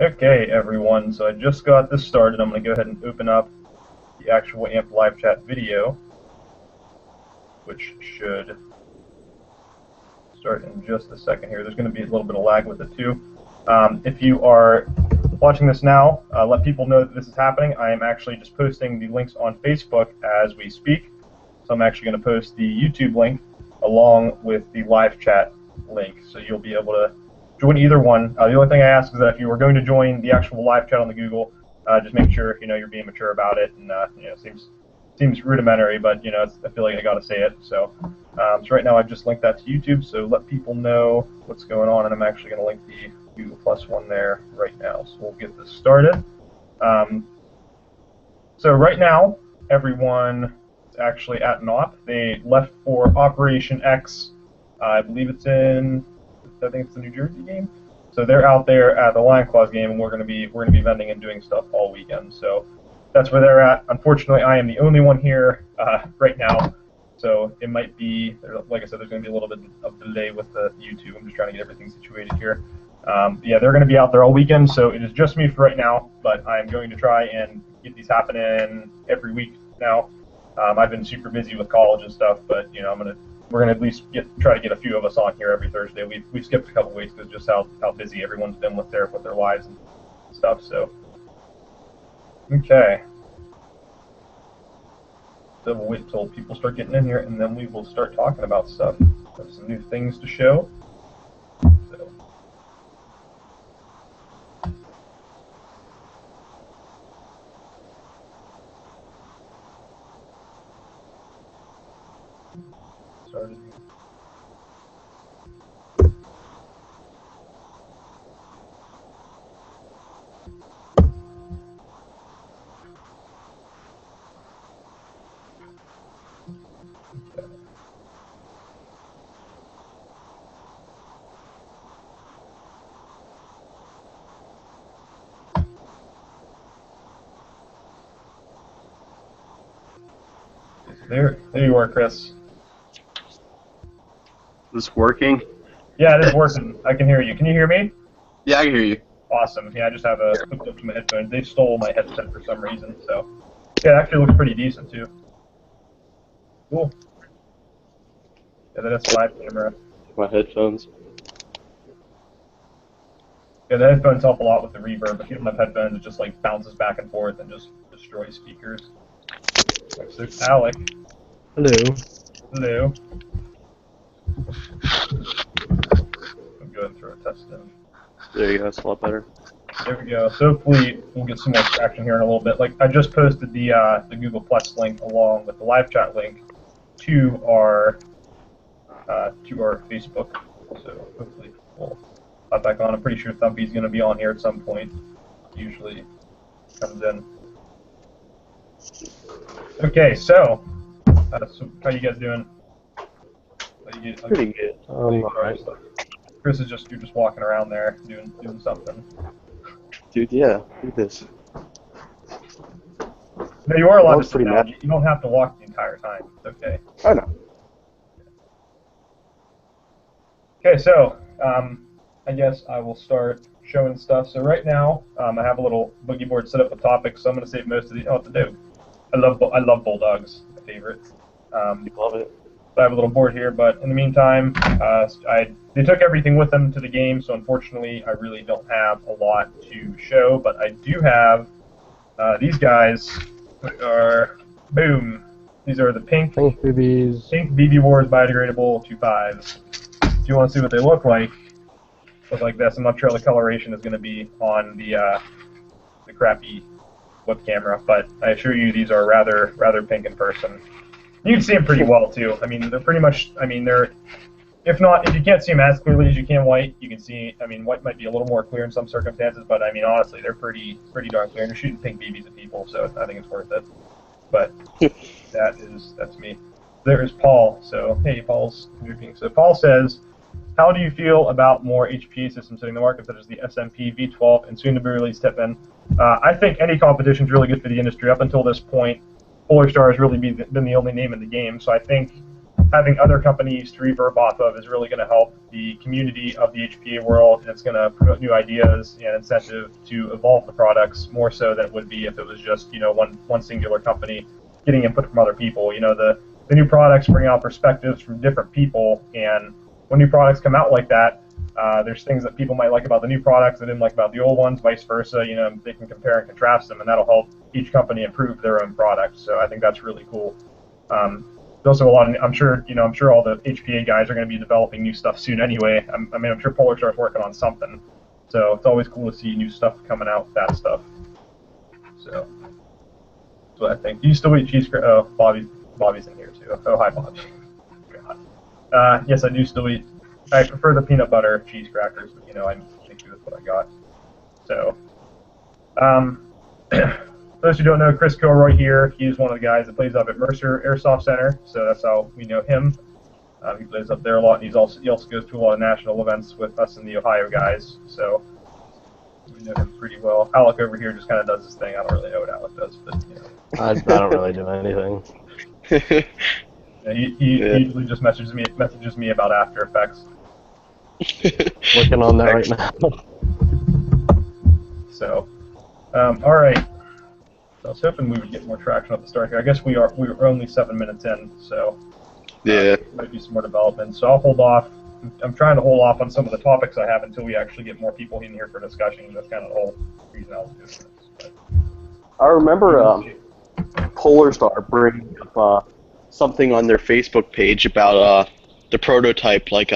Okay, everyone, so I just got this started. I'm going to go ahead and open up the actual AMP live chat video, which should start in just a second here. There's going to be a little bit of lag with it, too. If you are watching this now, let people know that this is happening. I am actually just posting the links on Facebook as we speak. So I'm actually going to post the YouTube link along with the live chat link, so you'll be able to join either one. The only thing I ask is that if you are going to join the actual live chat on the Google, just make sure you're being mature about it. And seems rudimentary, but I feel like I got to say it. So, so right now I've just linked that to YouTube. So let people know what's going on, and I'm actually going to link the Google Plus one there right now. So we'll get this started. So right now everyone is actually at NOP. They left for Operation X. I believe it's in. I think it's the New Jersey game. So they're out there at the Lion Claws game, and we're gonna be vending and doing stuff all weekend. So that's where they're at. Unfortunately, I am the only one here right now. So it might be, like I said, there's gonna be a little bit of delay with the YouTube. I'm just trying to get everything situated here. Yeah, they're gonna be out there all weekend. So it is just me for right now, but I'm going to try and get these happening every week now. I've been super busy with college and stuff, but we're gonna at least try to get a few of us on here every Thursday. We've skipped a couple weeks because just how busy everyone's been with their lives and stuff. So okay, so we'll wait till people start getting in here, and then we will start talking about stuff. Have some new things to show. So. Started. There you are, Chris. Is this working? Yeah, it is working. I can hear you. Can you hear me? Yeah, I can hear you. Awesome. Yeah, I just have a hooked up to my headphones. They stole my headset for some reason, so yeah, it actually looks pretty decent too. Cool. Yeah, that's live camera. My headphones. Yeah, the headphones help a lot with the reverb. If you don't have headphones, it just like bounces back and forth and just destroys speakers. So Alec. Hello. Hello. I'll go ahead and throw a test in. There you go, that's a lot better. There we go. So hopefully we'll get some more traction here in a little bit. Like I just posted the Google Plus link along with the live chat link to our Facebook. So hopefully we'll hop back on. I'm pretty sure Thumpy's going to be on here at some point. Usually comes in. Okay, so how you guys doing? Pretty good. Alright. Chris is you're just walking around there doing something. Dude, yeah, look at this. No, you are allowed to That sit was down. pretty You don't have to walk the entire time. It's okay. I know. Okay, so I guess I will start showing stuff. So right now I have a little boogie board set up with topics, so I'm going to save most of the. Oh, it's a dog. I love bulldogs. My favorite. You love it. So I have a little board here, but in the meantime, they took everything with them to the game, so unfortunately I really don't have a lot to show, but I do have these guys, which are, boom, these are the pink BB Wars biodegradable 2.5s. If you want to see what they look like this. I'm not sure how the coloration is going to be on the crappy web camera, but I assure you these are rather pink in person. You can see them pretty well too. I mean, they're pretty much. I mean, they're. If you can't see them as clearly as you can white, you can see. I mean, white might be a little more clear in some circumstances, but I mean, honestly, they're pretty darn clear. And they're shooting pink BBs at people, so I think it's worth it. But that's me. There is Paul. So hey, Paul's moving. So Paul says, how do you feel about more HPA systems hitting the market, such as the SMP V12 and soon to be released Tipman? I think any competition is really good for the industry. Up until this point, Polar Star has really been the only name in the game, so I think having other companies to reverb off of is really going to help the community of the HPA world, and it's going to promote new ideas and incentive to evolve the products more so than it would be if it was just, you know, one singular company getting input from other people. You know, the new products bring out perspectives from different people, and when new products come out like that, there's things that people might like about the new products they didn't like about the old ones, vice versa. You know, they can compare and contrast them, and that'll help each company improve their own product. So I think that's really cool. There's also a lot of, I'm sure all the HPA guys are going to be developing new stuff soon anyway. I'm sure Polarstar's working on something. So it's always cool to see new stuff coming out with that stuff. So that's what I think. Do you still eat cheese? Oh, Bobby's in here too. Oh, hi, Bobby. God. Yes, I do still eat. I prefer the peanut butter cheese crackers, but you know, I think that's what I got. So, those who don't know, Chris Kilroy here, he's one of the guys that plays up at Mercer Airsoft Center, so that's how we know him. He plays up there a lot, and he also goes to a lot of national events with us and the Ohio guys, so we know him pretty well. Alec over here just kind of does his thing. I don't really know what Alec does, but you know. I don't really do anything. Yeah, he usually just messages me about After Effects. Working on that right now. So, all right. I was hoping we would get more traction at the start here. I guess we were only 7 minutes in, so Yeah. might be some more development. So I'll hold off. I'm trying to hold off on some of the topics I have until we actually get more people in here for discussion. That's kind of the whole reason I was doing this. But, I remember Polarstar bringing up something on their Facebook page about the prototype, like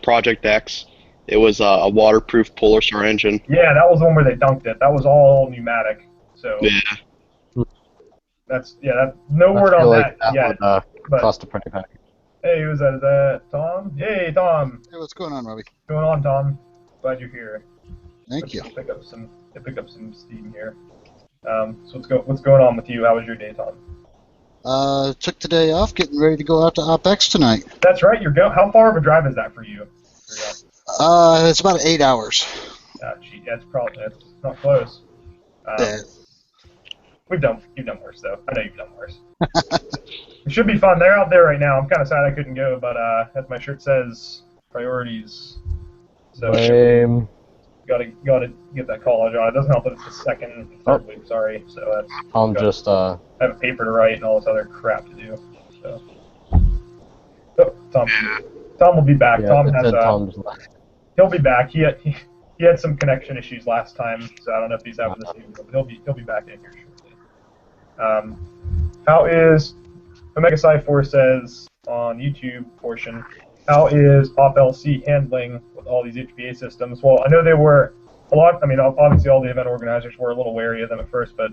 Project X. It was a waterproof Polarstar engine. yeah, that was the one where they dunked it. That was all pneumatic. So Yeah. that's no word on like that yet. Would cost a pretty penny. Hey, who's that? Is that Tom? Hey, Tom. Hey, what's going on, Robbie? What's going on, Tom? Glad you're here. Thank you. Pick up some steam here. So what's going on with you? How was your day, Tom? Took the day off, getting ready to go out to OpEx tonight. That's right. How far of a drive is that for you? It's about 8 hours. Gee, it's not close. Yeah. You've done worse though. I know you've done worse. It should be fun. They're out there right now. I'm kind of sad I couldn't go, but as my shirt says, priorities. So Lame. gotta get that college on. It doesn't help that it's the second, third week. Sorry. So that's. I'm just I have a paper to write and all this other crap to do. So. Oh, Tom will be back. Yeah, Tom it has said Tom's left. He'll be back. He had some connection issues last time, so I don't know if he's having the same, but he'll be back in here shortly. How is Omega Psi4 says on YouTube portion? How is OpLC handling with all these HPA systems? Well, I know they were a lot. I mean, obviously all the event organizers were a little wary of them at first, but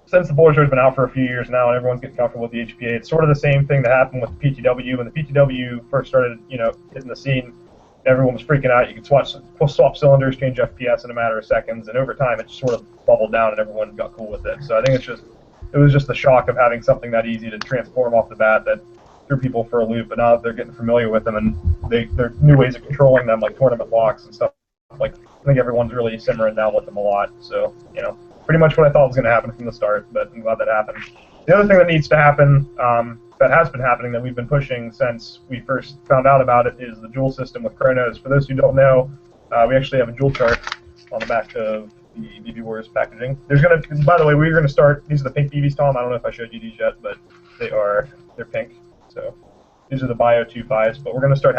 since the Polarstar's been out for a few years now and everyone's getting comfortable with the HPA, it's sort of the same thing that happened with the PTW. When the PTW first started, hitting the scene, everyone was freaking out. You could swap cylinders, change FPS in a matter of seconds, and over time it just sort of bubbled down and everyone got cool with it. So I think it was just the shock of having something that easy to transform off the bat that threw people for a loop. But now that they're getting familiar with them and there are new ways of controlling them, like tournament locks and stuff. Like I think everyone's really simmering down with them a lot. So pretty much what I thought was going to happen from the start. But I'm glad that happened. The other thing that needs to happen, that has been happening, that we've been pushing since we first found out about it, is the Joule system with Chronos. For those who don't know, we actually have a Joule chart on the back of the BB Wars packaging. By the way, we're gonna start. These are the pink BBs, Tom. I don't know if I showed you these yet, but they're pink. So these are the Bio 2.5s. But we're gonna start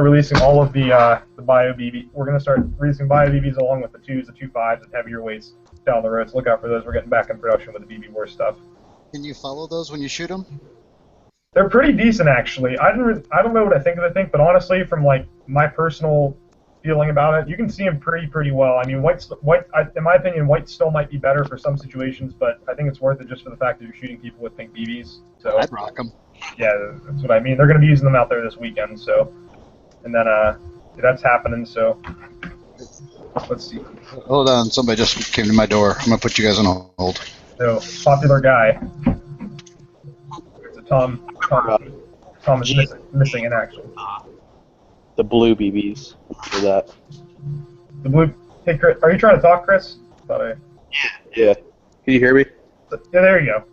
releasing all of the Bio BB. We're gonna start releasing Bio BBs along with the 2s, the 2.5s, and heavier weights down the road. So look out for those. We're getting back in production with the BB Wars stuff. Can you follow those when you shoot them? They're pretty decent, actually. I don't know what I think of the thing, but honestly, from like my personal feeling about it, you can see them pretty well. I mean, white. In my opinion, white still might be better for some situations, but I think it's worth it just for the fact that you're shooting people with pink BBs. So I'd rock them. Yeah, that's what I mean. They're going to be using them out there this weekend. So, and then that's happening. So let's see. Hold on, somebody just came to my door. I'm gonna put you guys on hold. So popular guy. So Tom is missing in action. The blue BBs for that. The blue. Hey, Chris, are you trying to talk, Chris? Yeah. Can you hear me? Yeah, there you go.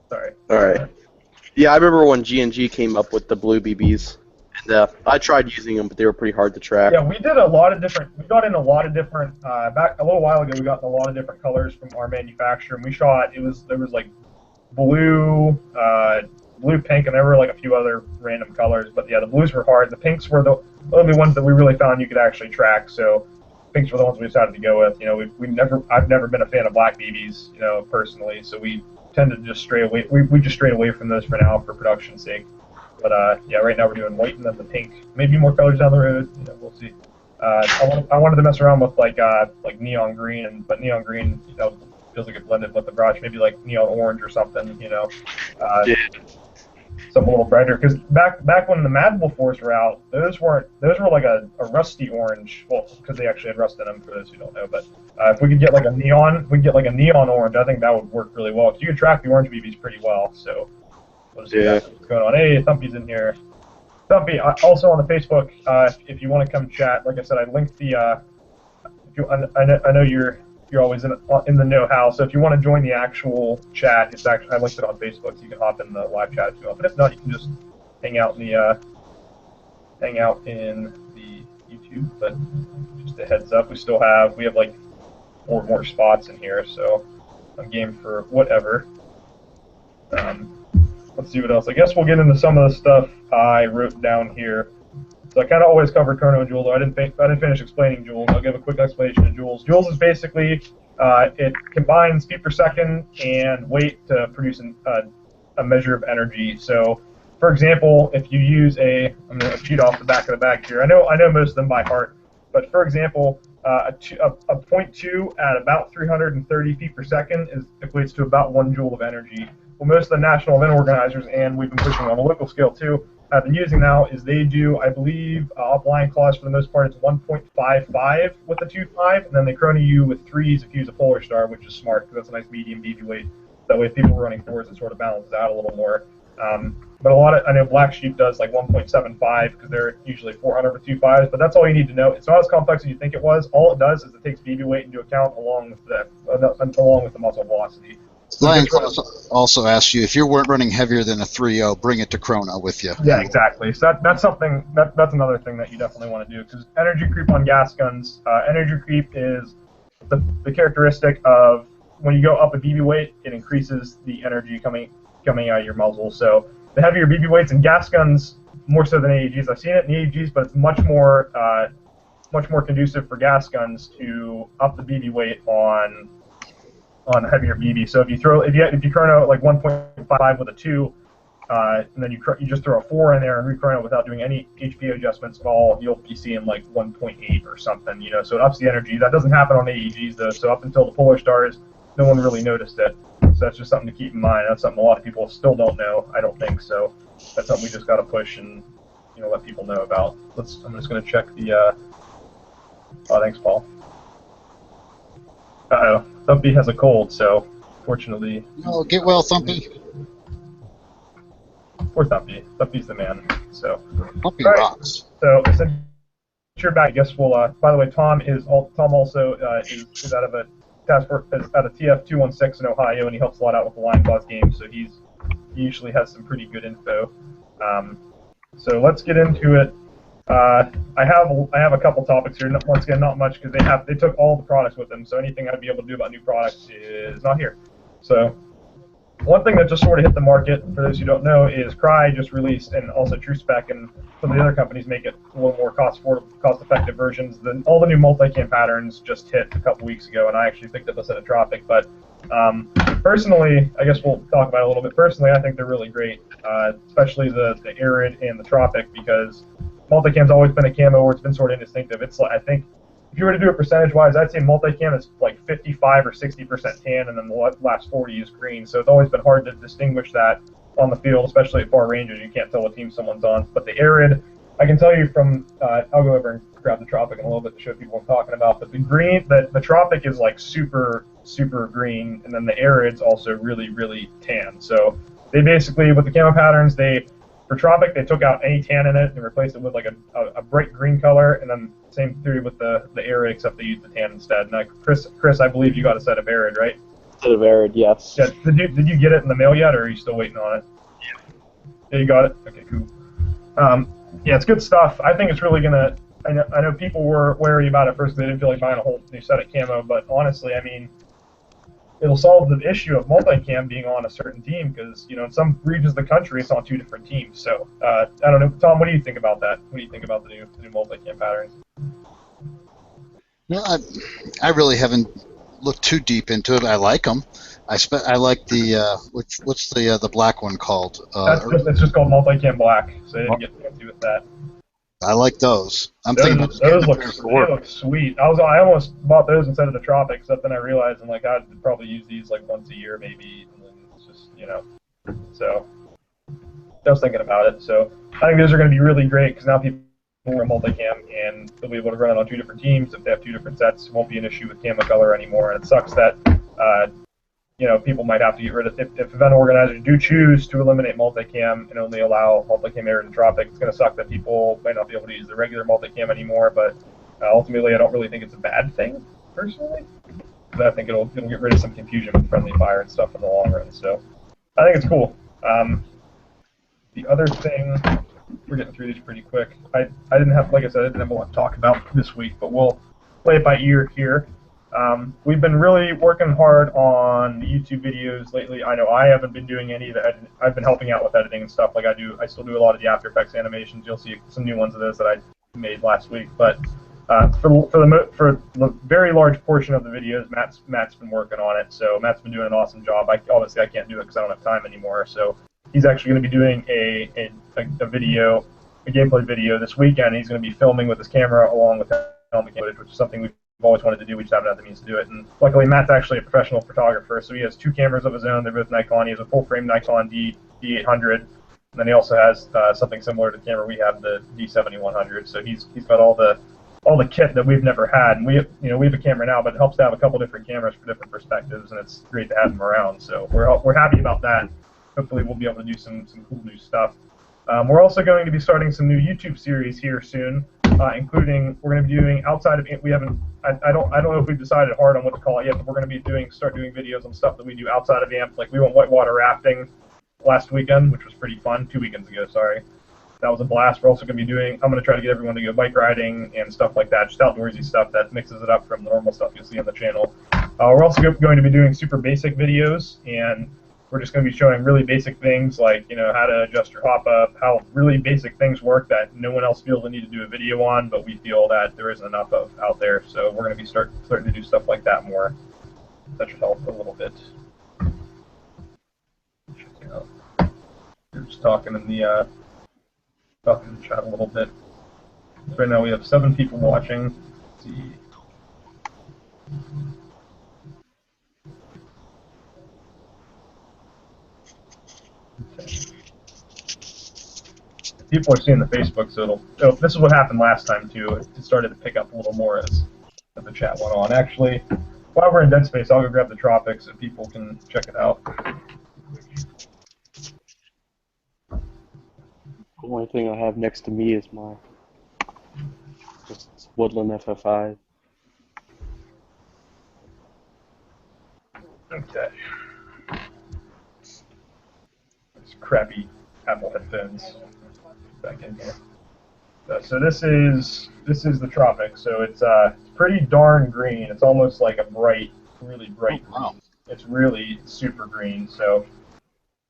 Sorry. All right. Yeah, I remember when G&G came up with the blue BBs, and I tried using them, but they were pretty hard to track. Yeah, we did a lot of different. We got in a lot of different. Back a little while ago, we got in a lot of different colors from our manufacturer, and we shot. There was like blue, blue, pink, and there were like a few other random colors. But yeah, the blues were hard. The pinks were the only ones that we really found you could actually track. So pinks were the ones we decided to go with. You know, I've never been a fan of black BBs, you know, personally. So we tend to just stray away. We just strayed away from those for now for production's sake. But yeah, right now we're doing white and then the pink. Maybe more colors down the road. You know, we'll see. I wanted to mess around with like neon green, but neon green, you know, feels like it blended with the brush. Maybe like neon orange or something. You know, something a little brighter. Because back when the Mad Wolf Wars were out, those were like a rusty orange. Well, because they actually had rust in them. For those who don't know, but if we could get like a neon, orange. I think that would work really well. Because you could track the orange BBs pretty well. So. We'll see what's going on. Hey, Thumpy's in here. Thumpy, also on the Facebook, if you want to come chat, like I said, I linked the. I know you're always in the know-how, so if you want to join the actual chat, it's actually I linked it on Facebook, so you can hop in the live chat if you want. But if not, you can just hang out in the YouTube. But just a heads up, we have like 4 more spots in here, so I'm game for whatever. Let's see what else. I guess we'll get into some of the stuff I wrote down here. So I kind of always cover Chrono and Joule, though I didn't finish explaining Joule. I'll give a quick explanation of Joules. Joules is basically it combines feet per second and weight to produce a measure of energy. So, for example, if you use I'm going to cheat off the back of the bag here. I know most of them by heart, but for example, a 0.2 at about 330 feet per second equates to about 1 joule of energy. Well, most of the national event organizers, and we've been pushing on a local scale too, have been using now is they do, I believe, offline claws for the most part, it's 1.55 with a 2.5, and then they chrono you with 3s if you use a Polar Star, which is smart because that's a nice medium BB weight. That way, if people are running 4s, it sort of balances out a little more. But I know Black Sheep does like 1.75 because they're usually 400 with 2.5s, but that's all you need to know. It's not as complex as you think it was. All it does is it takes BB weight into account along with the muzzle velocity. Lion Claws also asks you if you weren't running heavier than a 3.0, bring it to Chrono with you. Yeah, exactly. So that's something that's another thing that you definitely want to do because energy creep on gas guns. Energy creep is the characteristic of when you go up a BB weight, it increases the energy coming out of your muzzle. So the heavier BB weights in gas guns, more so than AEGs. I've seen it in AEGs, but it's much more conducive for gas guns to up the BB weight on heavier BB. So if you chrono like 1.5 with a 2, and then you just throw a 4 in there and re-chrono without doing any HPO adjustments at all, you'll be seeing like 1.8 or something, you know. So it ups the energy. That doesn't happen on AEGs though. So up until the Polar Stars, no one really noticed it. So that's just something to keep in mind. That's something a lot of people still don't know. I don't think so. That's something we just got to push and let people know about. I'm just going to check the. Oh, thanks, Paul. Uh-oh. Thumpy has a cold, so fortunately. Oh, get well, Thumpy. Poor Thumpy. Thumpy's the man. So. Thumpy rocks. So since you're back, I guess we'll. By the way, Tom also is out of a task force out of TF216 in Ohio, and he helps a lot out with the Lion Claws game. So he usually has some pretty good info. So let's get into it. I have a couple topics here. Once again, not much because they took all the products with them. So anything I'd be able to do about new products is not here. So one thing that just sort of hit the market, for those who don't know, is Cry just released, and also TrueSpec and some of the other companies make it a little more cost-effective versions. All the new multicam patterns just hit a couple weeks ago, and I actually picked up a set of Tropic. But personally, I guess we'll talk about it a little bit. Personally, I think they're really great, especially the Arid and the Tropic, because multicam's always been a camo where it's been sort of indistinctive. It's like, I think if you were to do it percentage-wise, I'd say multicam is like 55 or 60% tan, and then the last 40 is green. So it's always been hard to distinguish that on the field, especially at far ranges. You can't tell what team someone's on. But the Arid, I can tell you from, I'll go over and grab the Tropic in a little bit to show people what I'm talking about. But the green, the Tropic is like super, super green, and then the Arid's also really, really tan. So they basically, with the camo patterns, for Tropic, they took out any tan in it and replaced it with like a bright green color, and then same theory with the Arid, except they used the tan instead. Now, Chris, I believe you got a set of Arid, right? Set of Arid, yes. Yeah. Did you get it in the mail yet, or are you still waiting on it? Yeah, you got it? Okay, cool. Yeah, it's good stuff. I think it's really going to... I know people were wary about it first. They didn't feel like buying a whole new set of camo, but honestly, I mean, it'll solve the issue of multicam being on a certain team because, you know, in some regions of the country, it's on 2 different teams. So, I don't know. Tom, what do you think about that? What do you think about the new multicam patterns? No, I really haven't looked too deep into it. I like them. I like the what's the black one called? It's just called multicam black. So they didn't get fancy with that. I like those. Those look sweet. I almost bought those instead of the Tropic, except then I realized I'm like I'd probably use these like once a year maybe, and then it's just, you know. So I was thinking about it. So I think those are going to be really great because now people are multicam and they'll be able to run it on 2 different teams. If they have 2 different sets, it won't be an issue with camo color anymore. And it sucks that you know, people might have to get rid of, if event organizers do choose to eliminate multicam and only allow multicam air and Tropic, it's going to suck that people might not be able to use the regular multicam anymore, but ultimately I don't really think it's a bad thing, personally. But I think it'll get rid of some confusion with friendly fire and stuff in the long run, so I think it's cool. The other thing, we're getting through these pretty quick. I didn't have, like I said, I didn't have a lot to talk about this week, but we'll play it by ear here. We've been really working hard on the YouTube videos lately. I know I haven't been doing any of the editing. I've been helping out with editing and stuff like I do. I still do a lot of the After Effects animations. You'll see some new ones of those that I made last week. But for the very large portion of the videos, Matt's been working on it. So Matt's been doing an awesome job. Obviously I can't do it because I don't have time anymore. So he's actually going to be doing a gameplay video this weekend. He's going to be filming with his camera along with helmet footage, which is something we've always wanted to do. We just haven't had the means to do it. And luckily, Matt's actually a professional photographer, so he has 2 cameras of his own. They're both Nikon. He has a full-frame Nikon D800, and then he also has something similar to the camera we have, the D7100. So he's got all the kit that we've never had. And we have a camera now, but it helps to have a couple different cameras for different perspectives, and it's great to have them around. So we're happy about that. Hopefully, we'll be able to do some cool new stuff. We're also going to be starting some new YouTube series here soon, including we're going to be doing outside of we haven't I don't know if we've decided hard on what to call it yet, but we're going to be start doing videos on stuff that we do outside of AMP. Like we went whitewater rafting last weekend, which was pretty fun. 2 weekends ago, sorry. That was a blast. We're also going to be I'm going to try to get everyone to go bike riding and stuff like that, just outdoorsy stuff that mixes it up from the normal stuff you'll see on the channel. We're also going to be doing super basic videos, and we're just going to be showing really basic things like, you know, how to adjust your hop-up, how really basic things work that no one else feels the need to do a video on, but we feel that there isn't enough of out there. So we're going to be starting to do stuff like that more. That should help a little bit. We're just talking in the chat a little bit. So right now we have 7 people watching. Let's see. People are seeing the Facebook, so this is what happened last time too. It started to pick up a little more as the chat went on. Actually, while we're in Dead Space, I'll go grab the Tropics so people can check it out. The only thing I have next to me is my Woodland FF5. Okay. These crappy Apple headphones. Back in here. So this is the Tropic. So it's pretty darn green. It's almost like a really bright green. Wow. It's really super green. So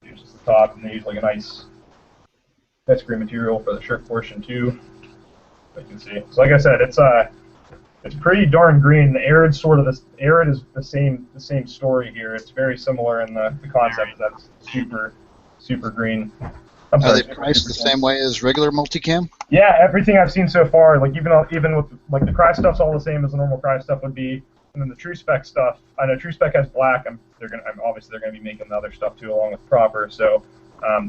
here's just the top, and they use like a nice green material for the shirt portion too. You can see. So like I said, it's pretty darn green. The Arid Arid is the same story here. It's very similar in the concept. That's super green. Are they priced the same way as regular multicam? Yeah, everything I've seen so far, like even with like the Cry stuff's all the same as the normal Cry stuff would be, and then the True Spec stuff. I know True Spec has black. Obviously they're gonna be making the other stuff too along with Proper. So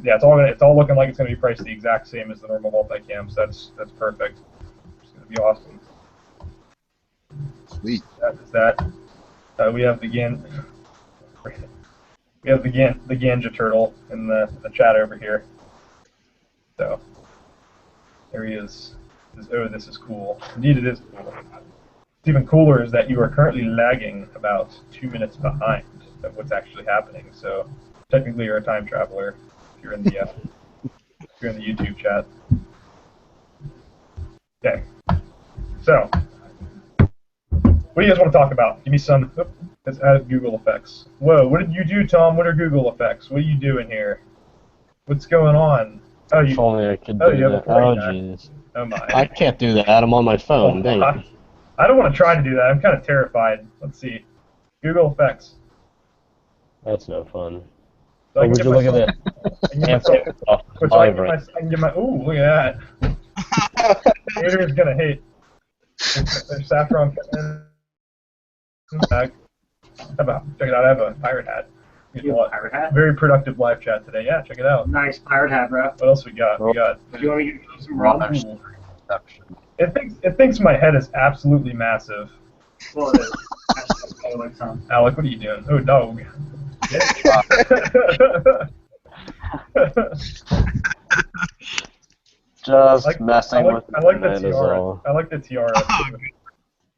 yeah, it's all looking like it's gonna be priced the exact same as the normal multicam. So that's perfect. It's gonna be awesome. Sweet. That is that. We have the Ganja turtle in the chat over here. So there he is. Oh, this is cool. Indeed, it is cool. What's even cooler is that you are currently lagging about 2 minutes behind of what's actually happening. So technically, you're a time traveler if you're in the you're in the YouTube chat. Okay. So, what do you guys want to talk about? Give me some. Let's add Google effects. Whoa, what did you do, Tom? What are Google effects? What are you doing here? What's going on? Oh, If only I could do you have that. a play Oh, back. jeez. Oh my. I can't do that. I'm on my phone. Dang it. I don't want to try to do that. I'm kind of terrified. Let's see. Google effects. That's no fun. So I Oh, can would get you look at myself- that? I can get Answer myself- off Which I live can, right. I can get my. Ooh, look at that. Adrian's gonna hate. There's saffron coming in. Back. Check it out. I have a pirate hat. You have a pirate hat? Very productive live chat today. Yeah, check it out. Nice pirate hat, bro. What else we got? We got. Do you want me to give you some rum? It thinks my head is absolutely massive. Well, it is. Actually, I like some. Alec, what are you doing? Oh, dog. Just messing with I like the it is tiara. all. I like the tiara.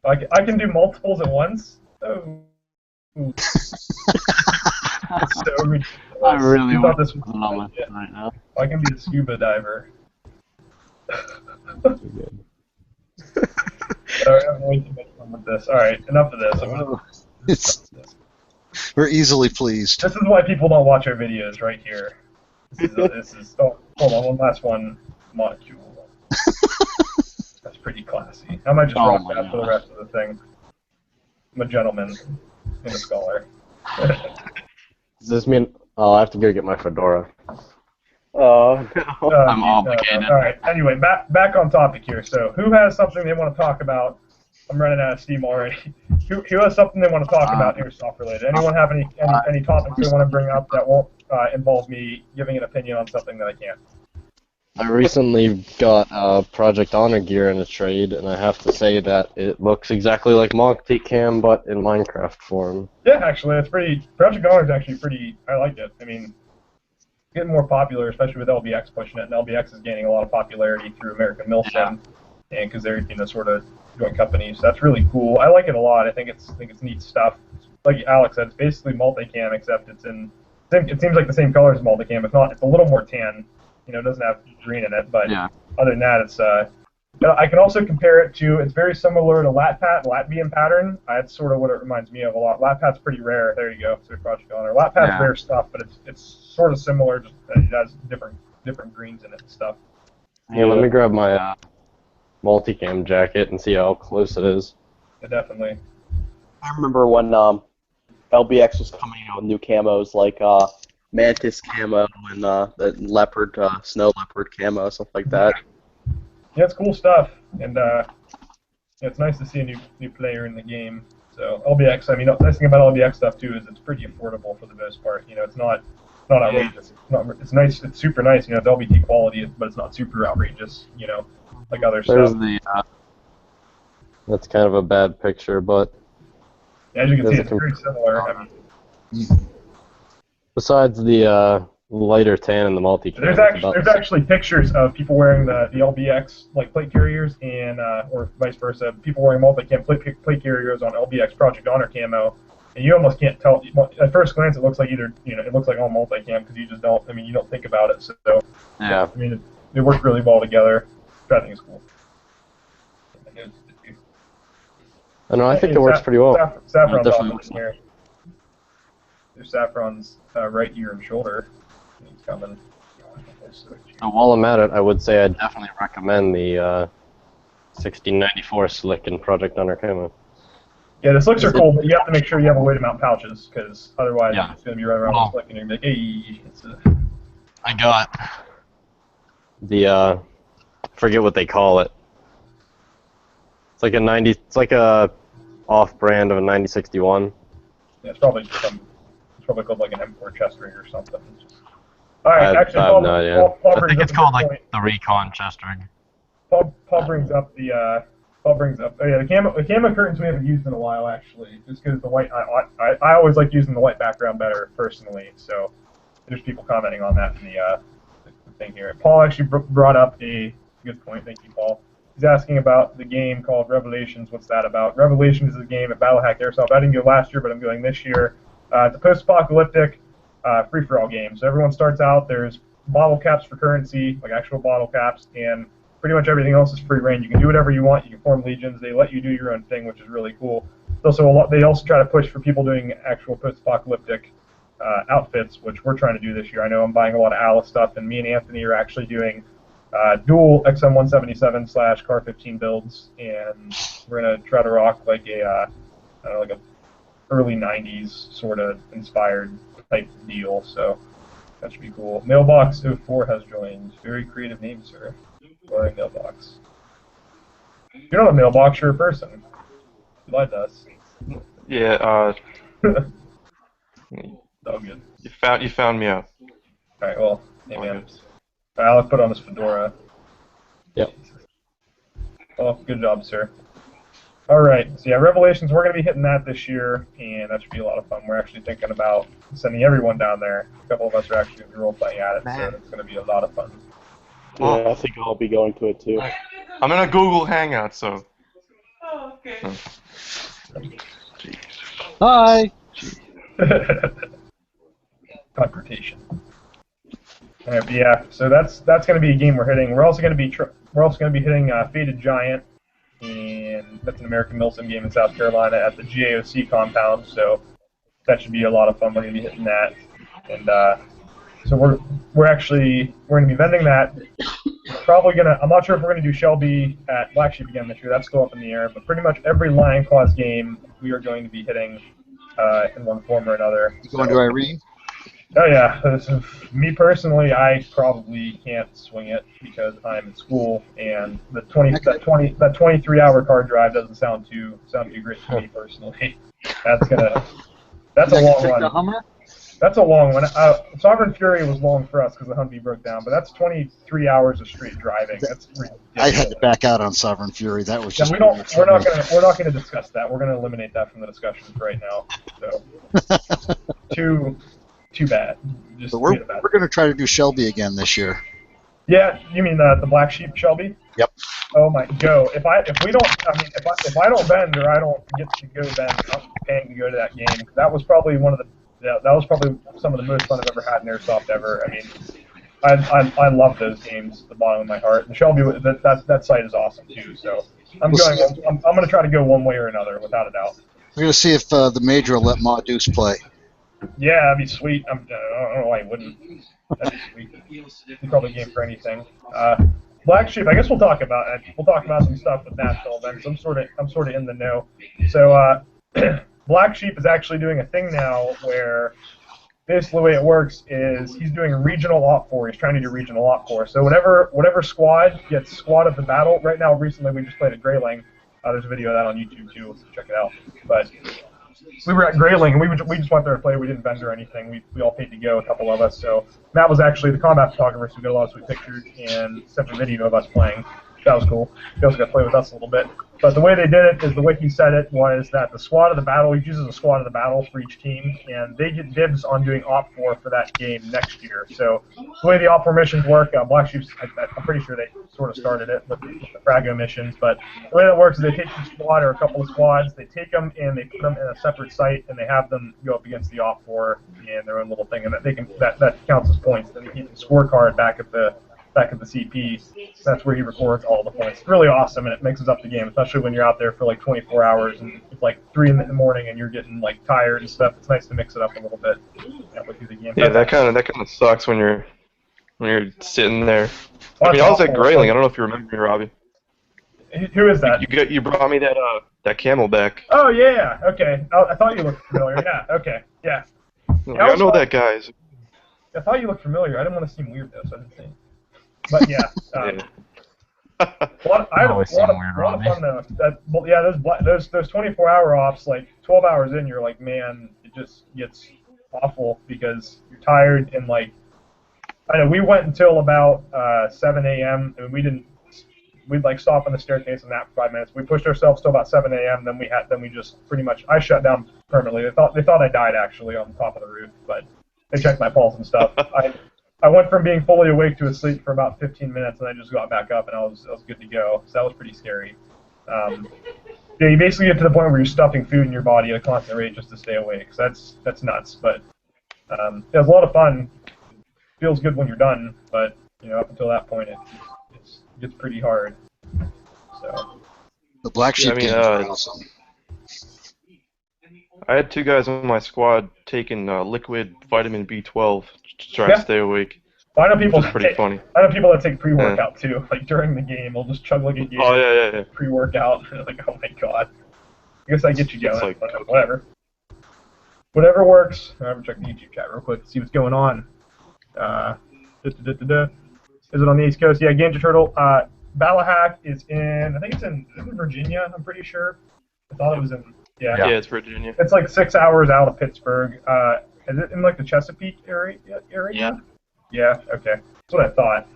I can do multiples at once. Oh. That's so ridiculous. I really You want thought this to was put on my yeah. phone right now. I can be a scuba diver. Too good. Sorry, I'm way too much fun with this. All right, enough of this. I'm gonna. We're easily pleased. This is why people don't watch our videos right here. This is oh, hold on, one last one module. That's pretty classy. I might just rock my that for the God. rest of the thing. I'm a gentleman and a scholar. Does this mean? Oh, I have to go get my fedora. Oh, I'm obligated. All right. Anyway, back on topic here. So, who has something they want to talk about? I'm running out of steam already. Who has something they want to talk about Airsoft related? Anyone have any topics they want to bring up that won't involve me giving an opinion on something that I can't? I recently got Project Honor gear in a trade, and I have to say that it looks exactly like multicam, but in Minecraft form. Yeah, actually, it's pretty. Project Honor is actually pretty. I like it. I mean, it's getting more popular, especially with LBX pushing it, and LBX is gaining a lot of popularity through American Milsim, and because they're sort of joint companies. So that's really cool. I like it a lot. I think it's neat stuff. Like Alex said, it's basically multicam, except it seems like the same color as multicam. It's a little more tan. It doesn't have green in it, but other than that, it's. I can also compare it to. It's very similar to Latvian pattern. That's sort of what it reminds me of a lot. Latpat's pretty rare. There you go. So Project Honor. Latpat's rare stuff, but it's sort of similar. Just it has different greens in it and stuff. Yeah, let me grab my multicam jacket and see how close it is. Yeah, definitely. I remember when LBX was coming out with new camos like Mantis camo and the leopard, snow leopard camo, stuff like that. Yeah, it's cool stuff, and it's nice to see a new player in the game. So LBX, I mean, the nice thing about LBX stuff too is it's pretty affordable for the most part. It's not outrageous. It's nice. It's super nice. It's LBT quality, but it's not super outrageous. Like other There's stuff. That's kind of a bad picture, but As you can see, it's very similar. I mean, besides the lighter tan and the multicam, there's actually pictures of people wearing the LBX like plate carriers and or vice versa. People wearing multicam plate carriers on LBX Project Honor camo, and you almost can't tell. At first glance, it looks like it looks like all multicam because you just don't. I mean, you don't think about it. So yeah. I mean, they work really well together. I think it's cool. I know. I think it works pretty well. Saffron's Definitely awesome here. There's Saffron's right ear and shoulder. He's coming. So while I'm at it, I would say I definitely recommend the 1694 Slick and Project Honor camo. Yeah, the slicks are cool, but you have to make sure you have a way to mount pouches, because otherwise Yeah. it's going to be right around the slick, and you're going to be like, hey, I got the forget what they call it. It's like a off-brand of a 9061. Yeah, it's probably called like an M4 chest rig or something. All right, actually, I have no idea. Paul I brings think up it's a called good like point. the Recon chest rig. Paul brings up the the camo curtains we haven't used in a while, actually, just because the white. I always like using the white background better personally, so there's people commenting on that in the thing here. Paul actually brought up a good point. Thank you, Paul. He's asking about the game called Revelations. What's that about? Revelations is a game at Battlehack Airsoft. I didn't go last year, but I'm going this year. It's a post-apocalyptic free-for-all game. So everyone starts out. There's bottle caps for currency, like actual bottle caps, and pretty much everything else is free reign. You can do whatever you want. You can form legions. They let you do your own thing, which is really cool. They also try to push for people doing actual post-apocalyptic outfits, which we're trying to do this year. I know I'm buying a lot of Alice stuff, and me and Anthony are actually doing dual XM177/Car 15 builds, and we're gonna try to rock like a early '90s sort of inspired type deal. So that should be cool. Mailbox 04 has joined. Very creative name, sir. Or a mailbox. You're not a mailbox. You're a person. You lied to us. Yeah. Oh, good. You found me out. All right. Well, hey man. All right, I'll put on this fedora. Yep. Well, good job, sir. All right. So yeah, Revelations. We're gonna be hitting that this year, and that should be a lot of fun. We're actually thinking about sending everyone down there. A couple of us are actually gonna be role playing at it, so it's gonna be a lot of fun. Yeah, I think I'll be going to it too. I'm in a Google Hangout, so. Oh, okay. Hi! Confrontation. All right, but yeah, so that's going to be a game we're hitting. We're also going to be hitting Faded Giant, and that's an American Milsim game in South Carolina at the GAOC compound. So that should be a lot of fun. We're going to be hitting that, and so we're going to be vending that. I'm not sure if we're going to do Shelby at Black Sheep again this year. That's still up in the air. But pretty much every Lion Claws game we are going to be hitting in one form or another. You going to Irene? Oh yeah. Me personally, I probably can't swing it because I'm in school, and that 23-hour card drive doesn't sound too great to me personally. That's a long Take one. the Hummer? That's a long one. Sovereign Fury was long for us because the Humvee broke down, but that's 23 hours of straight driving. That's ridiculous. I had to back out on Sovereign Fury. That was just. We're not gonna discuss that. We're gonna eliminate that from the discussion right now. So too bad. Just But we're going to try to do Shelby again this year. Yeah, you mean the Black Sheep Shelby? Yep. Oh my, go! If I don't bend or I don't get to go bend, I'm paying to go to that game. That was probably some of the most fun I've ever had in Airsoft ever. I mean, I love those games to the bottom of my heart. And Shelby, that site is awesome too. So I'm going to try to go one way or another without a doubt. We're going to see if the Major will let Ma Deuce play. Yeah, that'd be sweet. I don't know why he wouldn't. That'd be sweet. He's probably game for anything. Black Sheep. I guess we'll talk about it. We'll talk about some stuff with national events. I'm sort of in the know. So Black Sheep is actually doing a thing now where basically the way it works is he's doing a regional op4. He's trying to do regional op4. So whatever squad gets squad of the battle. Right now, recently we just played at Grayling. There's a video of that on YouTube too. So check it out. But we were at Grayling, and we just went there to play. We didn't vend or anything. We all paid to go, a couple of us. So Matt was actually the combat photographer, so we got a lot of sweet pictures and sent a video of us playing. That was cool. He also got to play with us a little bit. But the way they did it is the way he said it was that the squad of the battle, he chooses a squad of the battle for each team, and they get dibs on doing op4 for that game next year. So the way the op4 missions work, Black Sheep's, I'm pretty sure they sort of started it with the Frago missions, but the way that works is they take each squad or a couple of squads, they take them and they put them in a separate site, and they have them go up against the op4 and their own little thing, and that counts as points. Then they keep the scorecard back at the CP. That's where he records all the points. It's really awesome, and it mixes up the game, especially when you're out there for like 24 hours and it's like 3 in the morning and you're getting like tired and stuff. It's nice to mix it up a little bit. Through the game. Yeah, that kind of sucks when you're sitting there. Well, I mean, I was at Grayling. I don't know if you remember me, Robbie. Who is that? You brought me that Camelback. Oh yeah. Okay. I thought you looked familiar. Yeah. Okay. Yeah. I know that guy. I thought you looked familiar. I didn't want to seem weird though, so I didn't say. But yeah, I had a lot of fun though. Those 24-hour ops, like 12 hours in, you're like, man, it just gets awful because you're tired and like, I know we went until about 7 a.m. and we'd like stop on the staircase and nap for 5 minutes. We pushed ourselves till about 7 a.m. Then we just pretty much I shut down permanently. They thought I died actually on top of the roof, but they checked my pulse and stuff. I went from being fully awake to asleep for about 15 minutes, and I just got back up, and I was good to go. So that was pretty scary. Yeah, you basically get to the point where you're stuffing food in your body at a constant rate just to stay awake. So that's nuts. But it was a lot of fun. feels good when you're done, but you know, up until that point, it gets pretty hard. So. The Black Sheep games are awesome. I had 2 guys on my squad taking liquid vitamin B12 to try to stay awake. Well, I know people pretty funny. I know people that take pre-workout too. Like during the game, they'll just chug like a game. Oh yeah. Pre-workout. Like, oh my god. I guess I get you going. Like, but whatever. Whatever works. I'm gonna check the YouTube chat real quick to see what's going on. Is it on the East Coast? Yeah, Ganja Turtle. Ballahack is in. I think it's in Virginia. I'm pretty sure. I thought it was in. Yeah, it's Virginia. It's like 6 hours out of Pittsburgh. Is it in like the Chesapeake area? Yeah, okay. That's what I thought.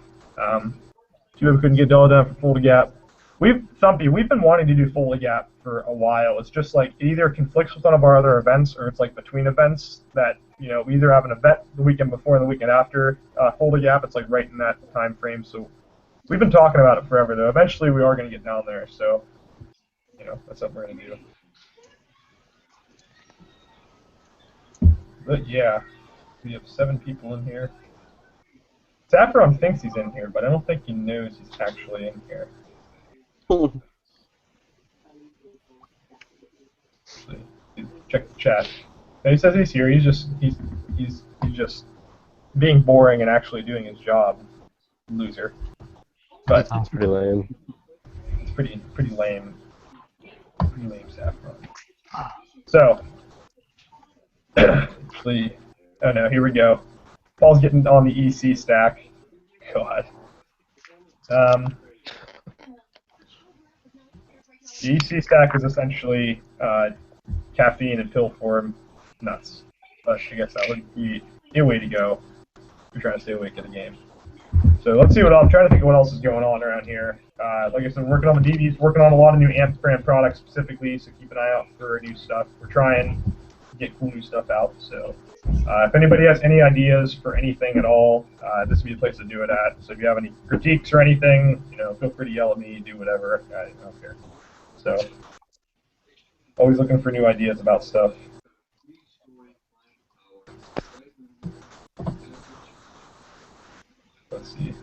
Too bad we couldn't get Della done for Fulda Gap. We've been wanting to do Fulda Gap for a while. It's just like it either conflicts with one of our other events or it's like between events that, you know, we either have an event the weekend before and the weekend after Fulda Gap. It's like right in that time frame. So we've been talking about it forever, though. Eventually we are going to get down there. So, you know, that's what we're going to do. But yeah, we have 7 people in here. Saffron thinks he's in here, but I don't think he knows he's actually in here. Check the chat. And he says he's here. He's just being boring and actually doing his job. Loser. But it's pretty lame. It's pretty lame. Pretty lame, Saffron. So. Actually, oh no, here we go. Paul's getting on the EC stack. God. The EC stack is essentially caffeine in pill form. Nuts. But I guess that would be a way to go if you're trying to stay awake at a game. So let's see I'm trying to think of what else is going on around here. Like I said, we're working on the DVs, working on a lot of new AMP brand products specifically, so keep an eye out for new stuff. We're trying get cool new stuff out. So if anybody has any ideas for anything at all, this would be the place to do it at. So if you have any critiques or anything, you know, feel free to yell at me, do whatever. I don't care. So always looking for new ideas about stuff. Let's see.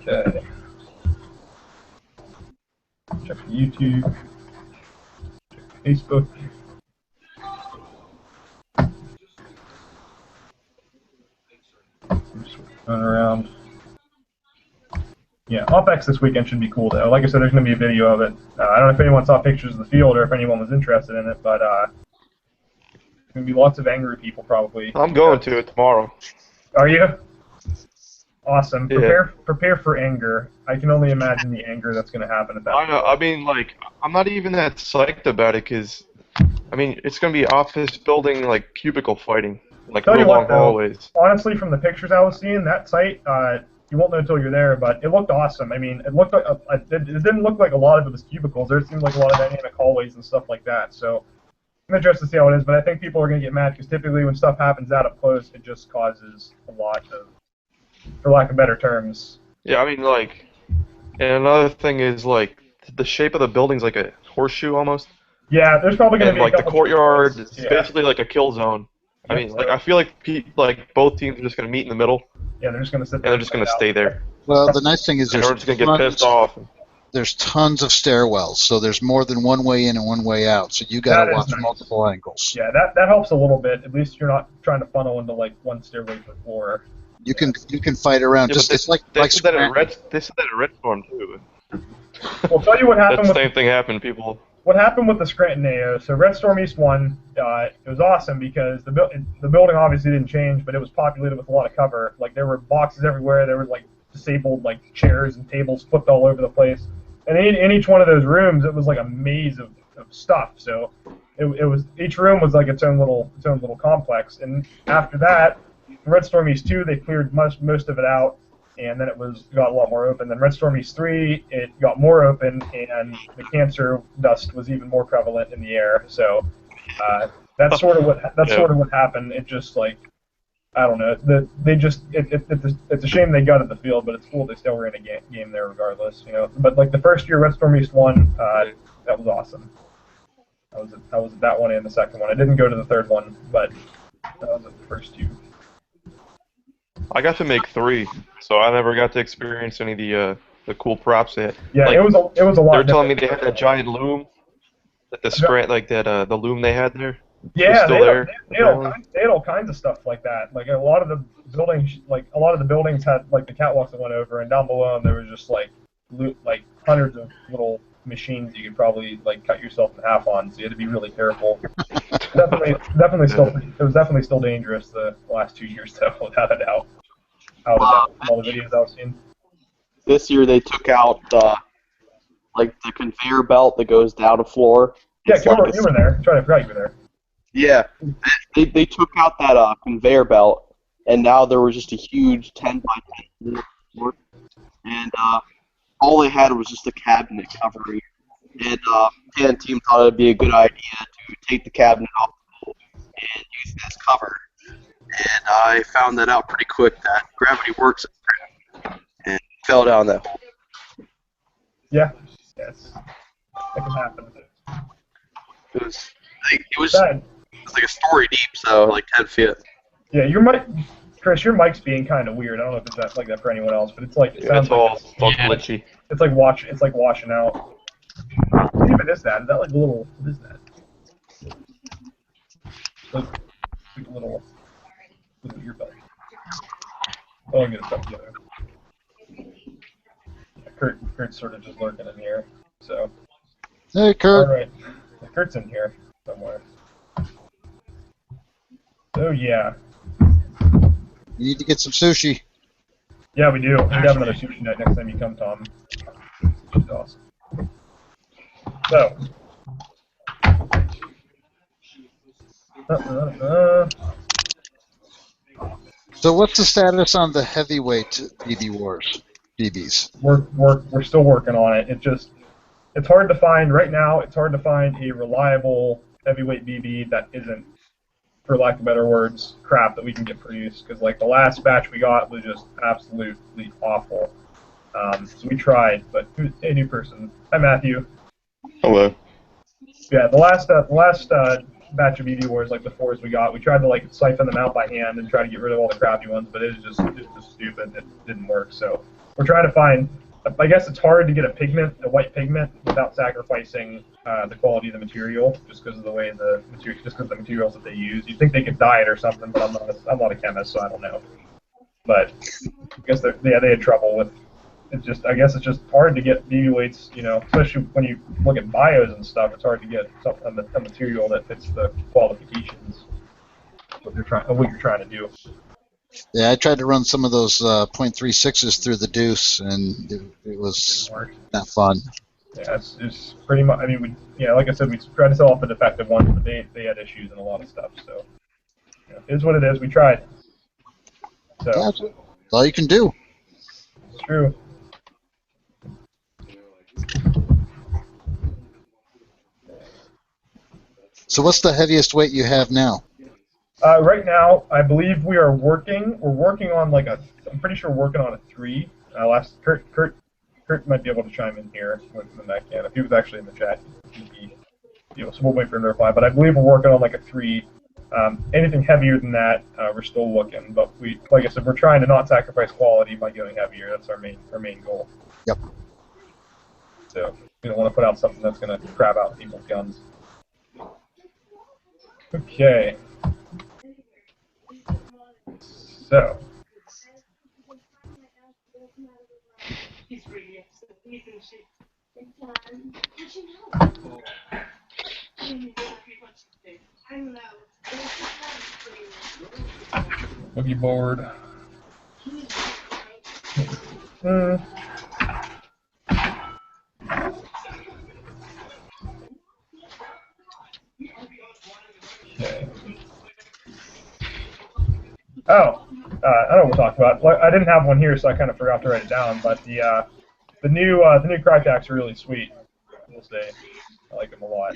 Okay. Check YouTube, check Facebook. Just run around. Yeah, OpEx this weekend should be cool though. Like I said, there's going to be a video of it. I don't know if anyone saw pictures of the field or if anyone was interested in it, but there's going to be lots of angry people probably. I'm going to it tomorrow. Are you? Awesome. Yeah. Prepare for anger. I can only imagine the anger that's going to happen at that point. I know. I mean, like, I'm not even that psyched about it because, I mean, it's going to be office building, like, cubicle fighting. Like, no long hallways. Honestly, from the pictures I was seeing, that site, you won't know until you're there, but it looked awesome. I mean, it looked like it didn't look like a lot of it was cubicles. There seemed like a lot of dynamic hallways and stuff like that. So I'm interested to see how it is, but I think people are going to get mad because typically when stuff happens out up close, it just causes a lot of, for lack of better terms. Yeah, I mean, like, and another thing is, like, the shape of the building's like a horseshoe almost. Yeah, there's probably going to be like, the courtyard is basically like a kill zone. I mean, like, I feel like both teams are just going to meet in the middle. Yeah, they're just going to sit there. And they're just going to stay there. Well, the nice thing is we're just going to get pissed off. There's tons of stairwells, so there's more than one way in and one way out. So you got to watch multiple angles. Yeah, that helps a little bit. At least you're not trying to funnel into like one stairway per floor. You can fight around. Yeah, just it's like this is that at Red Storm too. Well, tell you what happened. That same thing happened, people. What happened with the Scranton AO? So Red Storm East 1, it was awesome because the building obviously didn't change, but it was populated with a lot of cover. Like there were boxes everywhere. There were like disabled like chairs and tables flipped all over the place. And in each one of those rooms, it was like a maze of stuff. So it was each room was like its own little complex. And after that, Red Storm East 2, they cleared most of it out. And then it got a lot more open. Then Red Storm East 3, it got more open, and the cancer dust was even more prevalent in the air. So that's sort of what happened. It just like I don't know. It's a shame they gutted the field, but it's cool they still ran a game there regardless. You know. But like the first year Red Storm East 1, that was awesome. I was at that one and the second one. I didn't go to the third one, but that was at the first two. I got to make 3, so I never got to experience any of the cool props they had. Yeah, like, it was a lot. They were telling me they had that giant loom, that the loom they had there. Yeah, was still there. They had all kinds of stuff like that. Like a lot of the buildings had like the catwalks that went over, and down below them there was just like hundreds of little machines you could probably like cut yourself in half on. So you had to be really careful. definitely still, it was definitely still dangerous the last 2 years though, without a doubt. All the videos I've seen. This year they took out the conveyor belt that goes down the floor. Yeah, you were there. I forgot you were there. Yeah, they took out that conveyor belt, and now there was just a huge 10 by 10 floor, and all they had was just a cabinet covering it. And the team thought it would be a good idea to take the cabinet off the wall and use it as cover. And I found that out pretty quick that gravity works and fell down that hole. Yeah, yes, that can happen. It was like a story deep, so like 10 feet. Yeah, your mic, Chris, your mic's being kind of weird. I don't know if it's like that for anyone else, but it's like it sounds all glitchy. It's like washing out. What even is that? Is that like a little? What is that? Like a little earbud. Oh, I'm gonna stuff together. Yeah, Kurt's sort of just lurking in here. So. Hey, Kurt. All right, Kurt's in here somewhere. Oh yeah. You need to get some sushi. Yeah, we do. We have another sushi night next time you come, Tom. It's awesome. So. So what's the status on the heavyweight BBs? We're still working on it. It's hard to find right now. It's hard to find a reliable heavyweight BB that isn't, for lack of better words, crap that we can get produced. Because like the last batch we got was just absolutely awful. So we tried, but a new person. Hi, Matthew. Hello. Yeah, the last batch of BB Wars, like the 4s we got, we tried to like siphon them out by hand and try to get rid of all the crappy ones, but it was just stupid. It didn't work. So we're trying to find. I guess it's hard to get a white pigment, without sacrificing the quality of the material, just because of the way just because of the materials that they use. You'd think they could dye it or something, but I'm not a chemist, so I don't know. But I guess they had trouble with. I guess it's just hard to get BB weights, especially when you look at bios and stuff. It's hard to get a material that fits the qualifications of what you're trying to do. Yeah, I tried to run some of those .36s through the deuce, and it was not fun. Yeah, it's pretty much. I mean, like I said, we tried to sell off the defective ones, but they had issues and a lot of stuff. So, it is what it is. We tried. So that's all you can do. It's true. So, what's the heaviest weight you have now? Right now, I believe we're working on I'm pretty sure we're working on a 3. Kurt might be able to chime in here when that can. If he was actually in the chat, so we'll wait for him to reply. But I believe we're working on like a 3. Anything heavier than that, we're still looking. But like I said, we're trying to not sacrifice quality by going heavier. That's our main goal. Yep. So we don't want to put out something that's going to crab out people's guns. Okay. So. Boogie board. Okay. Oh, I don't know what we'll talk about. I didn't have one here, so I kind of forgot to write it down. But the new Krytacs are really sweet. We'll say I like them a lot.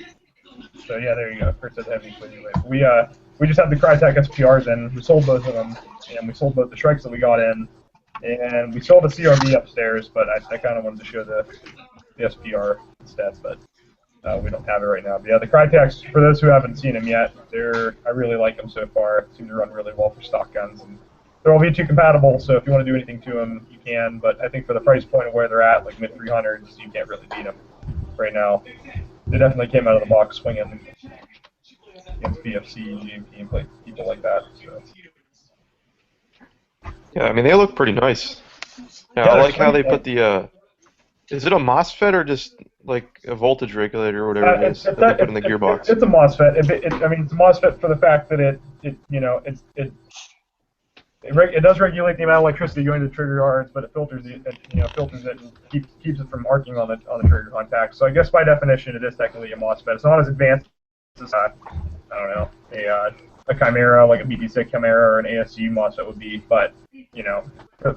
So yeah, there you go. Kurt said heavy. We just had the Krytac SPRs in. We sold both of them, and we sold both the Shrikes that we got in, and we sold the CRV upstairs. But I kind of wanted to show the SPR instead. But We don't have it right now. But yeah, the Krytacs, for those who haven't seen them yet, I really like them so far. Seem to run really well for stock guns, and they're all V2 compatible. So if you want to do anything to them, you can. But I think for the price point of where they're at, like mid 300s, you can't really beat them right now. They definitely came out of the box swinging against BFC, GMP, and people like that. So. Yeah, I mean they look pretty nice. Yeah, I like how they put the. Is it a MOSFET or just like a voltage regulator or whatever it is that they put in the gearbox? It's a MOSFET. I mean, it's a MOSFET for the fact that it does regulate the amount of electricity going to the trigger yards, but it filters it and keeps it from arcing on the trigger contact. So I guess by definition, it is technically a MOSFET. It's not as advanced as I don't know a Chimera, like a BT6 Chimera or an ASU MOSFET would be, but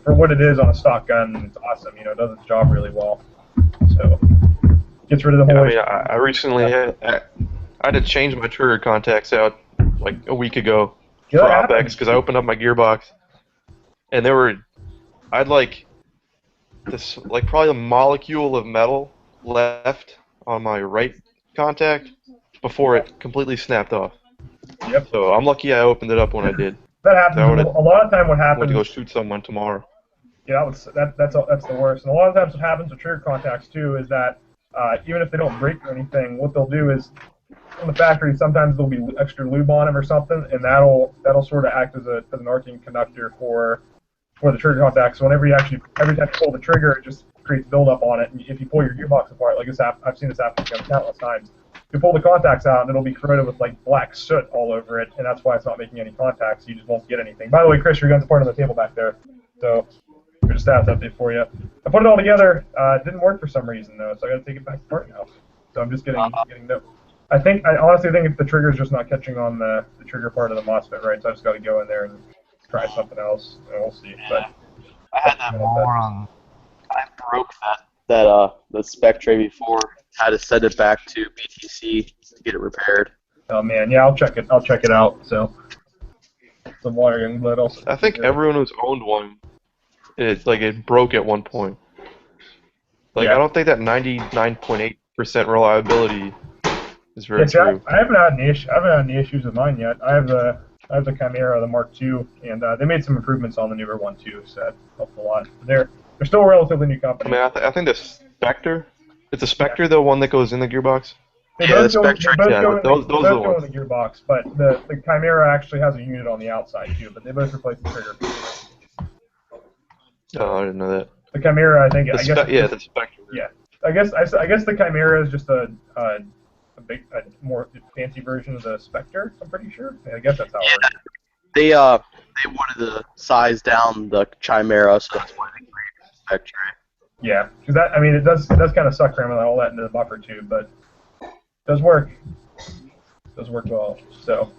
for what it is on a stock gun, it's awesome. It does its job really well. So gets rid of the whole. I mean, I recently had to change my trigger contacts out like a week ago for OpEx because I opened up my gearbox and I'd like this probably a molecule of metal left on my right contact before it completely snapped off. Yep. So I'm lucky I opened it up when I did. That happens a lot of time. What happens? I went to go shoot someone tomorrow. Yeah, that's the worst. And a lot of times what happens with trigger contacts too is that even if they don't break or anything, what they'll do is from the factory sometimes there'll be extra lube on them or something, and that'll sort of act as an arcing conductor for the trigger contact. So every time you pull the trigger, it just creates buildup on it. And if you pull your gearbox apart, like I've seen this happen countless times. You pull the contacts out, and it'll be corroded with like black soot all over it, and that's why it's not making any contacts. You just won't get anything. By the way, Chris, your gun's part on the table back there. So, here's a stats update for you. I put it all together. It didn't work for some reason though, so I got to take it back apart now. So I'm just getting no. I honestly think if the trigger's just not catching on the trigger part of the MOSFET, right? So I just got to go in there and try something else, and we'll see. But I had that moron. I broke the Spectre before. Had to send it back to BTC to get it repaired. Oh man, yeah, I'll check it out. So some water young blood also. I think everyone who's owned one, it broke at one point. I don't think that 99.8% reliability is very true. I haven't had any issues with mine yet. I have the Chimera, the Mark II, and they made some improvements on the newer one too, so that helped a lot. They're still a relatively new company. I mean, I think the Spectre. It's the Spectre, the one that goes in the gearbox? The Spectre. Those go in the gearbox, but the Chimera actually has a unit on the outside too, but they both replace the trigger. Oh, I didn't know that. The Chimera, I guess. The Spectre. Yeah, I guess the Chimera is just a more fancy version of the Spectre. I'm pretty sure. I guess that's how it works. They wanted to size down the Chimera, so that's why they created the Spectre. Yeah, because it does kind of suck cramming all that into the buffer too, but it does work. It does work well. So,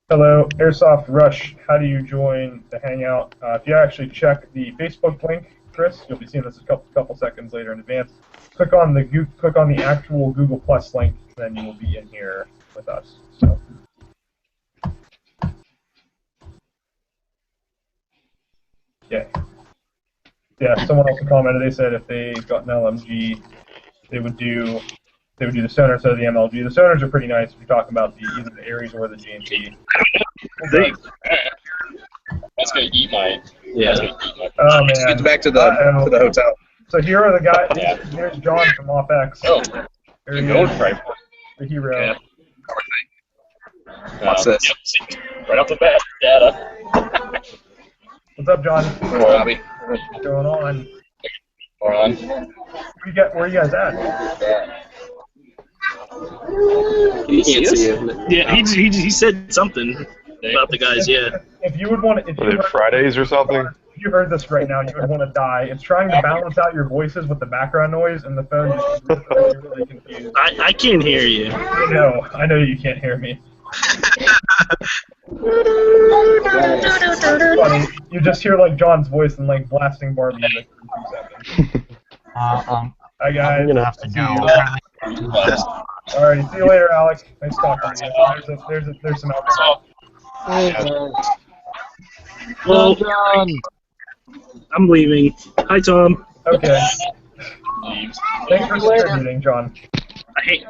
hello, Airsoft Rush. How do you join the Hangout? If you actually check the Facebook link, Chris, you'll be seeing this a couple seconds later in advance. Click on the actual Google Plus link, then you will be in here with us. So. Yeah. Yeah, someone else commented. They said if they got an LMG, they would do the sonar instead of the MLG. The sonars are pretty nice if you're talking about either the Aries or the GMP. That's gonna eat my. Yeah. Oh man. Let's get back to the hotel. So here are the guys. Here's John from OpEx. Oh. There he Gold is, price. the hero. Yeah. What's this? Yep, right off the bat, data. What's up, John? Bobby. What's going on? Hold on. Where are you guys at? He can't see you. Yeah, he said something about the guys. Yeah. If you would want to, if Are they Fridays or something? If you heard this right now, you would want to die. It's trying to balance out your voices with the background noise, and the phone just gets really confused. I can't hear you. I know you can't hear me. Funny. You just hear like John's voice and like blasting bar music for 2 seconds. Hi guys. I'm gonna have to go. Alright, see you later, Alex. Nice talking to you. There's some alcohol. Well, I'm leaving. Hi, Tom. Okay. Thanks for contributing, John. I Hey.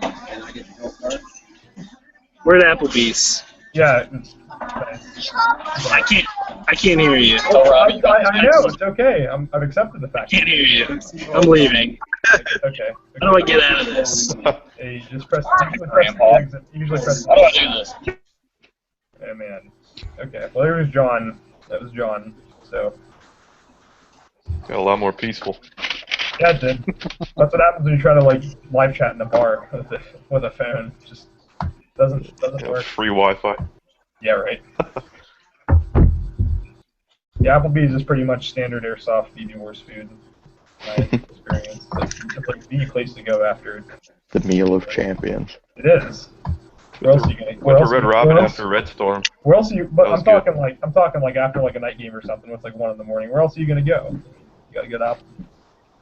We're at Applebee's. Yeah, it's nice. I can't hear you. Oh, I know, it's okay. I've accepted the fact. I can't hear you. I'm leaving. Okay. How do I get out of this? Hey, just press the exit. Usually press the How do I do this? Oh, man. Okay, well, there was John. That was John, so. Got a lot more peaceful. Yeah, it did. That's what happens when you try to, like, live chat in a bar with a phone. Just doesn't work. Free Wi-Fi. Yeah, right. Yeah, Applebee's is pretty much standard Airsoft BB Wars food. My experience. It's like the place to go after. The meal of champions. It is. Where else are you gonna? Went to Red Robin after Red Storm. Where else are you? But That was I'm talking like after like a night game or something. It's like 1 in the morning. Where else are you gonna go? You gotta get up. You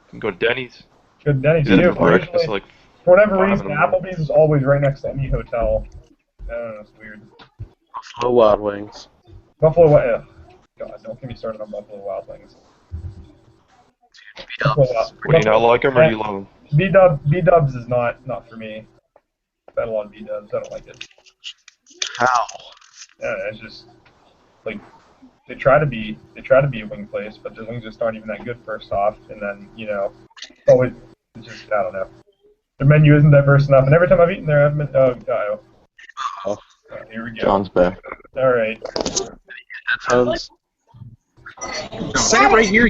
can go to Denny's. Go to Denny's. Get You up for breakfast like for whatever 5 reason, in the morning. Applebee's is always right next to any hotel. I don't know. It's weird. Buffalo Wild Wings. Buffalo Wild. God, don't get me started on Buffalo Wild Wings. Buffalo Wild. What, do you not like them or do you love them? B-dubs is not for me. I've had a lot of B-dubs. I don't like it. How? Yeah, it's just like they try to be a wing place, but the wings just aren't even that good first off, and then it's just I don't know. Their menu isn't diverse enough, and every time I've eaten there, I've been here we go. John's back. All right. Headphones. Set it right here.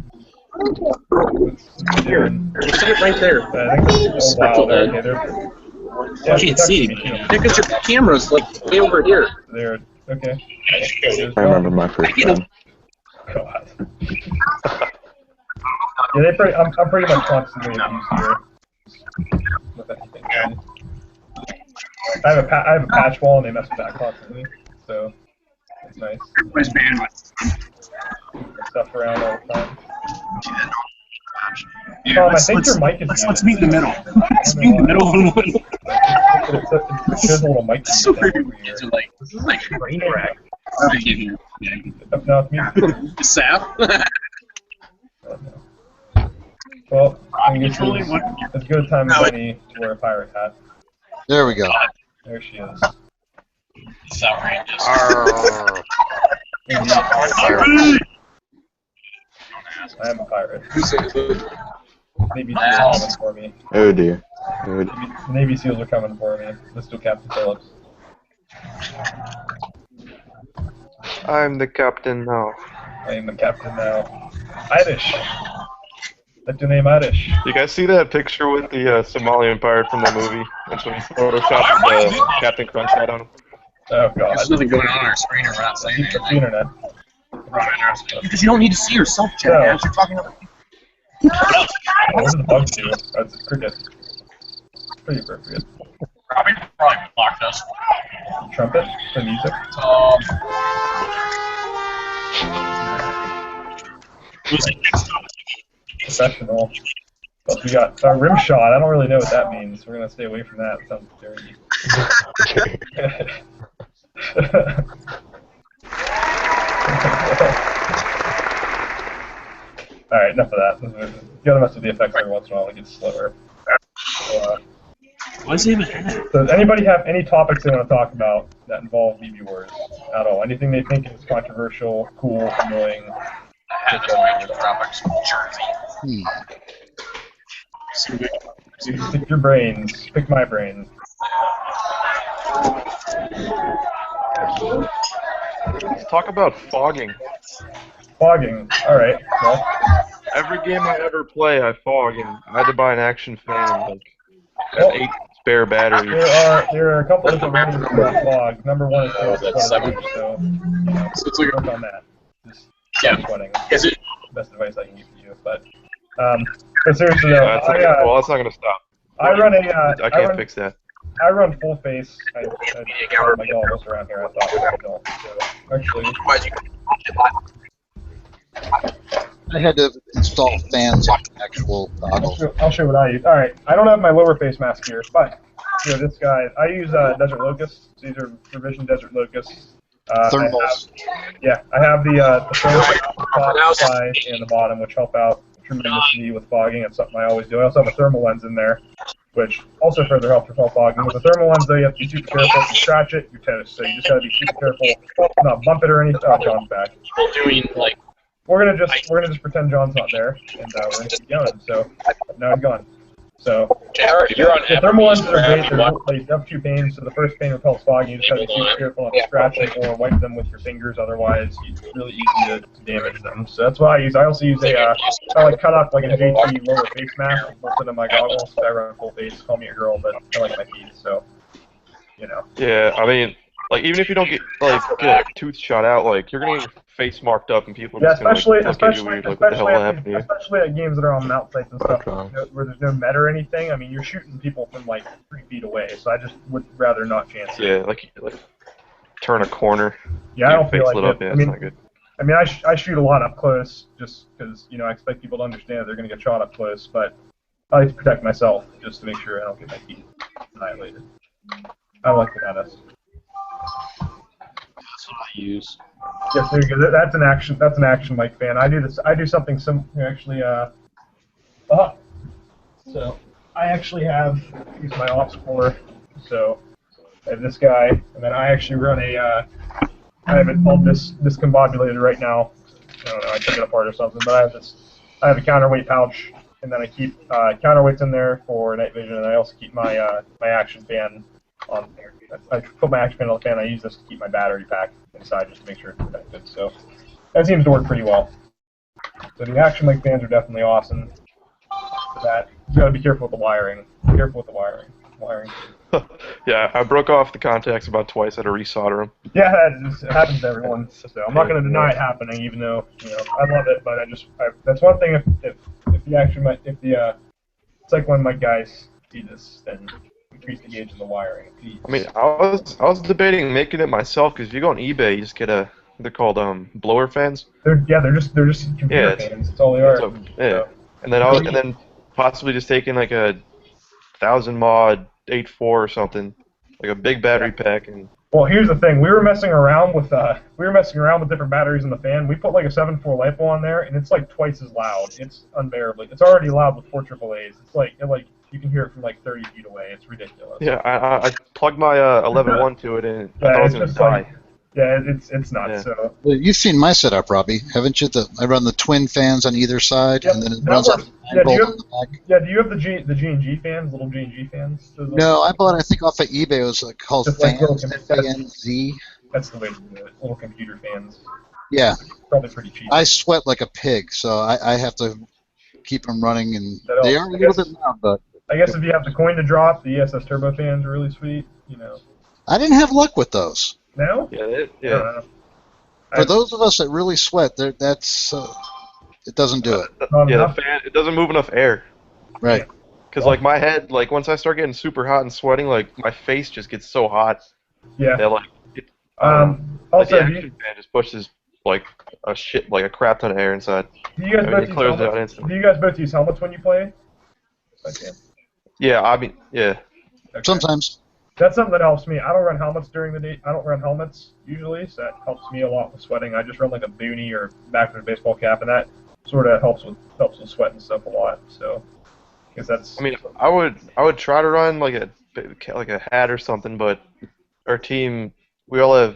Here. Set it right there. I think. Oh wow. Okay, I can't see. Because your camera's like way over here. There. Okay. I remember my first time. God. Yeah, I'm pretty much constantly abused here. With anything. I have a patch wall and they mess with that constantly, so it's nice. Where's bandwidth? Stuff around all the time. Yeah, I think your mic is let's meet in the middle. Let's meet in the middle of the one. There's a little mic. So this is like brain wreck. No, it's me. Sap. Well, I guess it's good time as any to wear a pirate hat. There we go. There she is. It's outrageous. I am a pirate. Navy SEALs are coming for me. Oh dear. Oh dear. Navy SEALs are coming for me. Let's do Captain Phillips. I'm the captain now. I am the captain now. Irish. That's your name, Irish. You guys see that picture with the Somalian pirate from the movie? That's when he photoshopped Captain Crunch hat on him. Oh god. There's nothing going on our screen, or we're not saying It's the anything. internet. Because you don't need to see yourself, Chad. You're talking about. What does the bug do? That's a cricket. Pretty appropriate. Probably blocked us. Trumpet for music. Professional. But we got our rim shot. I don't really know what that means. We're gonna stay away from that. It sounds dirty. Alright, enough of that. You gotta mess with the effects every once in a while. It gets slower. Why does he have a hat? Does anybody have any topics they want to talk about that involve BB Wars at all? Anything they think is controversial, cool, annoying? Pick your brains. Pick my brain. Let's talk about fogging. Fogging. Alright. Well, Every game I ever play, I fog, and I had to buy an action fan and like have 8 spare batteries. there are a couple of different ways to fog. Number one is so it's like work on that. Just sweating. Is it? Best advice I can give you. But seriously though, That's not gonna stop. I run a I can't fix that. I run full face. I have my goggles around here. I thought I don't. So actually, I had to install fans on the actual goggles. I'll show what I use. All right, I don't have my lower face mask here, but this guy. I use Desert Locusts. These are Provision Desert Locusts. Thermals. I have the thermals on the top, side, and the bottom, which help out tremendously with fogging. It's something I always do. I also have a thermal lens in there. which also further helps repel fog. And with the thermal ones, though, you have to be super careful. If you scratch it, you're toast. So you just got to be super careful, not bump it or anything. Oh, John's back. Doing like We're gonna just pretend John's not there, and we're gonna keep going. So now he's gone. So Jared, you're on the thermal ones are great. They're up 2 panes. So the first pane repels fog. And you just gotta be super careful not to scratch them or wipe them with your fingers. Otherwise, it's really easy to damage them. So that's what I use. I also use I like cut off like a JT lower face mask and put it in my goggles. I run full face. Call me a girl, but I like my teeth. So you know. Yeah, I mean, like even if you don't get a tooth shot out, like you're gonna get your face marked up and people are just gonna look at you weird, like what the hell happened to you? Especially at games that are on mount sites and stuff where there's no med or anything. I mean, you're shooting people from like 3 feet away, so I just would rather not chance it. Yeah, like turn a corner. Yeah, I don't feel like lit up. Yeah, I mean, it's not good. I mean, I shoot a lot up close just because I expect people to understand they're gonna get shot up close, but I like to protect myself just to make sure I don't get my teeth annihilated. I don't like the badass. That's what I use. Yes, there you go. That's an action. That's an action Mike fan. I do this. I do something similar. Actually, so I actually use my ops core. So I have this guy, and then I actually run I have it all discombobulated right now. I don't know. I took it apart or something, but I have a counterweight pouch, and then I keep counterweights in there for night vision, and I also keep my my action fan on there. I put my action fan on the fan. I use this to keep my battery pack inside just to make sure it's protected. So that seems to work pretty well. So the action mic fans are definitely awesome. For that, you gotta be careful with the wiring. Be careful with the wiring. Yeah, I broke off the contacts about twice. I had to resolder them. Yeah, it happens to everyone. So I'm not gonna deny it happening, even though I love it. But that's one thing. If the action mic, it's like when my guys see this, then increase the gauge of the wiring. Please. I mean, I was debating making it myself because if you go on eBay, you just get they're called blower fans. They're just computer fans. That's all they are. Yeah, and then possibly just taking like a 1000 mod 8.4 or something, like a big battery pack. And well, here's the thing: we were messing around with different batteries in the fan. We put like a 7.4 LiPo on there, and it's like twice as loud. It's unbearably. It's already loud with 4 AAAs. It's like you can hear it from like 30 feet away. It's ridiculous. Yeah, I plugged my 11.1 to it, and I thought I was gonna die. Yeah, it's nuts. Yeah. So. Well, you've seen my setup, Robbie, haven't you? I run the twin fans on either side, and then it runs up an angle on the back. Yeah, do you have the G&G fans, little G&G fans? No, I bought, I think, off of eBay. It was called Fans, F-A-N-Z. That's the way to do it, little computer fans. Yeah. Probably pretty cheap. I sweat like a pig, so I have to keep them running, and they are a little bit loud, but... I guess if you have the coin to drop, the ESS Turbo fans are really sweet, I didn't have luck with those. No? Yeah. For those of us that really sweat, it doesn't do it. Yeah, the fan, it doesn't move enough air. Right. Because like my head, like once I start getting super hot and sweating, like my face just gets so hot. Yeah. That like, also, the action fan just pushes like a crap ton of air inside. Do you guys both use helmets when you play? Yeah, I mean, yeah. Okay. Sometimes. That's something that helps me. I don't run helmets during the day. I don't run helmets usually, so that helps me a lot with sweating. I just run like a boonie or back with a baseball cap, and that sort of helps with sweat and stuff a lot. So, because that's. I mean, I would try to run like a hat or something, but our team we all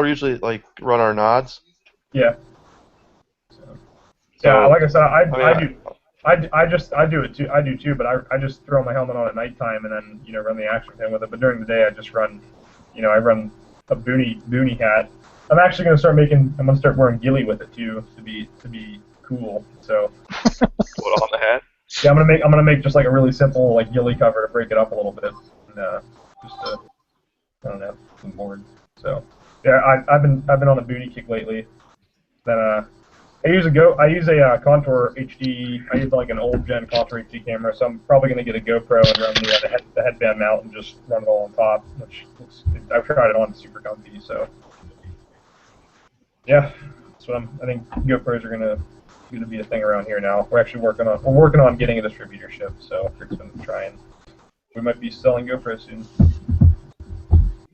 usually like run our nods. Yeah. So, like I said, I do it too. I do too, but I just throw my helmet on at nighttime and then run the action fan with it. But during the day, I just run, I run a boonie hat. I'm actually gonna start wearing ghillie with it too to be cool. So. What on the hat? Yeah, I'm gonna make just like a really simple like ghillie cover to break it up a little bit, and just to I don't know, some bored. So yeah, I've been on a boonie kick lately. Then I use a Contour HD. I use like an old gen Contour HD camera, so I'm probably gonna get a GoPro and run the headband mount and just run it all on top. I've tried it on, it's super comfy. So yeah, so I think GoPros are gonna be a thing around here now. We're actually working on getting a distributorship. So Rick's gonna try and we might be selling GoPros soon.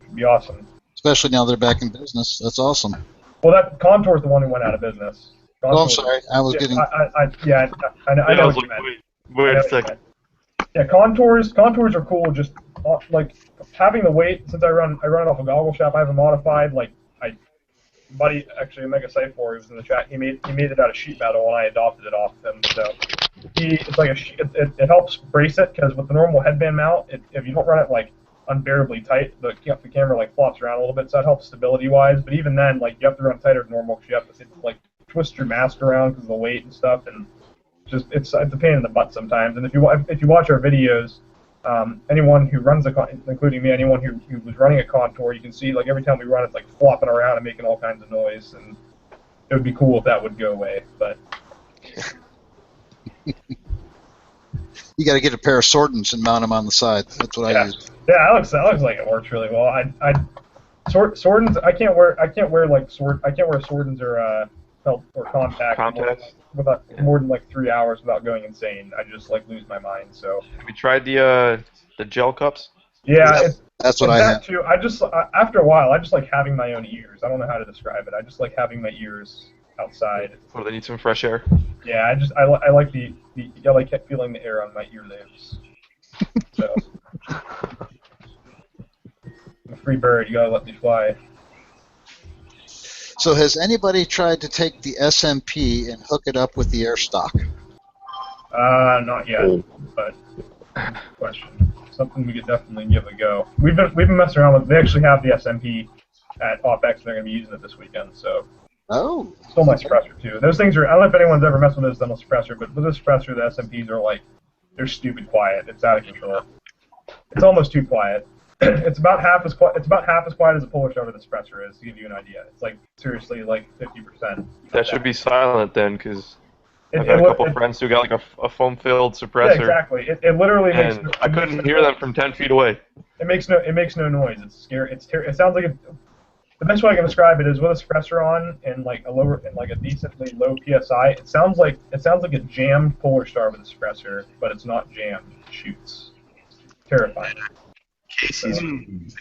It'd be awesome. Especially now they're back in business. That's awesome. Well, that Contour is the one who went out of business. Oh, I'm sorry. I was getting. I know what you meant. Wait a second. Yeah, contours are cool. Just like having the weight. Since I run it off a Goggle shop, I have it modified. Like buddy, actually, Mega Cypher, who was in the chat, he made it out of sheet metal, and I adopted it off him. So it's like it helps brace it, because with the normal headband mount, if you don't run it like unbearably tight, the camera like flops around a little bit, so it helps stability wise. But even then, like you have to run tighter than normal, because you have to like twist your mask around because of the weight and stuff, and it's a pain in the butt sometimes. And if you watch our videos, anyone who runs including me, anyone who was running a contour, you can see like every time we run, it's like flopping around and making all kinds of noise. And it would be cool if that would go away, but. You got to get a pair of Swordens and mount them on the side. That's what I use. Yeah, that looks like it works really well. Swordens, I can't wear Swordens or felt or contacts without more than like 3 hours without going insane. I just like lose my mind. So. Have you tried the gel cups? Yeah, that's what I have. Too. After a while, I just like having my own ears. I don't know how to describe it. I just like having my ears outside. Or they need some fresh air. Yeah, I like I like feeling the air on my earlobes. So. I'm a free bird. You gotta let me fly. So has anybody tried to take the SMP and hook it up with the air stock? Not yet, but question. Something we could definitely give a go. We've been messing around with. They actually have the SMP at OpX, and they're gonna be using it this weekend. So. Oh. Still my suppressor too. Those things are. I don't know if anyone's ever messed with those thermal suppressor, but with this suppressor, the SMPs are like, they're stupid quiet. It's out of control. It's almost too quiet. It's about half as quiet. It's about half as quiet as a Polish over the suppressor is, to give you an idea. It's like seriously like 50%. That should be silent then, because I've had a couple friends who got like a foam-filled suppressor. Yeah, exactly. It literally makes. And I couldn't hear them from 10 feet away. It makes no noise. It's scary. It sounds like the best way I can describe it is with a suppressor on and like a decently low PSI. It sounds like a jammed Polar Star with a suppressor, but it's not jammed. It shoots. Terrifying. Casey's quiet.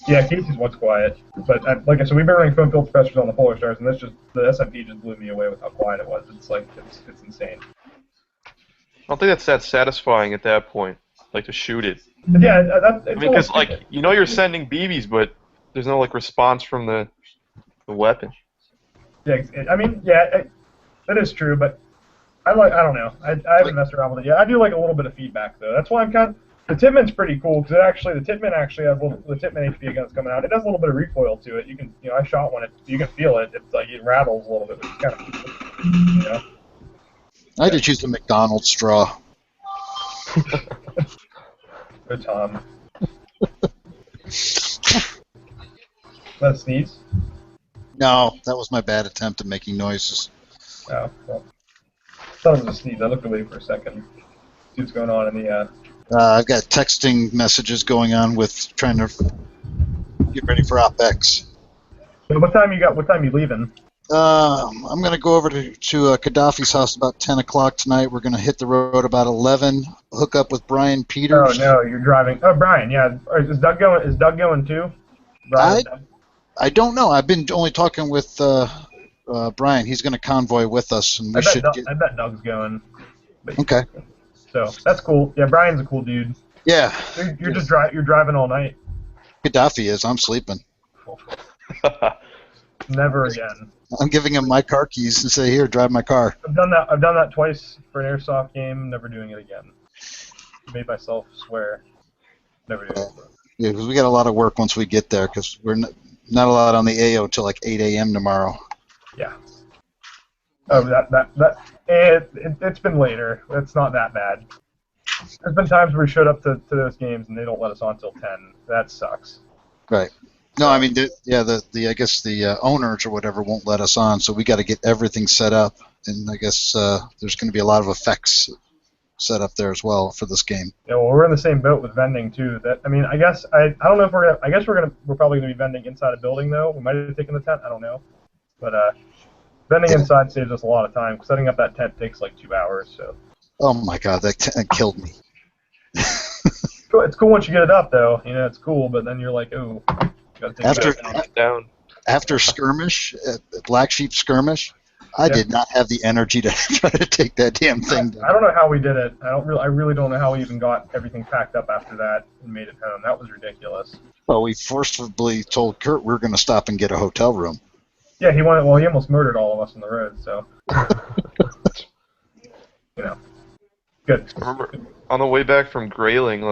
Yeah, Casey's what's quiet. But like I said, we've been running foam-filled suppressors on the Polar Stars, and the SMP just blew me away with how quiet it was. It's like it's insane. I don't think that's that satisfying at that point, like to shoot it. Yeah, I mean, because like you're sending BBs, but there's no like response from the weapon. Yeah, that is true, but I don't know. I haven't messed around with it yet. I do like a little bit of feedback though. That's why I'm kind of. The Titman's pretty cool because the Titman actually has the Titman HP guns coming out. It has a little bit of recoil to it. You can I shot one. You can feel it. It's like it rattles a little bit. But it's kind of cool, I just used a McDonald's straw. Good Tom. That sneeze? No, that was my bad attempt at making noises. Oh, well. I thought it was a sneeze. I looked away for a second. See what's going on in the. I've got texting messages going on with trying to get ready for OpX. So what time you leaving? I'm going to go over to Gaddafi's house about 10 o'clock tonight. We're going to hit the road about 11. Hook up with Brian Peters. Oh no, you're driving. Oh, Brian, yeah. Is Doug going? Is Doug going too? Brian, I don't know. I've been only talking with Brian. He's going to convoy with us, and I bet Doug's going. Okay. So that's cool. Yeah, Brian's a cool dude. Yeah. You're just you're driving all night. Gaddafi is. I'm sleeping. Never again. I'm giving him my car keys to say, here, drive my car. I've done that twice for an Airsoft game. Never doing it again. Made myself swear. Never doing it. Yeah, because we got a lot of work once we get there, because we're not allowed on the AO till like 8 a.m. tomorrow. Yeah. Oh, it's been later. It's not that bad. There's been times where we showed up to those games and they don't let us on till 10. That sucks. Right. No, I mean, I guess the owners or whatever won't let us on, so we got to get everything set up, and I guess there's going to be a lot of effects set up there as well for this game. Yeah, well, we're in the same boat with vending too. I guess I don't know if we're probably gonna be vending inside a building though. We might have taken the tent. I don't know, but vending inside saves us a lot of time. Setting up that tent takes like 2 hours. So. Oh my God, that tent killed me. It's cool once you get it up though. It's cool, but then you're like, ooh. After skirmish, Black Sheep skirmish, I did not have the energy to try to take that damn thing down. I don't know how we did it. I really don't know how we even got everything packed up after that and made it home. That was ridiculous. Well, we forcibly told Kurt we were going to stop and get a hotel room. Yeah, he wanted. Well, he almost murdered all of us on the road. So, good. I remember on the way back from Grayling,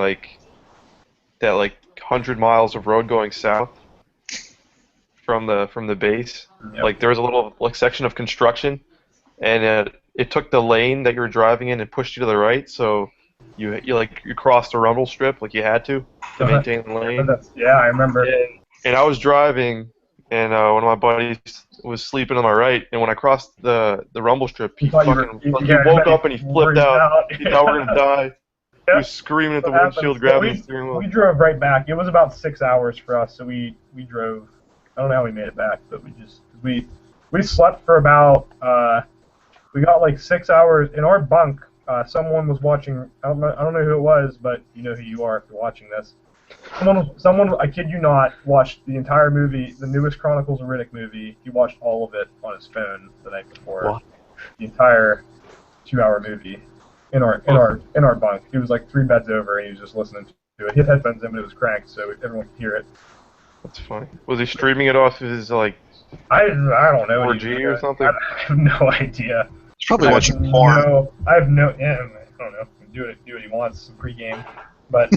that 100 miles of road going south from the base. Yep. There was a little section of construction, and it took the lane that you were driving in and pushed you to the right. So you crossed the rumble strip like you had to maintain the lane. Yeah, I remember. And I was driving, and one of my buddies was sleeping on my right. And when I crossed the rumble strip, he woke up and he flipped out. He thought we were gonna die. He was screaming at the windshield, grabbing the steering wheel. We drove right back. It was about 6 hours for us, so we drove. I don't know how we made it back, but we slept for about we got 6 hours in our bunk. Someone was watching. I don't know who it was, but you know who you are if you're watching this. Someone, I kid you not, watched the entire movie, the newest Chronicles of Riddick movie. He watched all of it on his phone the night before. What? The entire 2-hour movie in our bunk. It was 3 beds over, and he was just listening to it. He had headphones in, but it was cranked, so everyone could hear it. That's funny. Was he streaming it off of his I don't know. 4G or something? I have no idea. He's probably watching porn. I don't know. Do what he wants pregame, but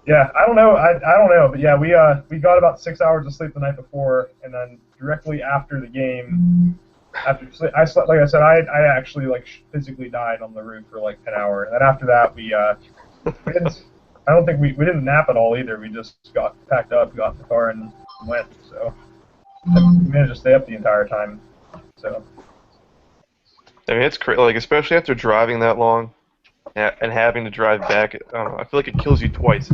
yeah, I don't know. I don't know, but yeah, we got about 6 hours of sleep the night before, and then directly after the game, I slept. Like I said, I actually physically died on the roof for 10 hours, and then after that we didn't. I don't think we didn't nap at all either. We just got packed up, got in the car, and went. So we managed to stay up the entire time. So. I mean, it's crazy. Especially after driving that long, and having to drive back. I don't know. I feel like it kills you twice.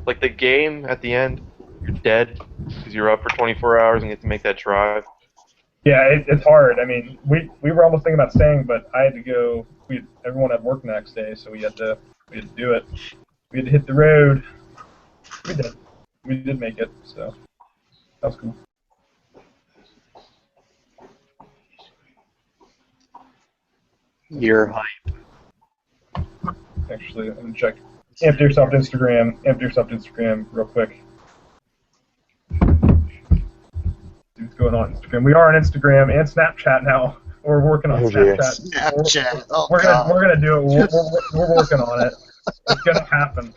The game at the end, you're dead because you're up for 24 hours and you have to make that drive. Yeah, it's hard. I mean, we were almost thinking about staying, but I had to go. Everyone had work the next day, so we had to do it. We had to hit the road. We did. We did make it, so that was cool. You're hype. Actually, let me check. Empty Airsoft Instagram real quick. See what's going on Instagram. We are on Instagram and Snapchat now. We're working on Snapchat. Snapchat. We're gonna do it. We're working on it. It's gonna happen.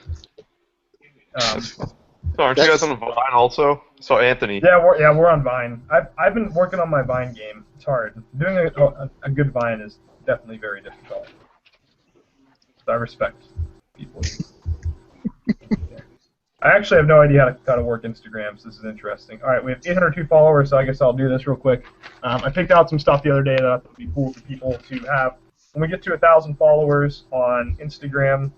Aren't you guys on Vine also? So Anthony. Yeah, we're on Vine. I've been working on my Vine game. It's hard. Doing a good Vine is definitely very difficult. So I respect people. I actually have no idea how to work Instagram, so this is interesting. All right, we have 802 followers, so I guess I'll do this real quick. I picked out some stuff the other day that I thought would be cool for people to have. When we get to 1,000 followers on Instagram,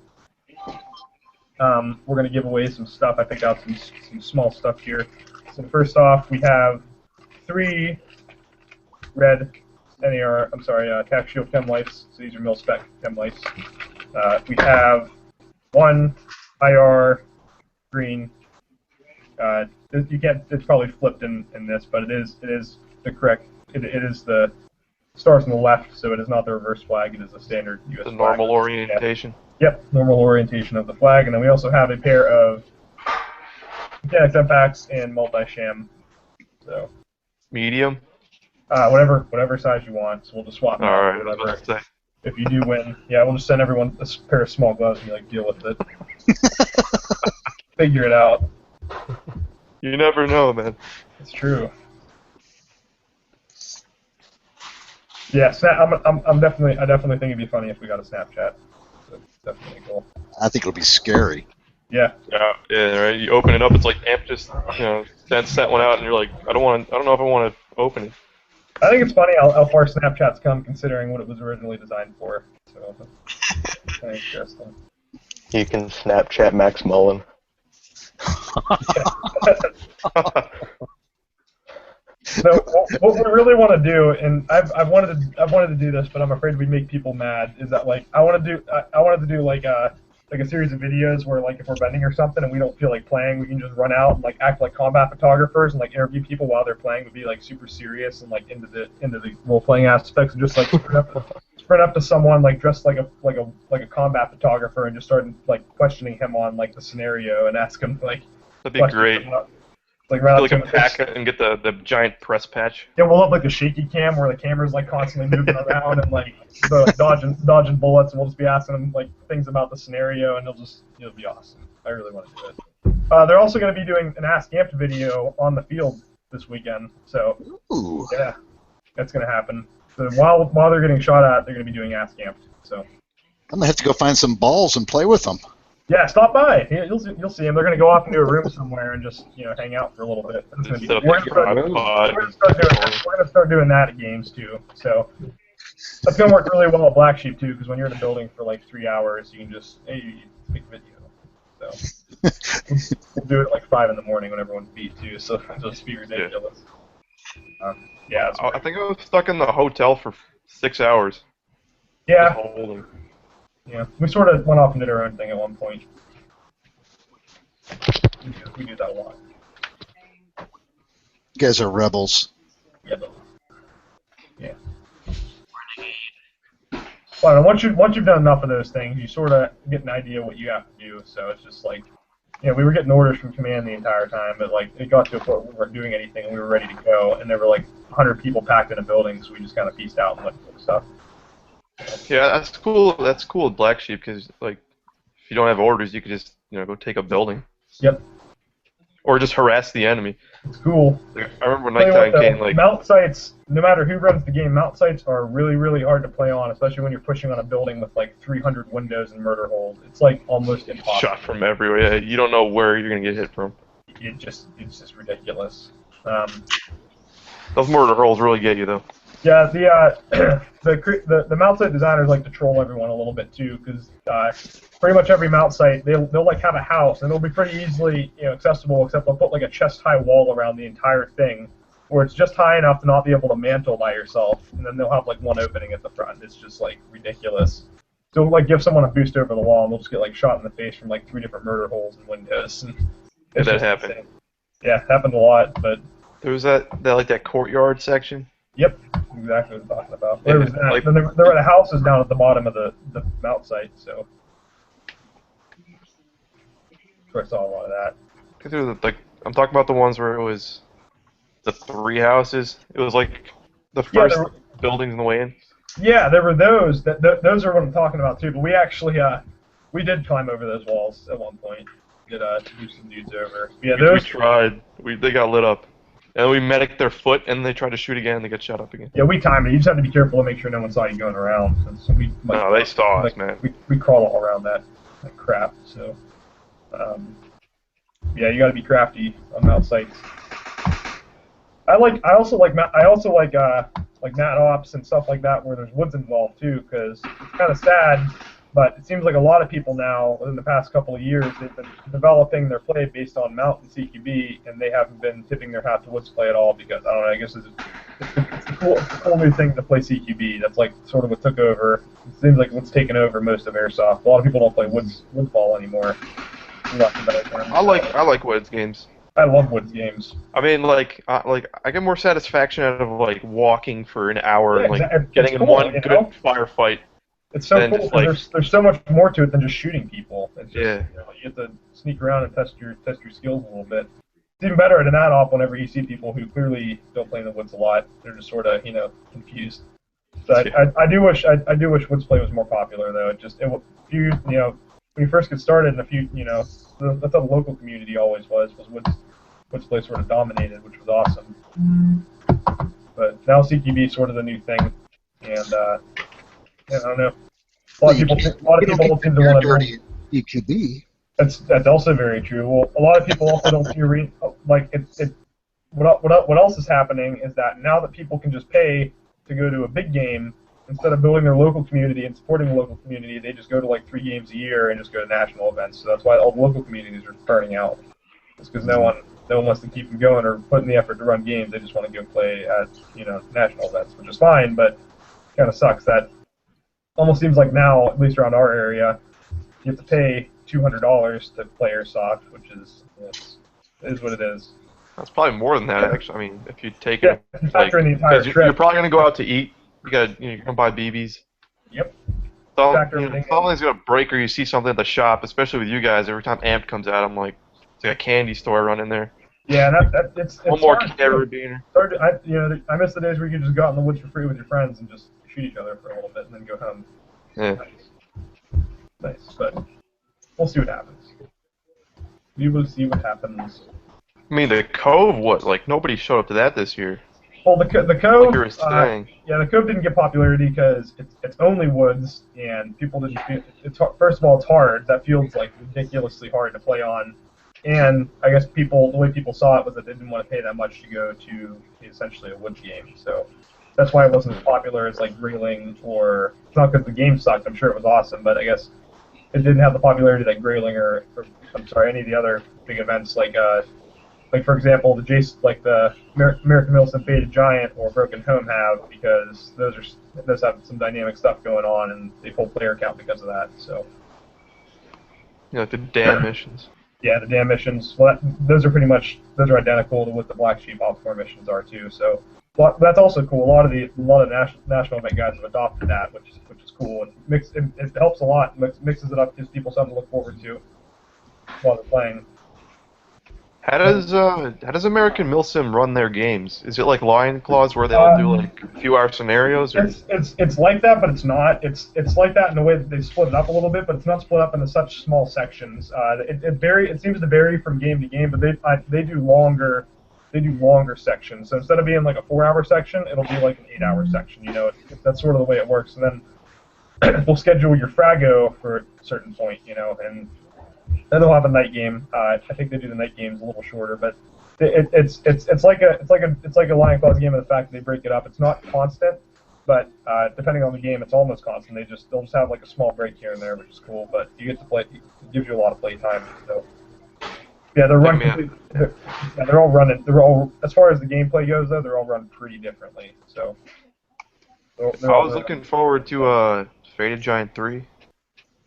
we're going to give away some stuff. I picked out some small stuff here. So first off, we have 3 red Tac Shield Chem Lights. So these are mil-spec Chem Lights. We have 1 IR green. You can't. It's probably flipped in this, but it is the correct. It is the stars on the left, so it is not the reverse flag. It is a standard U.S. The flag. normal orientation. Yeah. Yep, normal orientation of the flag, and then we also have a pair of Krytac packs and multi-sham. So. Medium. Whatever size you want. So we'll just swap. All right. Whatever. If you do win, yeah, we'll just send everyone a pair of small gloves and deal with it. Figure it out. You never know, man. It's true. Yeah, I definitely think it'd be funny if we got a Snapchat. So definitely cool. I think it'll be scary. Yeah. Yeah, right. You open it up, it's like Amp just sent one out, and you're like, I don't know if I want to open it. I think it's funny how far Snapchat's come, considering what it was originally designed for. So that's kind of interesting. You can Snapchat Max Mullen. So what we really want to do, and I've wanted to do this, but I'm afraid we'd make people mad. Is that I wanted to do like a series of videos where like if we're bending or something and we don't feel like playing, we can just run out and like act like combat photographers and like interview people while they're playing, would be like super serious and like into the role playing aspects, and just like sprint up to someone like dressed like a combat photographer and just start like questioning him on like the scenario and ask him like. That'd be great. Like right like a pack and get the giant press patch. Yeah, we'll have like the shaky cam where the camera's like constantly moving around and like dodging bullets, and we'll just be asking them like things about the scenario, and it'll be awesome. I really want to do it. They're also going to be doing an Ask Amped video on the field this weekend, so yeah, that's going to happen. So while they're getting shot at, they're going to be doing Ask Amped. So I'm gonna have to go find some balls and play with them. yeah, stop by. You'll see them. They're going to go off into a room somewhere and just hang out for a little bit. We're going to start doing that at games too. So that's going to work really well at Black Sheep too, because when you're in a building for like 3 hours, you can just make a video. So we'll do it at like 5 in the morning when everyone's beat too. So it'll just be ridiculous. Yeah. I think I was stuck in the hotel for 6 hours. Yeah. Yeah, we sort of went off and did our own thing at one point. We do that a lot. You guys are rebels. Yeah. Well, once you've done enough of those things, you sort of get an idea what you have to do. So it's just like, we were getting orders from command the entire time, but like it got to a point where we weren't doing anything and we were ready to go, and there were like 100 people packed in a building, so we just kind of pieced out and went and stuff. Yeah, that's cool. That's cool with Black Sheep, because like if you don't have orders, you could just go take a building. Yep. Or just harass the enemy. It's cool. Like, I remember when nighttime came. Like mount sites, no matter who runs the game, mount sites are really, really hard to play on, especially when you're pushing on a building with like 300 windows and murder holes. It's like almost impossible. Shot from everywhere. Yeah, you don't know where you're gonna get hit from. It's just ridiculous. Those murder holes really get you though. Yeah, the mount site designers like to troll everyone a little bit too, because pretty much every mount site they'll like have a house, and it'll be pretty easily accessible, except they'll put like a chest high wall around the entire thing, where it's just high enough to not be able to mantle by yourself, and then they'll have like one opening at the front. It's just like ridiculous. So like give someone a boost over the wall, and they'll just get like shot in the face from like 3 different murder holes and windows. And that happened. Insane. Yeah, it happened a lot, but there was that courtyard section. Yep, exactly what I'm talking about. There was that. Then there were the houses down at the bottom of the mount site, so I saw a lot of that. Cause there was, like, I'm talking about the ones where it was the 3 houses. It was like the first buildings in the way in. Yeah, there were those. Those are what I'm talking about too. But we actually we did climb over those walls at one point. Did move some dudes over. Yeah, we tried. They got lit up. And we medicked their foot, and they tried to shoot again, and they got shot up again. Yeah, we timed it. You just have to be careful to make sure no one saw you going around. So no, they saw us, man. We crawl all around that crap. So, yeah, you got to be crafty on mount sites. I also like Mat Ops and stuff like that where there's woods involved too, because it's kind of sad. But it seems like a lot of people now, within the past couple of years, they've been developing their play based on Mount and CQB, and they haven't been tipping their hat to Woods play at all because, I don't know, I guess it's a cool new thing to play CQB. That's like sort of what took over. It seems like what's taken over most of Airsoft. A lot of people don't play Woods ball anymore. I like Woods games. I love Woods games. I mean, I get more satisfaction out of like walking for an hour and like getting in one good firefight. It's so cool because there's so much more to it than just shooting people. It's just, yeah. You get to sneak around and test your skills a little bit. It's even better at an ad-op whenever you see people who clearly don't play in the woods a lot. They're just sort of confused. So yeah. I do wish woods play was more popular though. When you first get started, and that's how the local community always was woods play sort of dominated, which was awesome. But now CQB is sort of the new thing, and I don't know. A lot of people seem to want to EQB. That's also very true. Well, a lot of people also don't see what else is happening is that now that people can just pay to go to a big game, instead of building their local community and supporting the local community, they just go to like 3 games a year and just go to national events. So that's why all the local communities are burning out. It's because no one wants to keep them going or put in the effort to run games. They just want to go play at national events, which is fine, but kind of sucks that. Almost seems like now, at least around our area, you have to pay $200 to play Airsoft, which is what it is. That's probably more than that, actually. I mean, if you take it, if you factor in the entire trip. you're probably gonna go out to eat. You're gonna buy BBs. Yep. Something's gonna break, or you see something at the shop, especially with you guys. Every time Amped comes out, I'm like, it's like a candy store running there. Yeah, and it's one more carabiner. I miss the days where you could just go out in the woods for free with your friends and just shoot each other for a little bit and then go home. Yeah. Nice, but we'll see what happens. We will see what happens. I mean, the Cove, nobody showed up to that this year. Well, the Cove, like you were saying. Yeah, the Cove didn't get popularity because it's only woods, and people didn't feel, first of all, it's hard. That feels like ridiculously hard to play on. And I guess the way people saw it was that they didn't want to pay that much to go to essentially a woods game. So that's why it wasn't as popular as like Grayling, or it's not because the game sucked. I'm sure it was awesome, but I guess it didn't have the popularity that Grayling or any of the other big events like for example the American Milsim Faded Giant or Broken Home have, because those have some dynamic stuff going on and they pull player count because of that. So yeah, like the dam missions. Yeah, the dam missions. Well, those are identical to what the Black Sheep Op4 missions are too. So that's also cool. A lot of national event guys have adopted that, which is cool. It helps a lot. Mixes it up, gives people something to look forward to while they're playing. How does American Milsim run their games? Is it like Lion Claws where they all do like a few hour scenarios? Or? It's like that, but it's not. It's like that in the way that they split it up a little bit, but it's not split up into such small sections. It seems to vary from game to game, but they do longer sections. So instead of being like a 4-hour section, it'll be like an 8-hour section. That's sort of the way it works. And then we'll schedule your frago for a certain point, and then they'll have a night game. I think they do the night games a little shorter, but it's like a Lion Claws game in the fact that they break it up. It's not constant, but depending on the game, it's almost constant. They'll just have like a small break here and there, which is cool. But you get to play. It gives you a lot of play time. So yeah, they're all running. They're all, as far as the gameplay goes, though, they're all run pretty differently. So I was looking forward to Faded Giant 3.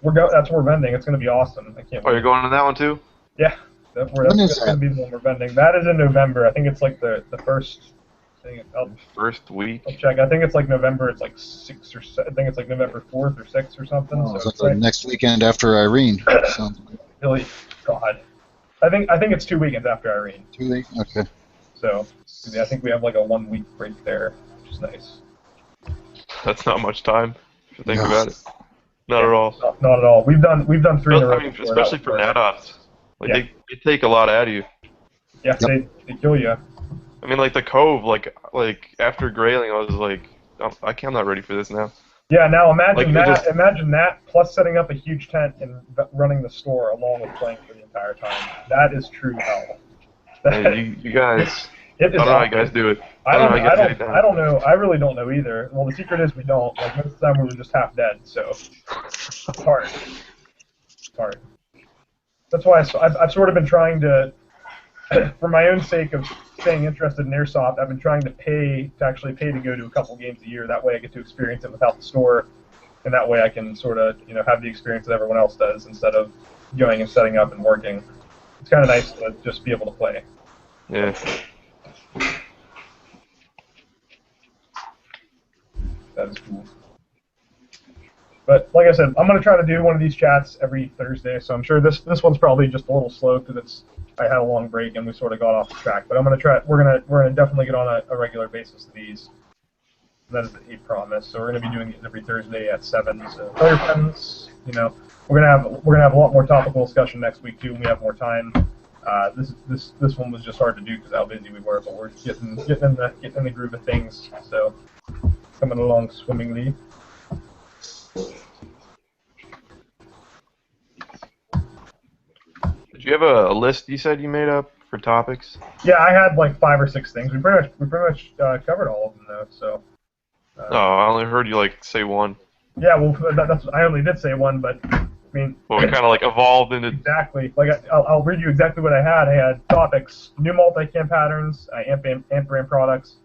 That's where we're vending. It's going to be awesome. I can't wait. Oh, you're going to that one too? Yeah. That's going to be the one we're vending. That is in November. I think it's like the first thing. First week? I'll check. I think it's like November. It's like 6 or 7. I think it's like November 4th or 6th or something. Oh, so it's like the next weekend after Irene. Really? God. I think it's 2 weekends after Irene. 2 weeks? Okay. So I think we have like a 1 week break there, which is nice. That's not much time if you think about it. Not at all. Not at all. We've done 3 in a row. I mean, especially for NetOps. Like they take a lot out of you. Yeah, they kill you. I mean, like the Cove, like after Grayling, I was like, I'm not ready for this now. Yeah, now imagine imagine that plus setting up a huge tent and running the store along with playing for the entire time. That is true hell. Hey, you guys. I don't know how you guys do it. I don't know. I really don't know either. Well, the secret is we don't. Like most of the time we were just half dead, so it's hard. It's hard. That's why I've sort of been trying to, for my own sake of staying interested in Airsoft, I've been trying to actually pay to go to a couple games a year. That way I get to experience it without the store, and that way I can sort of have the experience that everyone else does instead of going and setting up and working. It's kind of nice to just be able to play. Yeah. That is cool. But like I said, I'm gonna try to do one of these chats every Thursday. So I'm sure this one's probably just a little slow because I had a long break and we sort of got off the track. But I'm gonna try. We're gonna definitely get on a regular basis to these. That is a promise. So we're gonna be doing it every Thursday at 7. So tell your friends. We're gonna have a lot more topical discussion next week too when we have more time. This one was just hard to do because how busy we were, but we're getting in the groove of things. So coming along swimmingly. Did you have a list you said you made up for topics? Yeah, I had like 5 or 6 things. We pretty much covered all of them though. So. I only heard you say one. Yeah, well, I only did say one, but I mean. Well, it kind of evolved into. Exactly. I'll read you exactly what I had. I had topics: new multicam patterns, amp products,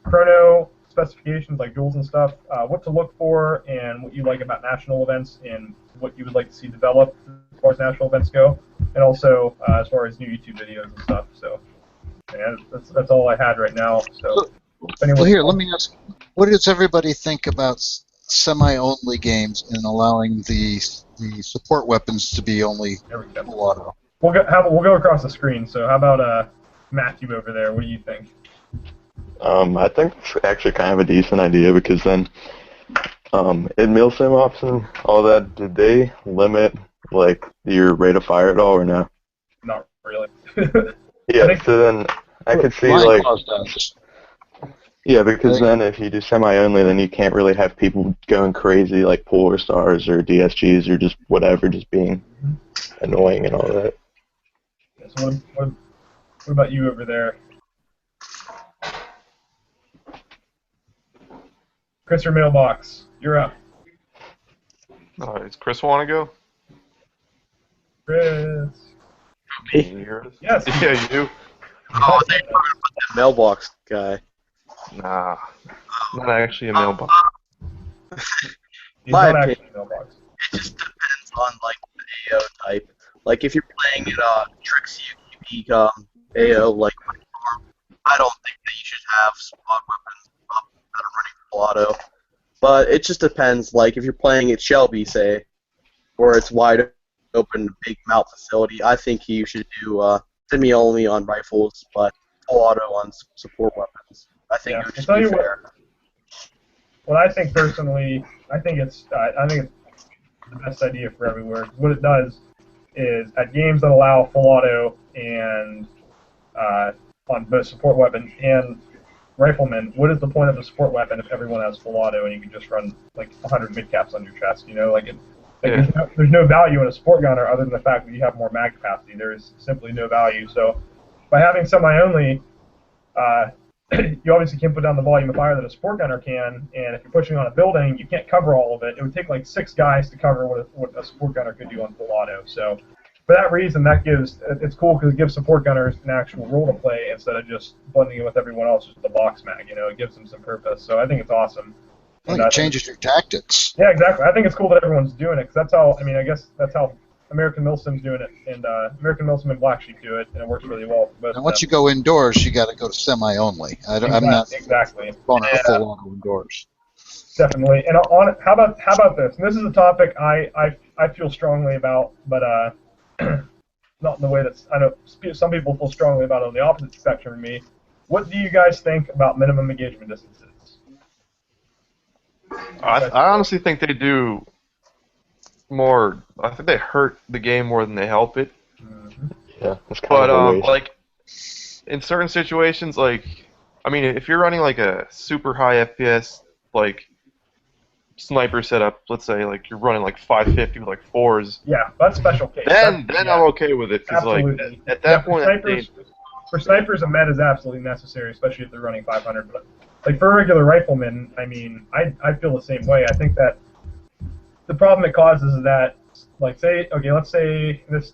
chrono specifications like joules and stuff, what to look for, and what you like about national events, and what you would like to see developed as far as national events go, and also as far as new YouTube videos and stuff. So, yeah, that's all I had right now. So, well, here, let me ask, what does everybody think about semi-only games and allowing the support weapons to be only full auto? We'll go across the screen. So, how about Matthew over there? What do you think? I think it's actually kind of a decent idea because then in milsim ops and all that, did they limit like your rate of fire at all or no? Not really. Yeah, so then I could see like yeah, because then if you do semi-only, then you can't really have people going crazy like polar stars or DSGs or just whatever, just being annoying and all that. Yeah, so what about you over there? Chris, your mailbox. You're up. Does Chris want to go? Chris. Can you hear us? Yes. Yeah, you do. Oh, they put that mailbox guy. Nah, not actually a mailbox. He's not actually a mailbox. It just depends on like the AO type. Like if you're playing it tricks you AO like I don't think that you should have squad weapons up that are running full auto. But it just depends. Like if you're playing it Shelby, say, or it's wide open big mount facility, I think you should do semi only on rifles, but full auto on support weapons. I think it would just be fair. What I think personally, I think it's the best idea for everywhere. What it does is at games that allow full auto and on both support weapon and rifleman, what is the point of a support weapon if everyone has full auto and you can just run like 100 mid caps on your chest? You know, like there's no value in a support gunner other than the fact that you have more mag capacity. There is simply no value. So by having semi-only, you obviously can't put down the volume of fire that a support gunner can, and if you're pushing on a building, you can't cover all of it. It would take like 6 guys to cover what a support gunner could do on full auto. So for that reason, it's cool because it gives support gunners an actual role to play instead of just blending in with everyone else with the box mag. You know, it gives them some purpose. So I think it's awesome. Well, it changes your tactics. Yeah, exactly. I think it's cool that everyone's doing it because that's how. I mean, I guess that's how American Milsim's doing it, and American Milsim and Black Sheep do it, and it works really well for both. And once you go indoors, you got to go to semi-only. I'm not going to full auto indoors. Definitely. And how about this? And this is a topic I feel strongly about, but not in the way that's I know some people feel strongly about it on the opposite spectrum of me. What do you guys think about minimum engagement distances? I honestly think they do more. I think they hurt the game more than they help it. Mm-hmm. Yeah, it's kind of a waste. Like in certain situations, like I mean, if you're running like a super high FPS like sniper setup, let's say like you're running like 550 with like 4s. Yeah, that's special case. Then I'm okay with it because like at that point, for snipers, a med is absolutely necessary, especially if they're running 500. But like for a regular rifleman, I mean, I feel the same way. I think that the problem it causes is that, like, let's say this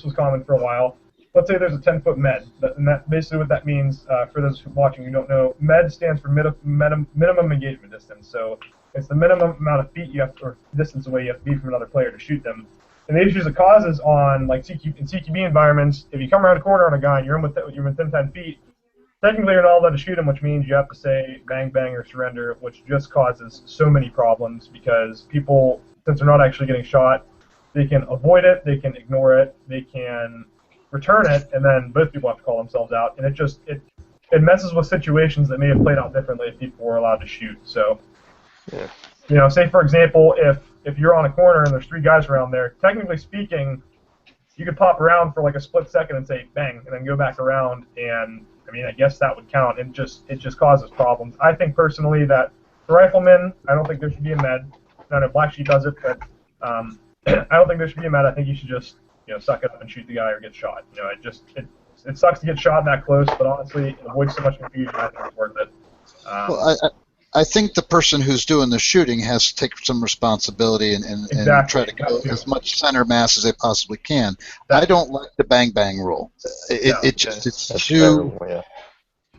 was common for a while. Let's say there's a 10-foot med, and that basically what that means for those watching who don't know, med stands for minimum engagement distance. So it's the minimum amount of feet or distance away you have to be from another player to shoot them. And the issues it causes on like in CQB environments, if you come around a corner on a guy and you're within 10 feet, technically you're not allowed to shoot him, which means you have to say bang bang or surrender, which just causes so many problems because people, since they're not actually getting shot, they can avoid it, they can ignore it, they can return it, and then both people have to call themselves out, and it messes with situations that may have played out differently if people were allowed to shoot. So, yeah. You know, say for example, if you're on a corner and there's 3 guys around there, technically speaking, you could pop around for like a split second and say bang, and then go back around, and I mean, I guess that would count. It just causes problems. I think personally that for riflemen, I don't think there should be a med. I know Black Sheep does it, but I don't think there should be a med. I think you should just suck it up and shoot the guy or get shot. You know, it sucks to get shot that close, but honestly, it avoids so much confusion. I think it's worth it. Well, I think the person who's doing the shooting has to take some responsibility and try to go as much center mass as they possibly can. I don't like the bang bang rule. It's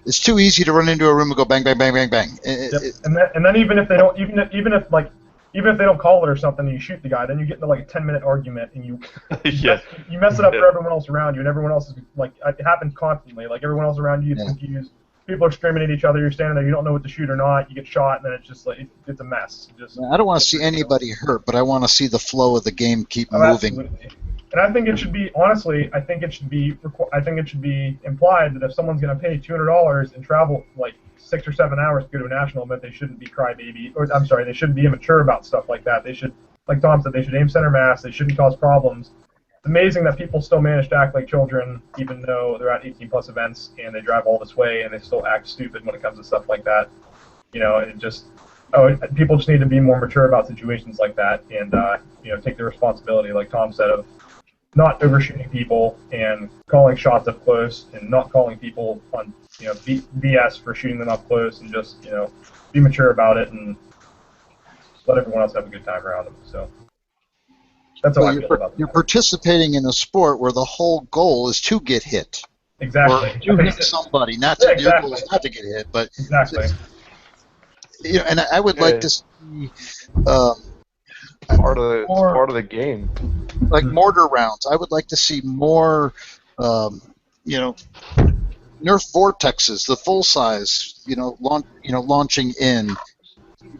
it's too easy to run into a room and go bang, bang, bang, bang, bang. And then even if they don't, even if they don't call it or something, and you shoot the guy, then you get into like a 10-minute argument, and you you mess it up for everyone else around you, and everyone else is like, it happens constantly. Like everyone else around you is confused. People are screaming at each other. You're standing there, you don't know what to shoot or not. You get shot, and then it's just like it's a mess. I don't want to see anybody hurt, but I want to see the flow of the game keep moving. Absolutely. And I think it should be, honestly, I think it should be implied that if someone's going to pay $200 and travel like 6 or 7 hours to go to a national event, they shouldn't be crybaby, or I'm sorry, they shouldn't be immature about stuff like that. They should, like Tom said, they should aim center mass. They shouldn't cause problems. It's amazing that people still manage to act like children, even though they're at 18+ events and they drive all this way, and they still act stupid when it comes to stuff like that. You know, it just, people just need to be more mature about situations like that, and you know, take the responsibility, like Tom said, of not overshooting people and calling shots up close, and not calling people on, you know, BS for shooting them up close, and just, you know, be mature about it and let everyone else have a good time around them. So that's how I feel about it. You're participating in a sport where the whole goal is to get hit. Exactly. Or to hit somebody, not to, your goal is not to get hit, but exactly. You know, and I would like to see part of the game. Like mortar rounds. I would like to see more, you know, Nerf vortexes, the full size, you know, launching in.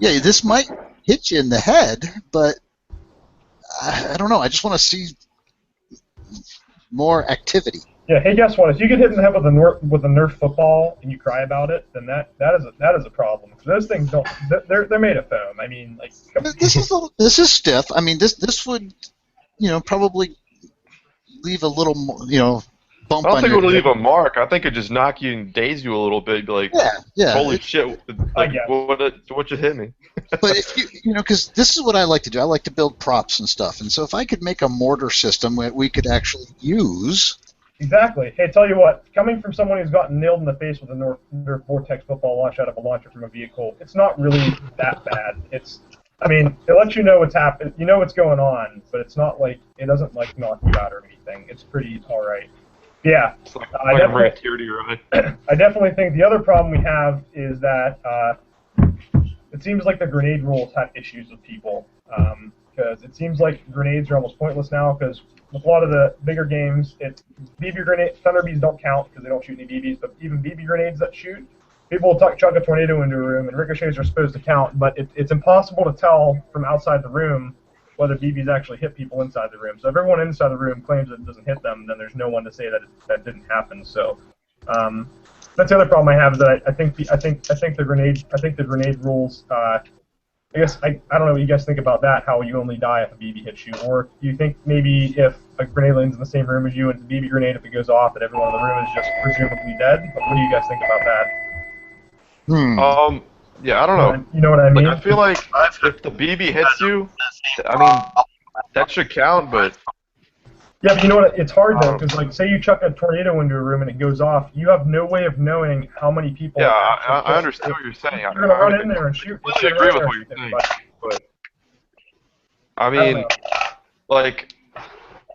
Yeah, this might hit you in the head, but I don't know. I just want to see more activity. Yeah. Hey, guess what? If you get hit in the head with a Nerf football and you cry about it, then that is a problem. Those things don't. They're made of foam. I mean, like. This is stiff. I mean, this would, you know, probably leave a little, you know, bump. I don't think it would leave a mark. I think it just knock you and daze you a little bit. Be like, holy shit! Like, what just hit me? But if you know, because this is what I like to do. I like to build props and stuff. And so if I could make a mortar system that we could actually use. Exactly. Hey, tell you what, coming from someone who's gotten nailed in the face with a Nerf Vortex football launch out of a launcher from a vehicle, it's not really that bad. I mean, it lets you know what's happening, you know what's going on, but it's not like, it doesn't like knock you out or anything. It's pretty alright. Yeah. It's like I definitely think the other problem we have is that it seems like the grenade rules have issues with people. Because it seems like grenades are almost pointless now, because with a lot of the bigger games, BB grenades, Thunder Bees don't count because they don't shoot any BBs, but even BB grenades that shoot, people will chuck a tornado into a room, and ricochets are supposed to count, but it's impossible to tell from outside the room whether BBs actually hit people inside the room. So if everyone inside the room claims that it doesn't hit them, then there's no one to say that that didn't happen. So that's the other problem I have, is that I think the grenade rules. I guess I don't know what you guys think about that. How you only die if a BB hits you, or do you think maybe if a grenade lands in the same room as you and it's a BB grenade, if it goes off, that everyone in the room is just presumably dead? What do you guys think about that? Yeah, I don't know. You know what I mean? Like, I feel like if the BB hits you, I mean, that should count, but. Yeah, but you know what? It's hard though, because like, say you chuck a tornado into a room and it goes off, you have no way of knowing how many people. Yeah, I understand what you're saying. You're gonna run in there and shoot. I completely agree with what you're saying, but I mean, like,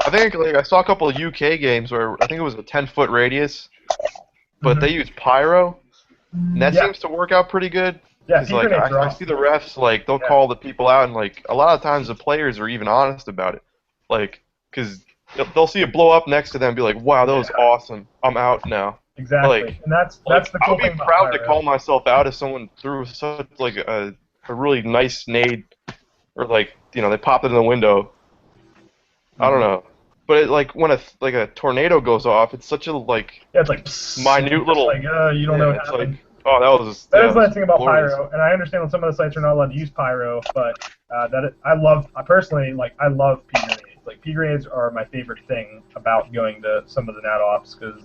I think like I saw a couple of UK games where I think it was a 10-foot radius, but they use pyro, and that seems to work out pretty good. Yeah, like I see the refs like they'll call the people out, and like a lot of times the players are even honest about it, like because. They'll see it blow up next to them and be like, wow, that was awesome. I'm out now. Exactly. Like, and that's the cool thing. I'll be proud to call myself out if someone threw such like a really nice nade, or like, you know, they popped it in the window. I don't know. But like when a tornado goes off, it's such a like it's like minute little like you don't know what happened. Like, oh, that was that is the nice thing about pyro, and I understand that some of the sites are not allowed to use pyro, but I personally love P grenades. Like P grenades are my favorite thing about going to some of the nat ops, because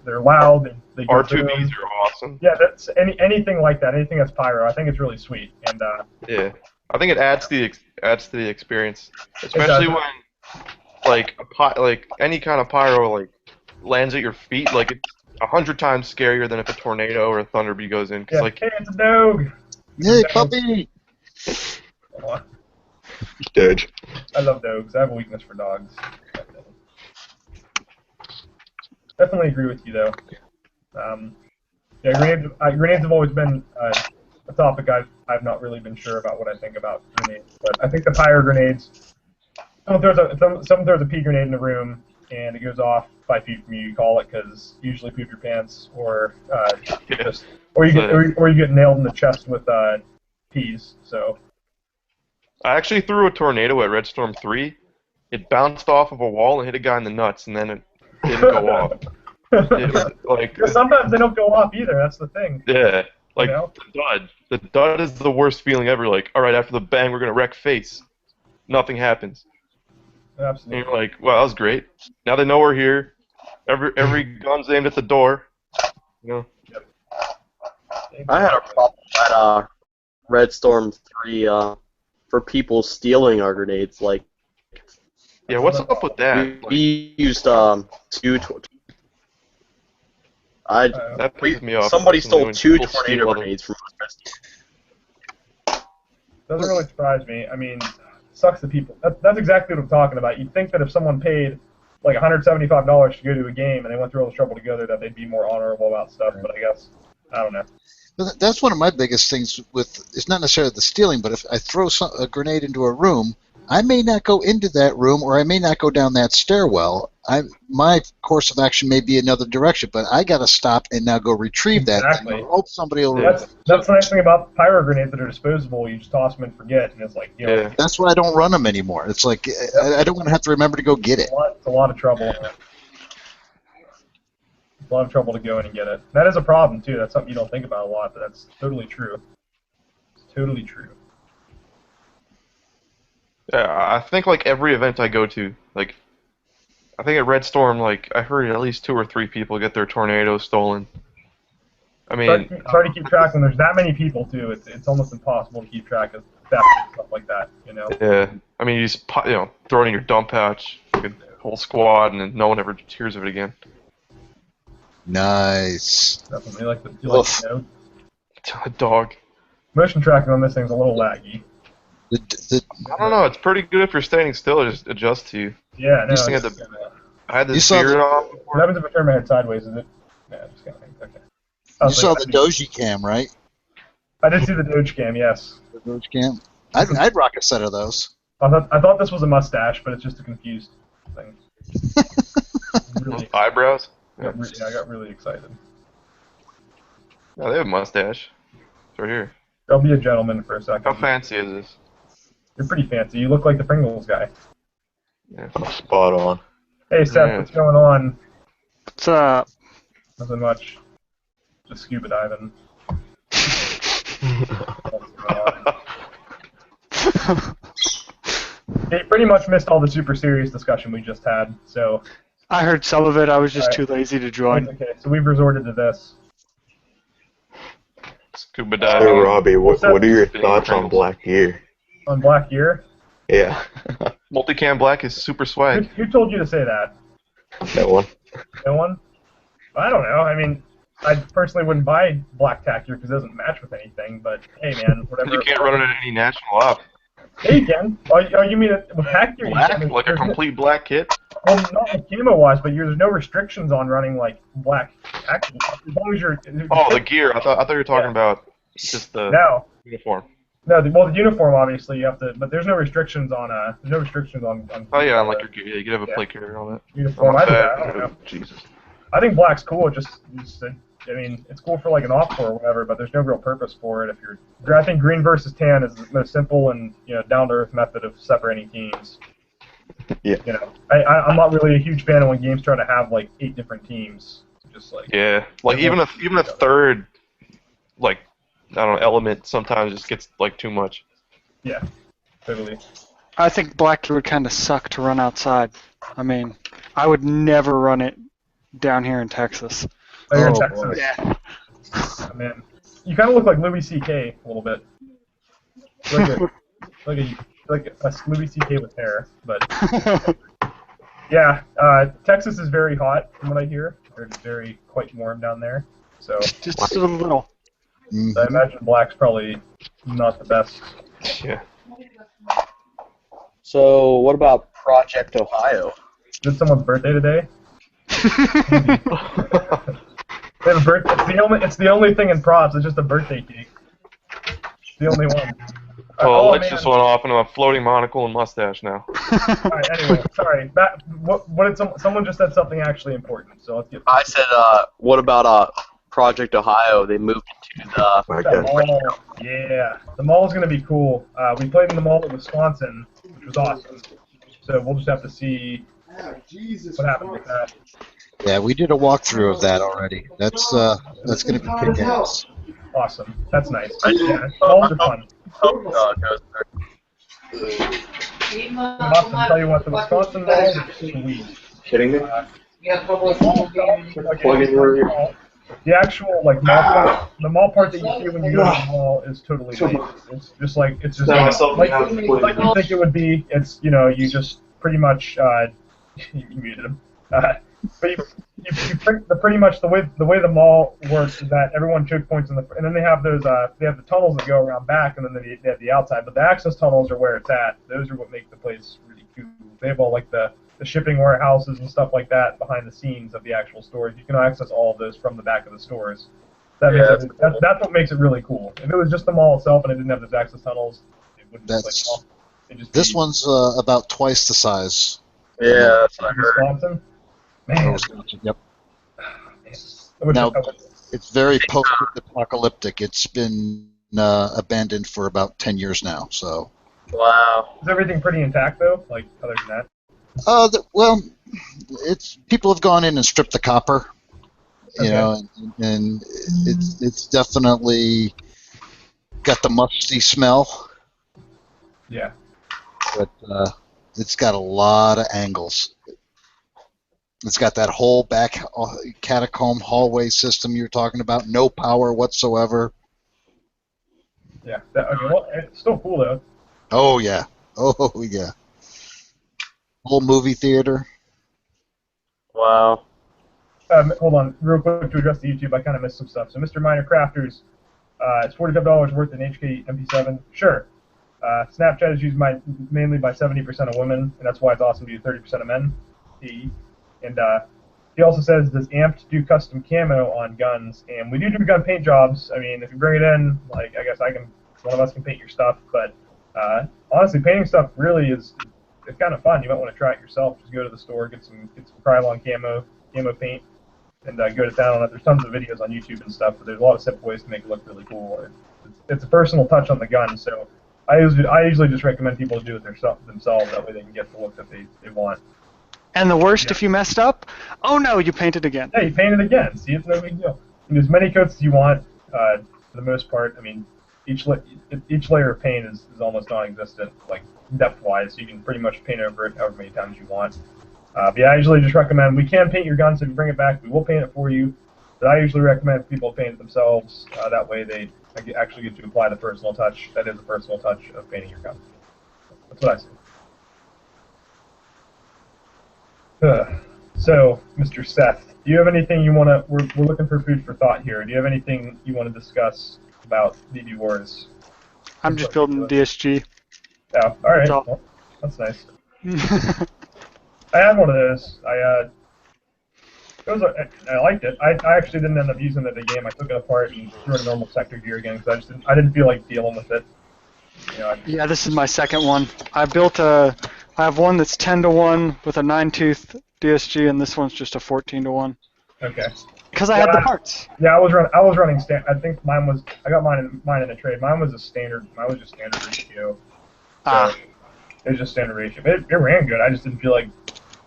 they're loud. They R2Bs are awesome. Yeah, that's anything like that. Anything that's pyro, I think it's really sweet. And yeah, I think it adds to the experience, especially when like any kind of pyro like lands at your feet. Like it's 100 times scarier than if a tornado or a thunder bee goes in. Cause like, hey, it's a dog. Hey, puppy. Dude. I love dogs. I have a weakness for dogs. Definitely agree with you though. Yeah, grenades have always been a topic I've not really been sure about what I think about grenades, but I think the pyro grenades. Someone throws a pea grenade in the room and it goes off 5 feet from you. You call it because usually poop your pants or you get nailed in the chest with peas. So I actually threw a tornado at Red Storm 3. It bounced off of a wall and hit a guy in the nuts, and then it didn't go off. It was like sometimes they don't go off either. That's the thing. Yeah, like You know? the dud. The dud is the worst feeling ever. Like, all right, after the bang, we're gonna wreck face. Nothing happens. Absolutely. And you're like, well, that was great. Now they know we're here. Every gun's aimed at the door. You know. I had a problem at Red Storm 3 for people stealing our grenades. Like, Yeah, what's up with that? we used two. That pisses me off. Somebody stole when 2 people steal tornado them. grenades from us. Doesn't really surprise me. I mean, sucks that people. That's exactly what I'm talking about. You'd think that if someone paid like $175 to go to a game and they went through all this trouble to go there, that they'd be more honorable about stuff. But I guess I don't know. But that's one of my biggest things with. It's not necessarily the stealing, but if I throw a grenade into a room, I may not go into that room, or I may not go down that stairwell. My course of action may be another direction, but I got to stop and now go retrieve that. Exactly. And hope somebody will. That's the nice thing about pyro grenades that are disposable. You just toss them and forget, and it's like, you know, That's why I don't run them anymore. It's like I don't want to have to remember to go get it. It's a lot of trouble. It's a lot of trouble to go in and get it. That is a problem too. That's something you don't think about a lot, but that's totally true. It's totally true. Yeah, I think like every event I go to, like, I think at Red Storm, like, I heard at least 2 or 3 people get their tornadoes stolen. I mean, it's hard to keep track when there's that many people too. It's almost impossible to keep track of theft and stuff like that. You know. yeah. I mean, you just throw it in your dump pouch, like a whole squad, and then no one ever hears of it again. Nice. Definitely like the Dog. Motion tracking on this thing's a little laggy. I don't know. It's pretty good if you're standing still. It just adjusts to you. Yeah, no. I had this beard on. What happens if I turn my head sideways? Is it? Yeah, just kind of okay. You saw the Doji cam, right? I did see the Doge cam. Yes. The Doge cam. I'd rock a set of those. I thought this was a mustache, but it's just a confused thing. Really eyebrows. I got really excited. Yeah, they have a mustache. It's right here. I'll be a gentleman for a second. How fancy is this? You're pretty fancy. You look like the Pringles guy. Yeah. Spot on. Hey, Seth, what's going on? What's up? Nothing much. Just scuba diving. You pretty much missed all the super serious discussion we just had, so... I heard some of it. I was just too lazy to join. Okay, so we've resorted to this. Scuba diving. Hey, Robbie, what are your thoughts on Black Gear? On Black Gear? Yeah. Multicam Black is super swag. Who told you to say that? No one. No one? I don't know. I mean, I personally wouldn't buy Black Tack Gear because it doesn't match with anything, but hey, man, whatever. You can't run it in any national op. Hey, you can. Oh, you mean with Tack Gear? Black? Like a complete black kit? Well, not like camo-wise, but there's no restrictions on running like black Tack Gear. As long as you're... Oh, the gear. I thought you were talking about just the uniform. No, the uniform obviously you have to, but there's no restrictions on Oh yeah, on like your gear. Yeah, you can have a plate carrier on it. Uniform. I don't know. Jesus. I think black's cool. I mean, it's cool for like an off-core or whatever, but there's no real purpose for it. If you're, I think green versus tan is the most simple and down-to-earth method of separating teams. Yeah. I'm not really a huge fan of when games try to have like 8 different teams. Just like even a third, like, I don't know, element sometimes just gets like too much. Yeah, totally. I think Black would kind of suck to run outside. I mean, I would never run it down here in Texas. Oh, you're in Texas? Boy. Yeah. Oh, man, you kind of look like Louis C.K. a little bit. Like a Louis C.K. with hair, but yeah, Texas is very hot from what I hear. It's very quite warm down there, so just a little. So I imagine black's probably not the best. Yeah. So what about Project Ohio? Is it someone's birthday today? They have a birthday. It's the only thing in props. It's just a birthday cake. It's the only one. Oh, lights just went off, and I'm a floating monocle and mustache now. All right, anyway, sorry. What did someone just said something actually important? So let's get. I said, what about Project Ohio? They moved it to the mall. Yeah, the mall is going to be cool. We played in the mall in Wisconsin, which was awesome. So we'll just have to see what happens with that. Yeah, we did a walkthrough of that already. That's going to be kick-ass. Awesome. That's nice. Yeah, malls are fun. Awesome. Tell you what, the Wisconsin mall is sweet. Kidding me? The actual the mall part that you see when you go to the mall is totally nice. It's just like you think it would be. It's you just pretty much you muted him. But pretty much the way the mall works is that everyone choke points and then they have those they have the tunnels that go around back, and then they have the outside. But the access tunnels are where it's at. Those are what make the place really cool. They have all like the shipping warehouses and stuff like that behind the scenes of the actual stores. You can access all of those from the back of the stores. That's what makes it really cool. If it was just the mall itself and it didn't have those access tunnels, it wouldn't This one's about twice the size. Yeah, that's what I heard. Wisconsin? Man. Yep. Now, it's very post-apocalyptic. It's been abandoned for about 10 years now. So. Wow. Is everything pretty intact though? Like other than that? Well, people have gone in and stripped the copper, you know, and it's definitely got the musty smell. Yeah. But it's got a lot of angles. It's got that whole back catacomb hallway system you're talking about. No power whatsoever. Yeah. Well, it's still cool though. Oh yeah. Oh yeah. Whole movie theater. Wow. Hold on, real quick to address the YouTube. I kind of missed some stuff. So, Mr. Minor Crafters, it's $45 worth in HK MP7. Sure. Snapchat is used mainly by 70% of women, and that's why it's awesome to use 30% of men. And he also says, does Amped do custom camo on guns? And we do gun paint jobs. I mean, if you bring it in, like I guess one of us can paint your stuff. But honestly, painting stuff really it's kind of fun. You might want to try it yourself. Just go to the store, get some Krylon camo paint, and go to town on it. There's tons of videos on YouTube and stuff, but there's a lot of simple ways to make it look really cool. It's a personal touch on the gun, so I usually just recommend people to do it themselves. That way they can get the look that they want. And the worst, if you messed up, oh no, you paint it again. Yeah, you paint it again. See, it's no big deal. And as many coats as you want, for the most part. I mean, each layer of paint is almost non-existent, like depth-wise. So you can pretty much paint over it however many times you want. But yeah, I usually just recommend, we can paint your gun, so if you bring it back, we will paint it for you. But I usually recommend people paint it themselves. That way they actually get to apply the personal touch. That is a personal touch of painting your gun. That's what I say. So, Mr. Seth, do you have anything you want to... We're looking for food for thought here. Do you have anything you want to discuss about DB Wars? I'm just building DSG. Oh, all right. Well, that's nice. I had one of those. I liked it. I actually didn't end up using it in the game. I took it apart and threw it in normal sector gear again because I didn't feel like dealing with it. Yeah, this is my second one. I have one that's 10-to-1 with a 9-tooth DSG, and this one's just a 14-to-1. Okay. Because I had the parts. Yeah, I was running. I think mine was. I got mine in a trade. Mine was just standard ratio. So it was just standard ratio. It ran good. I just didn't feel like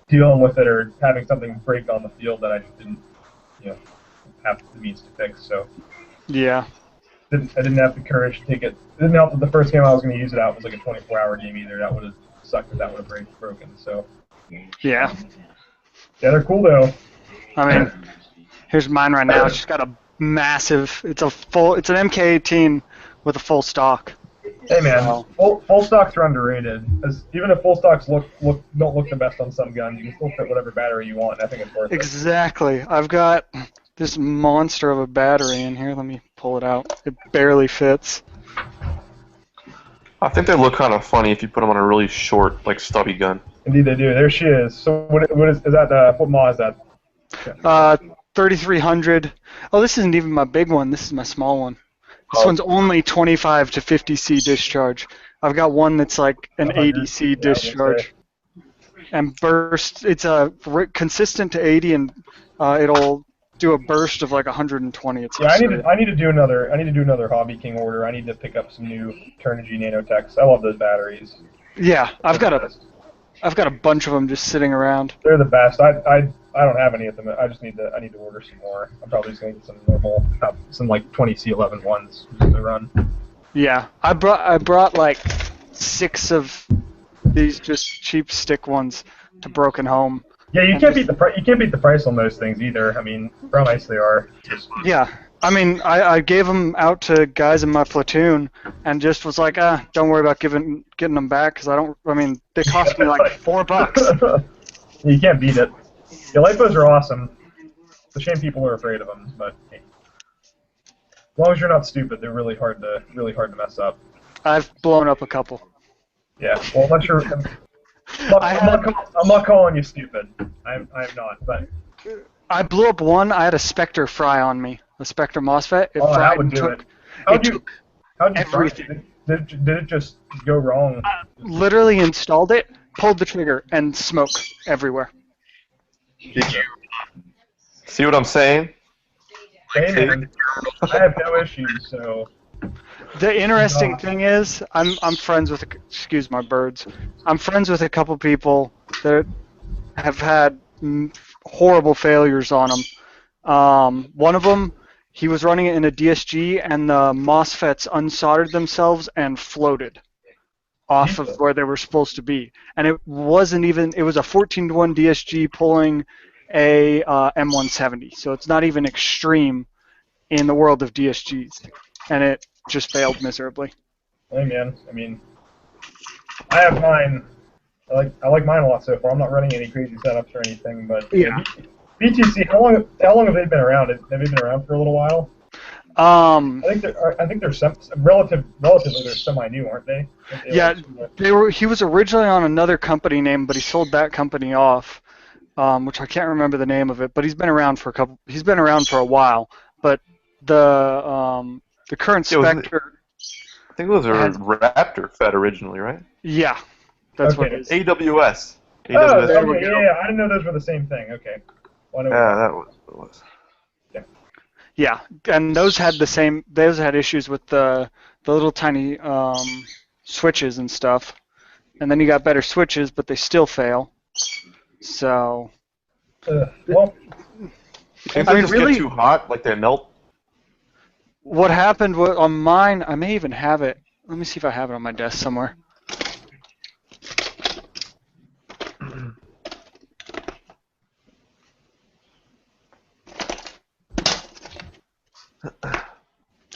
dealing with it or having something break on the field that I just didn't, have the means to fix. So. Yeah. I didn't have the courage to take it. It didn't help that the first game I was going to use it out was like a 24-hour game either. That would have sucked if that would have broken. So. Yeah. Yeah, they're cool though. I mean, here's mine right now. It's just got a massive. It's an MK18 with a full stock. Hey man, full stocks are underrated. Even if full stocks don't look the best on some guns, you can still fit whatever battery you want. And I think it's worth it. Exactly. I've got this monster of a battery in here. Let me pull it out. It barely fits. I think they look kind of funny if you put them on a really short, like stubby gun. Indeed, they do. There she is. So what is that? What mod is that? 3300. Oh, this isn't even my big one. This is my small one. This one's only 25 to 50C discharge. I've got one that's like an 80C discharge. And burst, it's consistent to 80, and it'll do a burst of like 120. It's I need to do another Hobby King order. I need to pick up some new Turnigy Nanotechs. I love those batteries. Yeah, I've got a bunch of them just sitting around. They're the best. I don't have any of them. I need to order some more. I'm probably just gonna get some normal, some like 20C11 ones just to run. Yeah, I brought like 6 of these just cheap stick ones to Broken Home. Yeah, you can't beat the price on those things either. I mean, how nice they are. Yeah, I mean, I gave them out to guys in my platoon, and just was like, don't worry about getting them back, because I mean, they cost me like $4. You can't beat it. The lifos are awesome. It's a shame people are afraid of them, but hey. As long as you're not stupid, they're really hard to mess up. I've blown up a couple. Yeah, well, unless you're, I'm not calling you stupid. I'm not, but I blew up one. I had a Spectre fry on me, a Spectre MOSFET. It fried that would and do took, it. How'd you everything. Did it just go wrong? I literally installed it, pulled the trigger, and smoke everywhere. Did you see what I'm saying? Hey, man, I have no issues, so. The interesting thing is, I'm friends with, excuse my birds, I'm friends with a couple people that have had horrible failures on them. One of them, he was running it in a DSG, and the MOSFETs unsoldered themselves and floated off of where they were supposed to be. And it wasn't even, it was a 14-to-1 DSG pulling a M170, so it's not even extreme in the world of DSGs. And it just failed miserably. Hey man, I mean, I have mine. I like mine a lot so far. I'm not running any crazy setups or anything, but yeah. BTC, how long have they been around? Have they been around for a little while? I think they're relatively they're semi-new, aren't they? Yeah, they were. He was originally on another company name, but he sold that company off, which I can't remember the name of it. But he's been around for He's been around for a while. But the current Spectre. I think it was a Raptor Fed originally, right? Yeah, that's what it is. AWS. Oh, okay, yeah, I didn't know those were the same thing. Okay. Well, that was what it was. Yeah, and those had the same. Those had issues with the little tiny switches and stuff, and then you got better switches, but they still fail. So. Well. If they just get too hot, like they melt. What happened on mine? I may even have it. Let me see if I have it on my desk somewhere.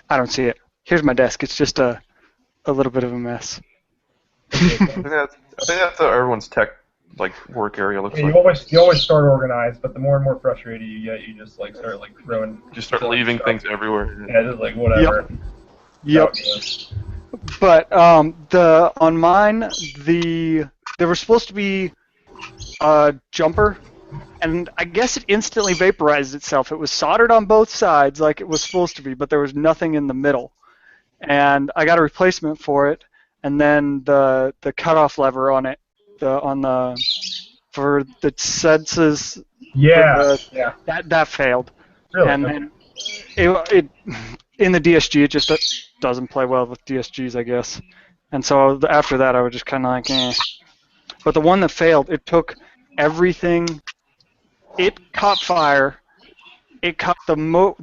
I don't see it. Here's my desk. It's just a little bit of a mess. I think that's how everyone's tech work area looks like. You always start organized, but the more and more frustrated you get, you just start throwing. Just start leaving things everywhere. Yeah, just whatever. Yep. But on mine, there was supposed to be a jumper, and I guess it instantly vaporized itself. It was soldered on both sides like it was supposed to be, but there was nothing in the middle. And I got a replacement for it, and then the cutoff lever on it, for the senses. Yeah. That failed. Really? And then it in the DSG, it just doesn't play well with DSGs, I guess. And so after that, I was just kind of like, eh. But the one that failed, it took everything. It caught fire. It caught the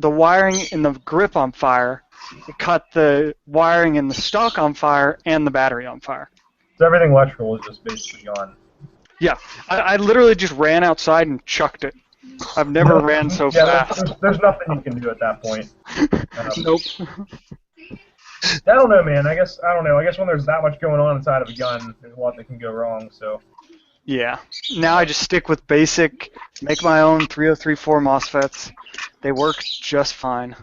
wiring in the grip on fire. It caught the wiring in the stock on fire and the battery on fire. So everything electrical is just basically gone. Yeah, I literally just ran outside and chucked it. I've never ran so fast. There's nothing you can do at that point. Nope. I don't know, man. I don't know. I guess when there's that much going on inside of a gun, there's a lot that can go wrong. So. Yeah. Now I just stick with basic, make my own 3034 MOSFETs. They work just fine.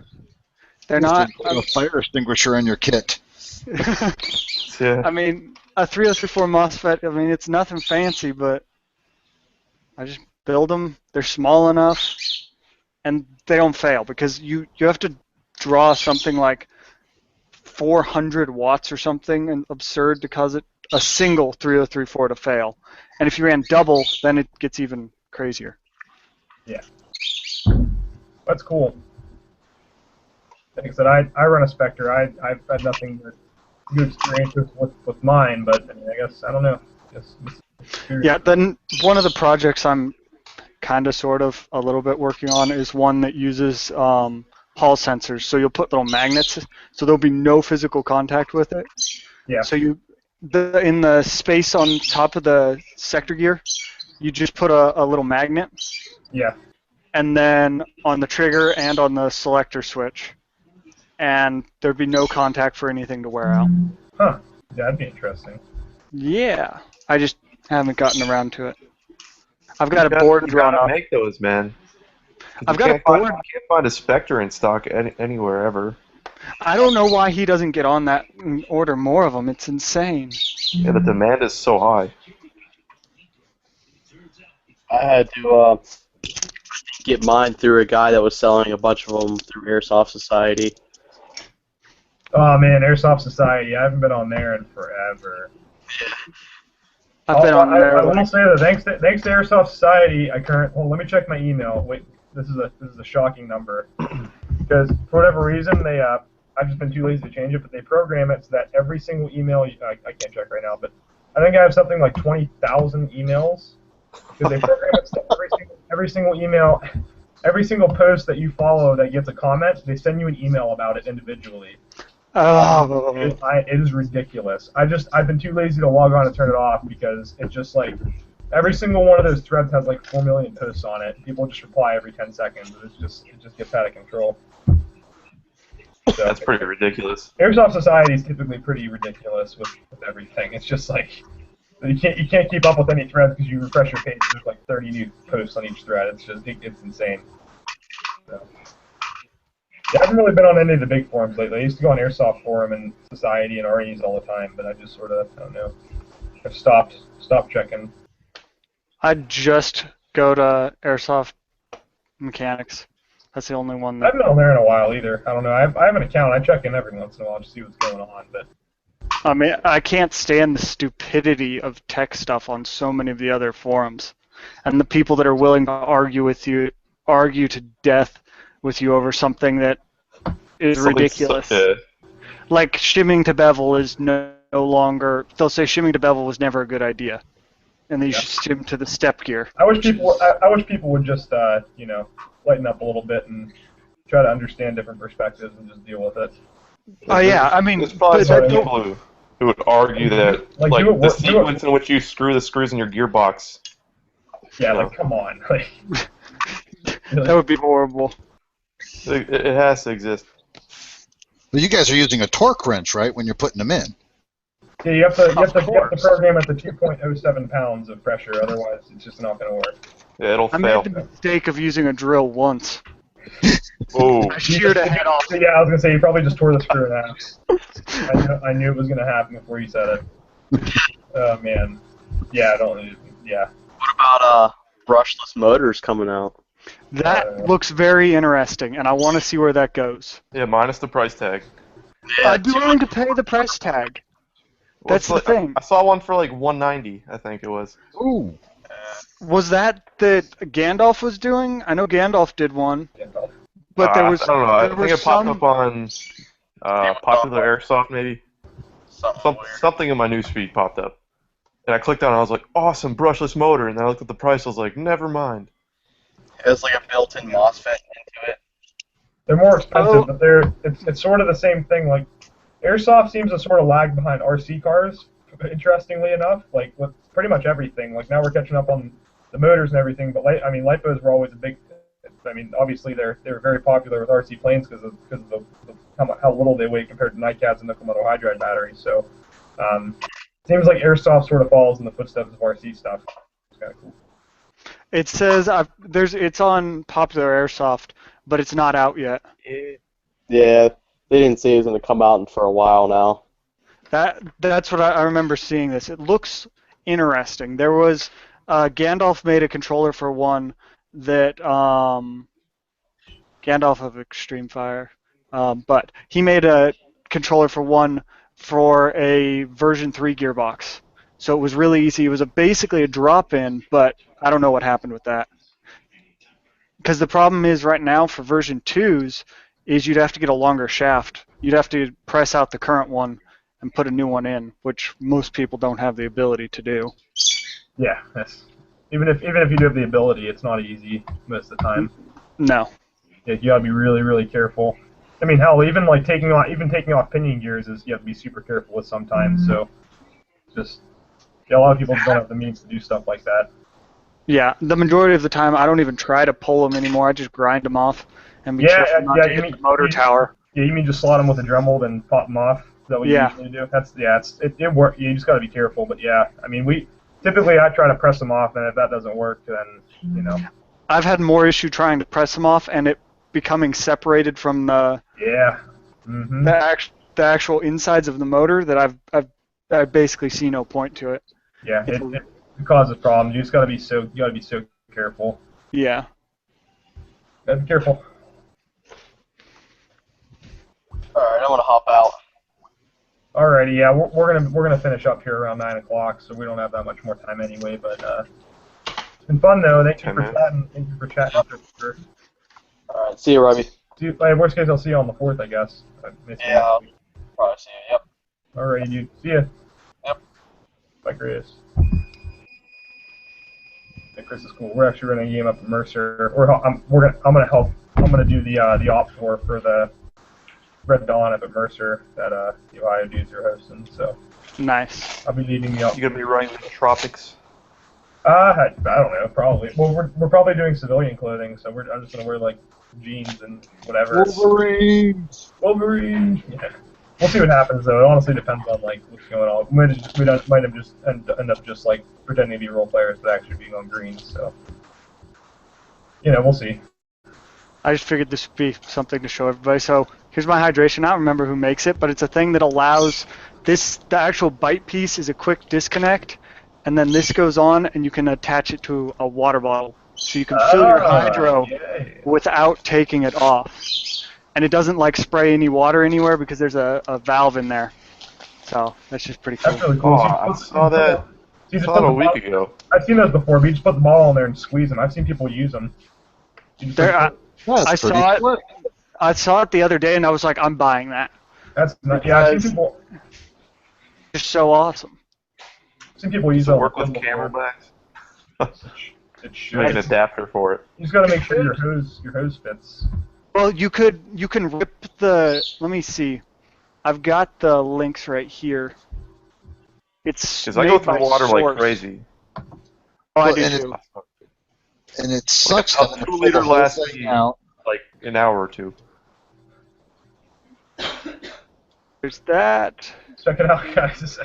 They're not a fire extinguisher in your kit. Yeah. I mean, a 3034 MOSFET. I mean, it's nothing fancy, but I just build them. They're small enough. and they don't fail because you have to draw something like 400 watts or something and absurd to cause it a single 3034 to fail. And if you ran double, then it gets even crazier. Yeah. That's cool. Like I said, I run a Spectre. I've had nothing but good experiences with mine, but I mean, I guess, I don't know. Yeah, then one of the projects I'm kind of sort of a little bit working on is one that uses Hall sensors. So you'll put little magnets, so there'll be no physical contact with it. Yeah. So in the space on top of the sector gear, you just put a little magnet. Yeah. And then on the trigger and on the selector switch, and there'd be no contact for anything to wear out. Huh. Yeah, that'd be interesting. Yeah. I just haven't gotten around to it. I've got a board drawn up. Make those, man. I've got a board. You can't find a Spectre in stock anywhere ever. I don't know why he doesn't get on that and order more of them. It's insane. Yeah, the demand is so high. I had to get mine through a guy that was selling a bunch of them through Airsoft Society. Oh man, Airsoft Society. I haven't been on there in forever. I've been on there. I will say that thanks to Airsoft Society, well, let me check my email. Wait, this is a shocking number because for whatever reason I've just been too lazy to change it, but they program it so that every single email I can't check right now, but I think I have something like 20,000 emails because they program it so every single email, every single post that you follow that gets a comment, they send you an email about it individually. Oh. It is ridiculous. I've been too lazy to log on and turn it off because it's just like every single one of those threads has like 4 million posts on it. People just reply every 10 seconds. It just gets out of control. So, that's pretty ridiculous. Airsoft Society is typically pretty ridiculous with everything. It's just like you can't keep up with any threads because you refresh your page. There's like 30 new posts on each thread. It's insane. So. Yeah, I haven't really been on any of the big forums lately. I used to go on Airsoft Forum and Society and REs all the time, but I just sort of, I don't know, I've stopped checking. I just go to Airsoft Mechanics. That's the only one I haven't been on there in a while either. I don't know. I have an account. I check in every once in a while to see what's going on, but I mean, I can't stand the stupidity of tech stuff on so many of the other forums, and the people that are willing to argue to death with you over something that is ridiculous. Like shimming to bevel is no longer. They'll say shimming to bevel was never a good idea, and they should shim to the step gear. I wish people would just lighten up a little bit and try to understand different perspectives and just deal with it. Oh yeah, I mean, there's probably some people who would argue that like the sequence in which you screw the screws in your gearbox. Yeah, like come on, like that would be horrible. It has to exist. Well, you guys are using a torque wrench, right, when you're putting them in? Yeah, you have to program at the 2.07 pounds of pressure, otherwise it's just not going to work. Yeah, it'll fail. I made the mistake of using a drill once. Oh. I sheared a head off. Yeah, I was going to say, you probably just tore the screw in half. I knew it was going to happen before you said it. Oh, man. Yeah, yeah. What about brushless motors coming out? That looks very interesting, and I want to see where that goes. Yeah, minus the price tag. Yeah, I'd be willing to pay the price tag. That's the thing. I saw one for like $190, I think it was. Ooh. Was that Gandalf was doing? I know Gandalf did one. But there was. I don't know. I think it popped up on Popular Airsoft, maybe. Something in my newsfeed popped up. And I clicked on it, and I was like, awesome, brushless motor. And then I looked at the price, I was like, never mind. It has like a built-in MOSFET into it. They're more expensive, but it's sort of the same thing. Like, Airsoft seems to sort of lag behind RC cars, interestingly enough, like with pretty much everything. Like now we're catching up on the motors and everything, but lipos were always a big. I mean, obviously they were very popular with RC planes because of how little they weigh compared to NiCads and nickel metal hydride batteries. So, seems like Airsoft sort of follows in the footsteps of RC stuff. It's kind of cool. It says it's on Popular Airsoft, but it's not out yet. Yeah, they didn't say it was going to come out for a while now. That's what I remember seeing this. It looks interesting. There was Gandalf made a controller for one that Gandalf of Extreme Fire. But he made a controller for a version 3 gearbox. So it was really easy. It was basically a drop-in, but I don't know what happened with that. Because the problem is right now for version 2s is you'd have to get a longer shaft. You'd have to press out the current one and put a new one in, which most people don't have the ability to do. Yeah, even if you do have the ability, it's not easy most of the time. No. Yeah, you gotta be really, really careful. I mean, hell, even like taking off pinion gears is you have to be super careful with sometimes. So, just a lot of people don't have the means to do stuff like that. Yeah, the majority of the time I don't even try to pull them anymore. I just grind them off and be careful not to hit the motor tower. Yeah, you mean just slot them with a Dremel then pop them off? Is that what you usually do? It works. You just got to be careful. But yeah, I mean, typically I try to press them off, and if that doesn't work, then I've had more issue trying to press them off and it becoming separated from the the actual insides of the motor that I basically see no point to it. Yeah, it causes problems. You just gotta be so careful. Yeah. Gotta be careful. All right, I'm gonna hop out. Alrighty, yeah, we're gonna finish up here around 9 o'clock, so we don't have that much more time anyway. But it's been fun though. Thank you for chatting. Thank you for chatting. All right, see you, Robbie. Worst case, I'll see you on the 4th, I guess. Yeah, I'll probably see you. Yep. Alrighty, dude. See ya. Yep. Bye, Chris. Yeah, Chris is cool. We're actually running a game up at Mercer. I'm gonna help. I'm gonna do the op for the Red Dawn up at Mercer that the Ohio dudes are hosting. So nice. I'll be leading the op. You gonna be running the tropics? I don't know. Probably. Well, we're probably doing civilian clothing, so I'm just gonna wear like jeans and whatever. Wolverines. Yeah. We'll see what happens though. It honestly depends on like what's going on. We might have just end up just like pretending to be role players, but actually being on green. So we'll see. I just figured this would be something to show everybody. So here's my hydration. I don't remember who makes it, but it's a thing that allows the actual bite piece is a quick disconnect, and then this goes on, and you can attach it to a water bottle, so you can fill your hydro without taking it off. And it doesn't like spray any water anywhere because there's a valve in there. So that's just pretty cool. That's really cool. I saw that a week ago. I've seen those before, but you just put the bottle in there and squeeze them. I've seen people use them. I saw it the other day, and I was like, I'm buying that. That's not, yeah. I've seen people. It's so awesome. I've seen people use it. Work with camelbacks. Make an adapter for it. You just got to make sure your hose fits. Well, you can rip the. Let me see. I've got the links right here. It's because I go through water like crazy. Oh, I do too. And it sucks. Like a 2 liter lasts me like an hour or two. There's that. Check it out, guys.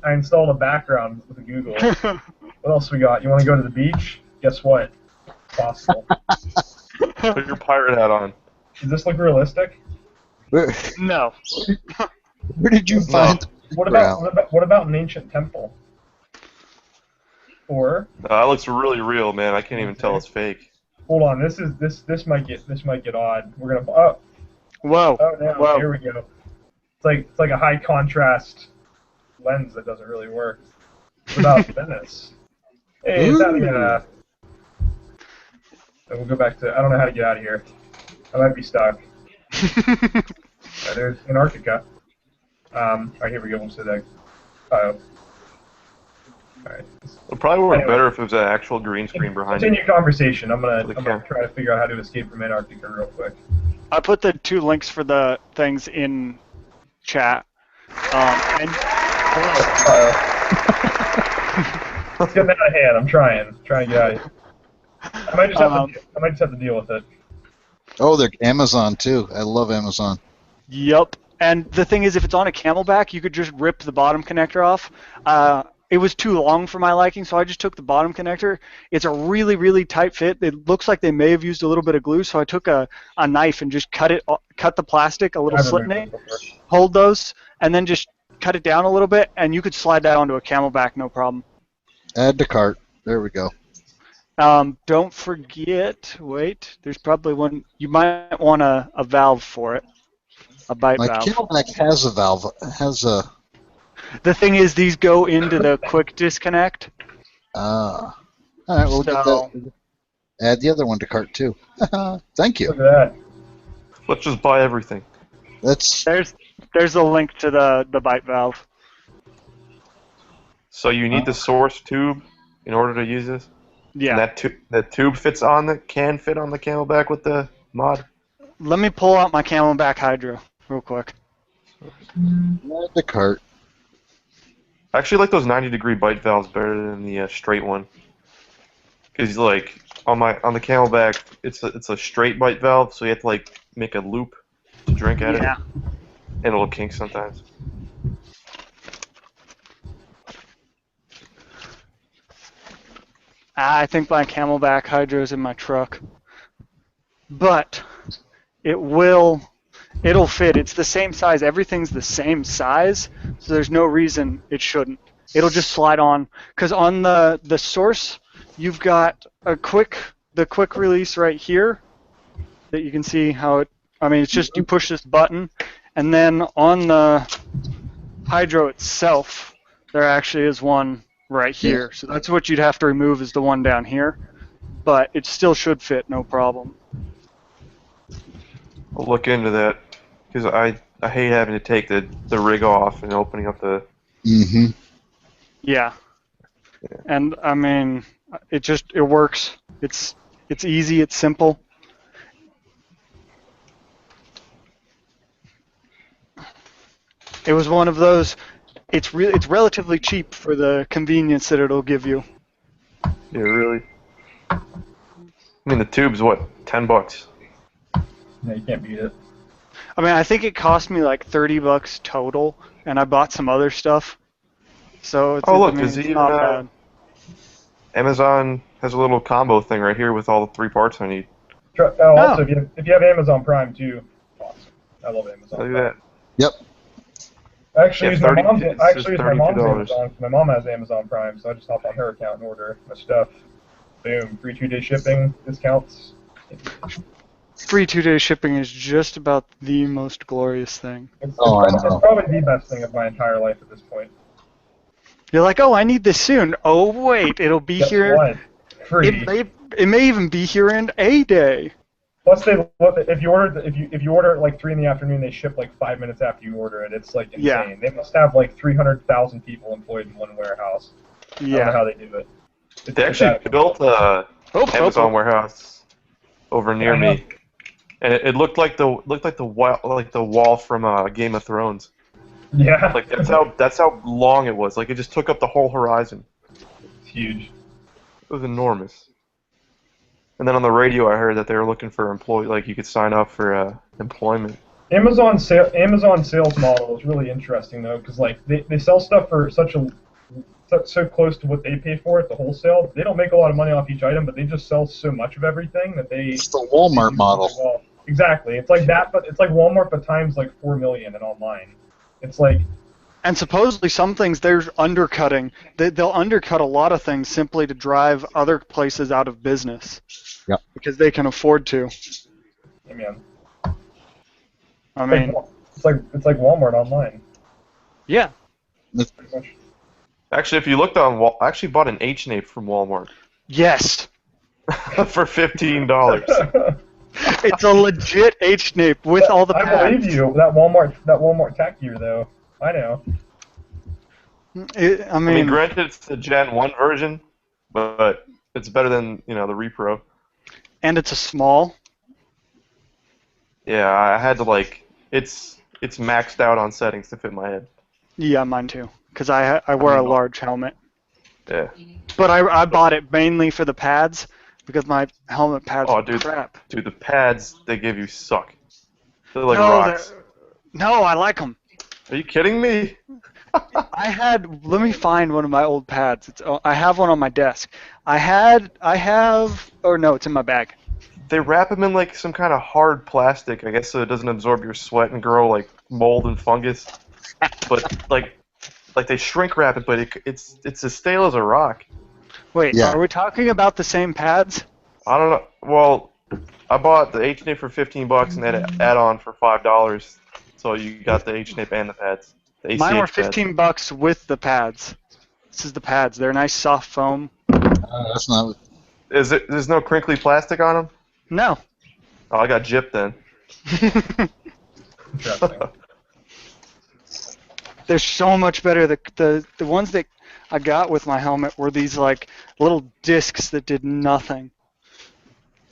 I installed a background with Google. What else we got? You want to go to the beach? Guess what? Possible. Put your pirate hat on. Does this look realistic? No. Where did you find? What about an ancient temple? Or that looks really real, man. I can't even tell it's fake. Hold on, this might get odd. We're gonna Whoa. Oh no, Whoa. Here we go. It's like a high contrast lens that doesn't really work without Venice. Hey, it's out of we'll go back to. I don't know how to get out of here. I might be stuck. There's Antarctica. Alright, here we go. We'll see that. Alright. It'll probably work better if it was an actual green screen behind it. Continue conversation. I'm gonna try to figure out how to escape from Antarctica real quick. I put the 2 links for the things in chat. It's getting out of hand. I'm trying to get out of here. I might just have to deal with it. Oh, they're Amazon too. I love Amazon. Yep. And the thing is, if it's on a camelback, you could just rip the bottom connector off. It was too long for my liking, so I just took the bottom connector. It's a really, really tight fit. It looks like they may have used a little bit of glue, so I took a knife and just cut the plastic, a little slit in it, hold those, and then just cut it down a little bit, and you could slide that onto a camelback, no problem. Add to cart. There we go. Don't forget. Wait, there's probably one. You might want a valve for it, a bite My valve. Camelback has a valve. Has a. The thing is, these go into the quick disconnect. All right, we'll get that. Add the other one to cart too. Thank you. Look at that. Let's just buy everything. There's a link to the bite valve. So you need the source tube in order to use this? Yeah. And that tube can fit on the Camelback with the mod? Let me pull out my Camelback Hydro real quick. Add the cart. I actually like those 90-degree bite valves better than the straight one. Because like on the Camelback, it's a straight bite valve, so you have to like make a loop to drink at it. And it'll kink sometimes. I think my Camelback Hydro's in my truck. But it'll fit. It's the same size. Everything's the same size, so there's no reason it shouldn't. It'll just slide on. Because on the source, you've got the quick release right here that you can see how it. I mean, it's just you push this button, and then on the Hydro itself, there actually is one right here. So that's what you'd have to remove, is the one down here. But it still should fit, no problem. I'll look into that, because I hate having to take the rig off and opening up the... Mm-hmm. Yeah. And, I mean, it works. It's easy, it's simple. It was one of those, it's relatively cheap for the convenience that it'll give you. Yeah, really. I mean, the tube's what, $10? Yeah, you can't beat it. I mean, I think it cost me like $30 total, and I bought some other stuff. So it's, there's it's even not bad. Amazon has a little combo thing right here with all the 3 parts I need. Also, if you have Amazon Prime too, awesome. I love Amazon. Look at that. Yep. I actually use my mom's $32. Amazon. My mom has Amazon Prime, so I just hop on her account and order my stuff. Boom, free 2-day shipping, discounts. Free 2-day shipping is just about the most glorious thing. It's probably the best thing of my entire life at this point. You're like, oh, I need this soon. Oh, wait, it'll be here. What? Free. It may even be here in a day. Plus, if you order at like 3 in the afternoon, they ship like 5 minutes after you order it. It's like insane. Yeah. They must have like 300,000 people employed in one warehouse. Yeah. I don't know how they do it. They actually built a Amazon warehouse over near me, and it looked like the wall from Game of Thrones. Yeah. Like that's how long it was. Like it just took up the whole horizon. It's huge. It was enormous. And then on the radio, I heard that they were looking for employee. Like you could sign up for employment. Amazon sales model is really interesting though, because like they sell stuff for so close to what they pay for at the wholesale. They don't make a lot of money off each item, but they just sell so much of everything that they. It's the Walmart model. Well. Exactly. It's like that, but it's like Walmart, but times like 4 million and online. It's like. And supposedly some things they're undercutting. They'll undercut a lot of things simply to drive other places out of business. Yep. Because they can afford to. Hey, man. I mean. It's like Walmart online. Yeah. That's pretty much. Actually, if you looked on I actually bought an H-nape from Walmart. Yes. For $15. It's a legit H-nape with all the pads. I believe you. That Walmart tech gear, though. I know. I mean, granted, it's the Gen 1 version, but it's better than the Repro. And it's a small. Yeah, I had to it's maxed out on settings to fit my head. Yeah, mine too. Because I wear a large helmet. Yeah. But I bought it mainly for the pads because my helmet pads are crap. Dude, the pads they give you suck. They're like rocks. No, I like them. Are you kidding me? Let me find one of my old pads. I have one on my desk. It's in my bag. They wrap them in like some kind of hard plastic, I guess, so it doesn't absorb your sweat and grow like mold and fungus. But like they shrink wrap it, but it's as stale as a rock. Wait, Yeah. are we talking about the same pads? I don't know. Well, I bought the HNIP for $15 and then add-on for $5. So you got the HNIP and the pads. The ACH Mine were pads. $15 with the pads. This is the pads. They're nice soft foam. That's not. There's no crinkly plastic on them? No. Oh, I got gypped then. Interesting. They're so much better. The ones that I got with my helmet were these like little discs that did nothing.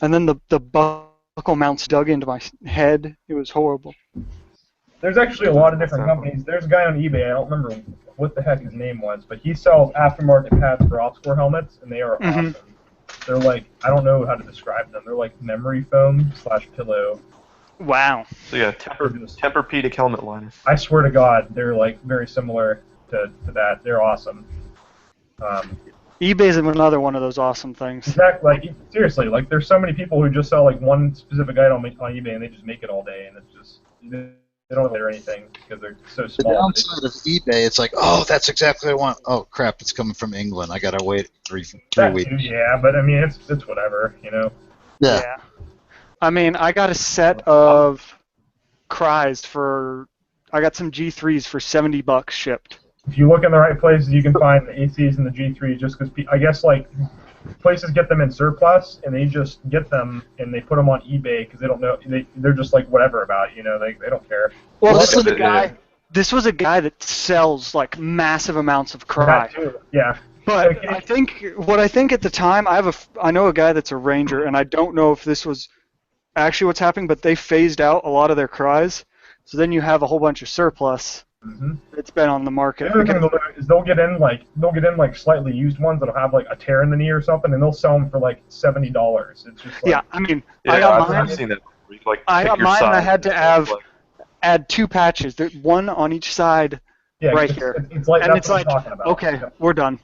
And then the buckle mounts dug into my head. It was horrible. There's actually a lot of different companies. There's a guy on eBay, I don't remember what the heck his name was, but he sells aftermarket pads for OpsCore helmets, and they are awesome. They're like, I don't know how to describe them. They're like memory foam / pillow. Wow. So yeah, Tempur-Pedic helmet liner. I swear to God, they're like very similar to that. They're awesome. eBay's another one of those awesome things. Exactly. Like seriously, like there's so many people who just sell like one specific item on eBay and they just make it all day, and it's just they don't really anything because they're so The small. downside of eBay, it's like, oh, that's exactly what I want. Oh crap, it's coming from England. I gotta wait three That weeks. too, yeah, but I mean it's whatever, you know. Yeah. I mean, I got a set of Cries for. I got some G3s for $70 shipped. If you look in the right places, you can find the ACs and the G3s. Just because I guess like places get them in surplus and they just get them and they put them on eBay because they don't know they're just like whatever about it, you know, they don't care. Well, this was a guy. This was a guy that sells like massive amounts of Cry. That too, yeah. But I think at the time I know a guy that's a ranger, and I don't know if this was actually what's happening, but they phased out a lot of their Cries, so then you have a whole bunch of surplus that's been on the market. The other thing they'll do is they'll get in like slightly used ones that'll have like a tear in the knee or something, and they'll sell them for like $70. It's just like, yeah, I mean, yeah, I got mine. I've seen that. Like, I got mine, and I had to add add 2 patches, one on each side, yeah, right it's, here. It's like and that's it's what like, I'm talking about. okay, Yeah. we're done.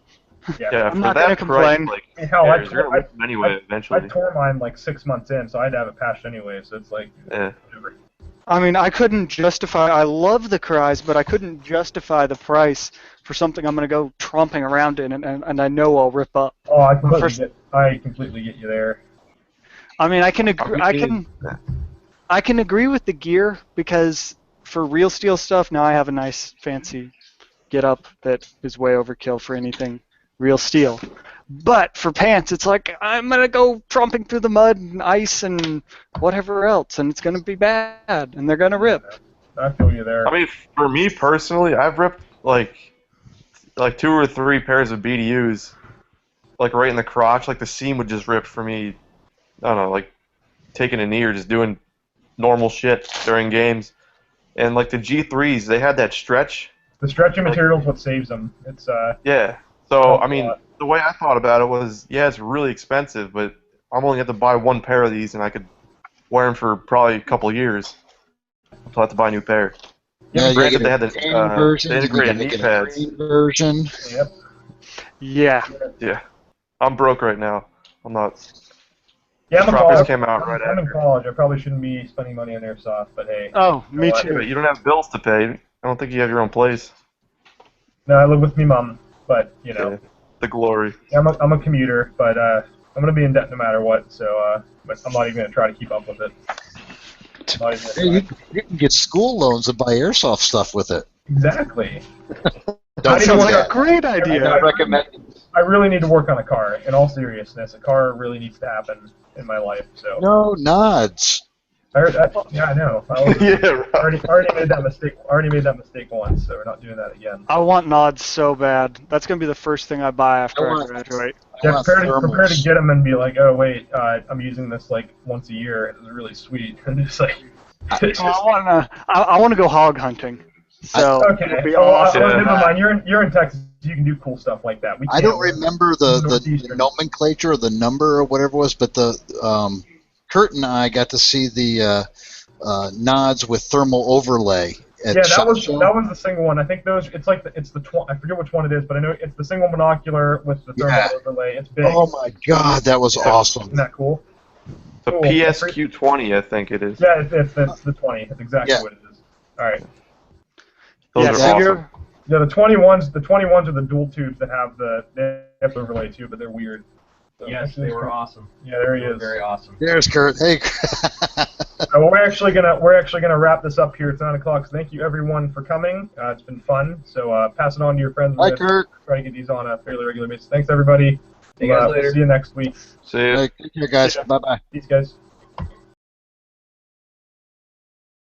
Yeah, I'm for not that gonna complain. price, like, Hell, yeah, you're gonna rip them anyway eventually. I tore mine like 6 months in, so I had to have it patched anyway. So it's like, whatever. I mean, I couldn't justify. I love the Cries, but I couldn't justify the price for something I'm going to go tromping around in, and I know I'll rip up. Oh, I completely get you there. I mean, I can agree. I can agree with the gear because for real steel stuff, now I have a nice fancy get up that is way overkill for anything real steel. But for pants, it's like I'm gonna go tromping through the mud and ice and whatever else, and it's gonna be bad, and they're gonna rip. I feel you there. I mean, for me personally, I've ripped like 2 or 3 pairs of BDUs, like right in the crotch. Like the seam would just rip for me. I don't know, like taking a knee or just doing normal shit during games. And like the G3s, they had that stretch. The stretching material is what saves them. It's yeah. So I mean, the way I thought about it was, yeah, it's really expensive, but I'm only going to buy 1 pair of these, and I could wear them for probably a couple years until I have to buy a new pair. Yeah, granted, they had the version, integrated knee pads. Version. Yep. Yeah. Yeah. I'm broke right now. I'm not. Yeah, I'm in Droppers college. came out right I'm in after. college. I probably shouldn't be spending money on Airsoft, but hey. Oh, me Yeah, too. but you don't have bills to pay. I don't think you have your own place. No, I live with me mom, but you know. Yeah. The glory. Yeah, I'm a commuter, but I'm gonna be in debt no matter what. So, but I'm not even gonna try to keep up with it. Hey, you can get school loans and buy airsoft stuff with it. Exactly. Don't Sounds like forget. a great idea. I recommend. I really need to work on a car. In all seriousness, a car really needs to happen in my life. So. No nods. Yeah, I know. Yeah, right. Already made that mistake. Already made that mistake once, so we're not doing that again. I want nods so bad. That's gonna be the first thing I buy after I graduate. Yeah, prepare to get them and be like, oh wait, I'm using this like once a year. It's really sweet. And just like, it's just, I wanna go hog hunting. So okay. it'll be Oh, awesome. never mind. You're in Texas. You can do cool stuff like that. I don't remember the nomenclature or the number or whatever it was, but the Kurt and I got to see the nods with thermal overlay. Yeah, that was the single one. I think those. It's like I forget which one it is, but I know it's the single monocular with the thermal overlay. It's big. Oh my God, that was awesome. Isn't that cool? The Cool. PSQ20, I think it is. Yeah, it's the 20. That's exactly what it is. All right. Those Yeah, are so awesome. Yeah, the 21s are the dual tubes that have the overlay too, but they're weird. So Yes, they were awesome. Yeah, there he They were is. very awesome. There's Kurt. Hey. We're actually gonna wrap this up here at 9 o'clock. So thank you everyone for coming. It's been fun. So pass it on to your friends. Bye, Kurt. Try to get these on a fairly regular basis. Thanks everybody. See you guys later. We'll see you next week. See ya. Hey, take care, guys. Bye bye. Peace, guys.